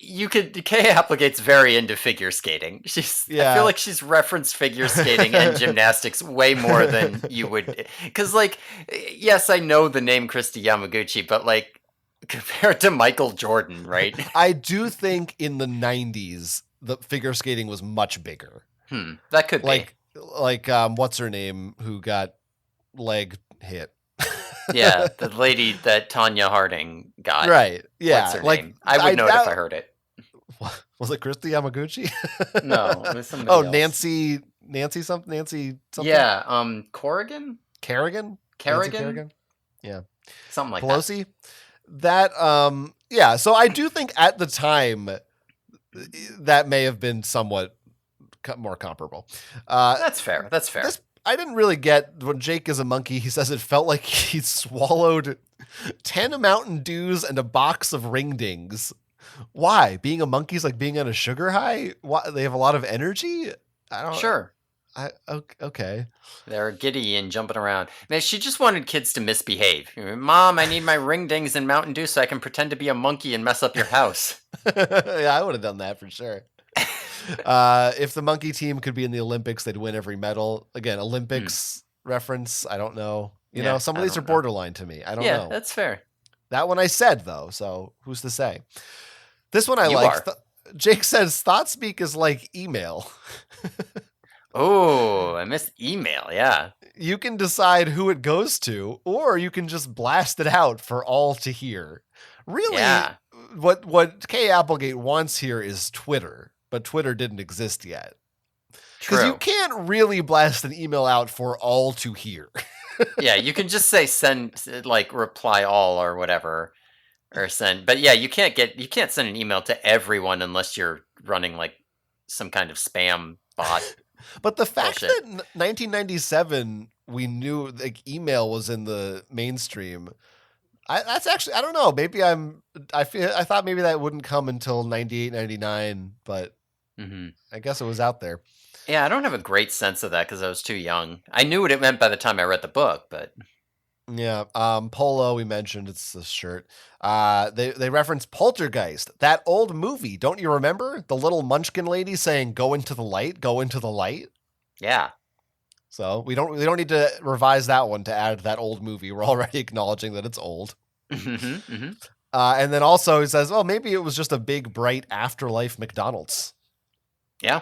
Kay Applegate's very into figure skating. I feel like she's referenced figure skating and gymnastics way more than you would, because like, yes, I know the name Christy Yamaguchi, but like, compared to Michael Jordan, right? I do think in the 90s, the figure skating was much bigger. That could be. Like, what's her name who got leg hit? Yeah, the lady that Tanya Harding got. Right. Yeah. What's her name? I would know it if I heard it. Was it Christy Yamaguchi? No, it was somebody else. Nancy something. Yeah, Corrigan? Kerrigan? Yeah. Something like Pelosi? That, yeah, so I do think at the time that may have been somewhat more comparable. That's fair. I didn't really get when Jake is a monkey. He says it felt like he swallowed 10 Mountain Dews and a box of ring dings. Why? Being a monkey is like being on a sugar high? Why? They have a lot of energy? I don't. Sure. Okay. They're giddy and jumping around. Man, she just wanted kids to misbehave. Mom, I need my ring dings and Mountain Dew so I can pretend to be a monkey and mess up your house. Yeah, I would have done that for sure. If the monkey team could be in the Olympics, they'd win every medal. Again, Olympics reference. I don't know. Some of these are borderline to me. I don't know. Yeah, that's fair. That one I said though, so who's to say? This one I like. Jake says thought speak is like email. Oh, I missed email. Yeah. You can decide who it goes to, or you can just blast it out for all to hear. Really, what Kay Applegate wants here is Twitter, but Twitter didn't exist yet. Because you can't really blast an email out for all to hear. Yeah, you can just say send, like reply all or whatever, or send. But yeah, you can't send an email to everyone unless you're running like some kind of spam bot. But the fact that 1997 we knew like email was in the mainstream, that's actually, I don't know. Maybe I thought maybe that wouldn't come until 98, 99, but I guess it was out there. Yeah, I don't have a great sense of that because I was too young. I knew what it meant by the time I read the book, but yeah. Polo, we mentioned, it's the shirt. They reference Poltergeist, that old movie. Don't you remember the little munchkin lady saying "Go into the light, go into the light"? Yeah. So we don't need to revise that one to add that old movie. We're already acknowledging that it's old. And then also he says, "Oh, maybe it was just a big bright afterlife McDonald's." Yeah.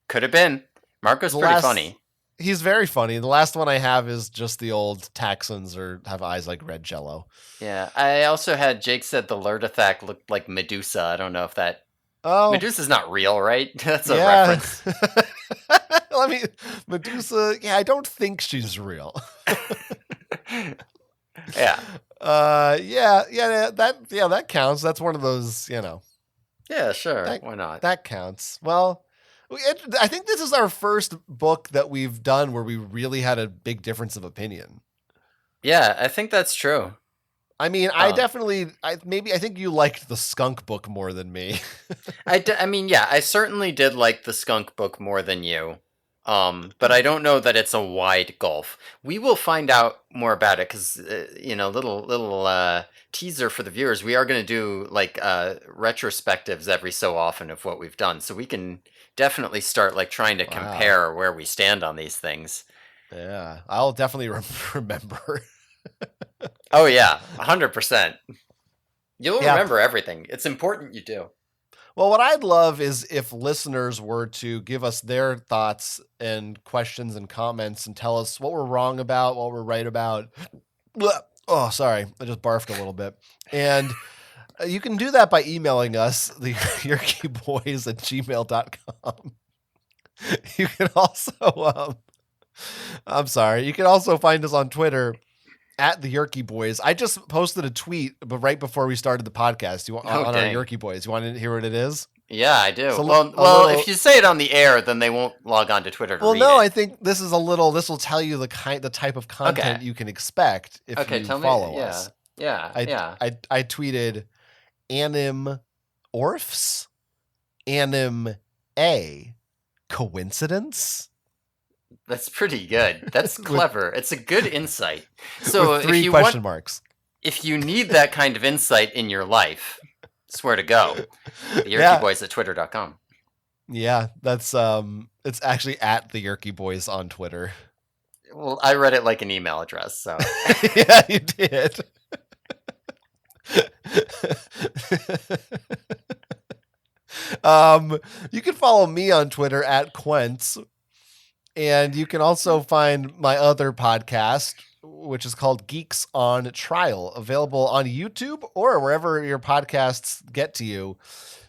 Could have been. Marco's pretty funny. He's very funny. The last one I have is just the old Texans or have eyes like red jello. Yeah. I also had Jake said the Lurdathak looked like Medusa. I don't know if that... Oh. Medusa's not real, right? That's a reference. Medusa, yeah, I don't think she's real. Yeah. That counts. That's one of those, Yeah, sure. that Why not? that counts. Well, I think this is our first book that we've done where we really had a big difference of opinion. Yeah, I think that's true. I mean, I think you liked the skunk book more than me. I mean, yeah, I certainly did like the skunk book more than you. But I don't know that it's a wide gulf. We will find out more about it because, little teaser for the viewers. We are going to do like retrospectives every so often of what we've done, so we can definitely start like trying to compare where we stand on these things. Yeah, I'll definitely remember. Oh yeah, 100%. You'll remember everything. It's important you do. Well, what I'd love is if listeners were to give us their thoughts and questions and comments and tell us what we're wrong about, what we're right about. Oh, sorry. I just barfed a little bit. And you can do that by emailing us, the yerkyboys@gmail.com. You can also, I'm sorry. You can also find us on Twitter at the Yerky Boys. I just posted a tweet, but right before we started the podcast, on our Yerky Boys. You want to hear what it is? Yeah, I do. So if you say it on the air, then they won't log on to Twitter to read it. I think this will tell you the type of content you can expect if you follow us. Yeah. I tweeted Animorphs, A coincidence. That's pretty good. That's clever. It's a good insight. So with 3 question marks. If you need that kind of insight in your life, swear to go. The Yerky Boys at twitter.com. Yeah, that's it's actually at the Yerky Boys on Twitter. Well, I read it like an email address, so yeah, you did. You can follow me on Twitter at Quentz. And you can also find my other podcast, which is called Geeks on Trial, available on YouTube or wherever your podcasts get to you,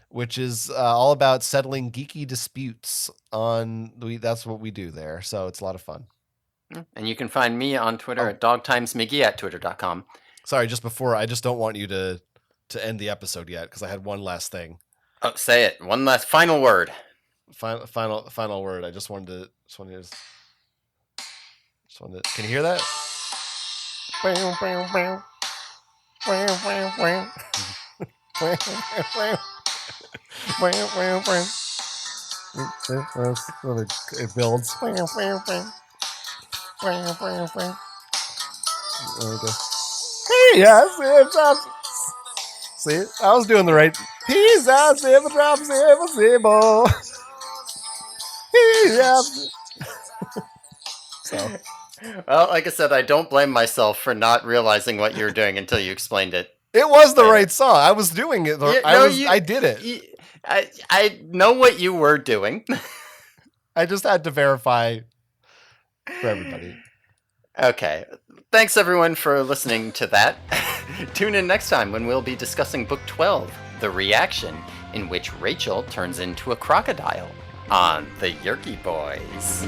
which is all about settling geeky disputes. That's what we do there. So it's a lot of fun. And you can find me on Twitter at dogtimesmiggy at twitter.com. Sorry, just before, I just don't want you to end the episode yet because I had one last thing. Oh, say it. One last final word. Final word. I just wanted to. Can you hear that? It builds. See, I was doing the right. He's out there, drops impossible. So. Well, like I said, I don't blame myself for not realizing what you were doing until you explained it. It was the right song. I was doing it. I did it. I know what you were doing. I just had to verify for everybody. Okay. Thanks, everyone, for listening to that. Tune in next time when we'll be discussing Book 12, The Reaction, in which Rachel turns into a crocodile on the Yerky Boys.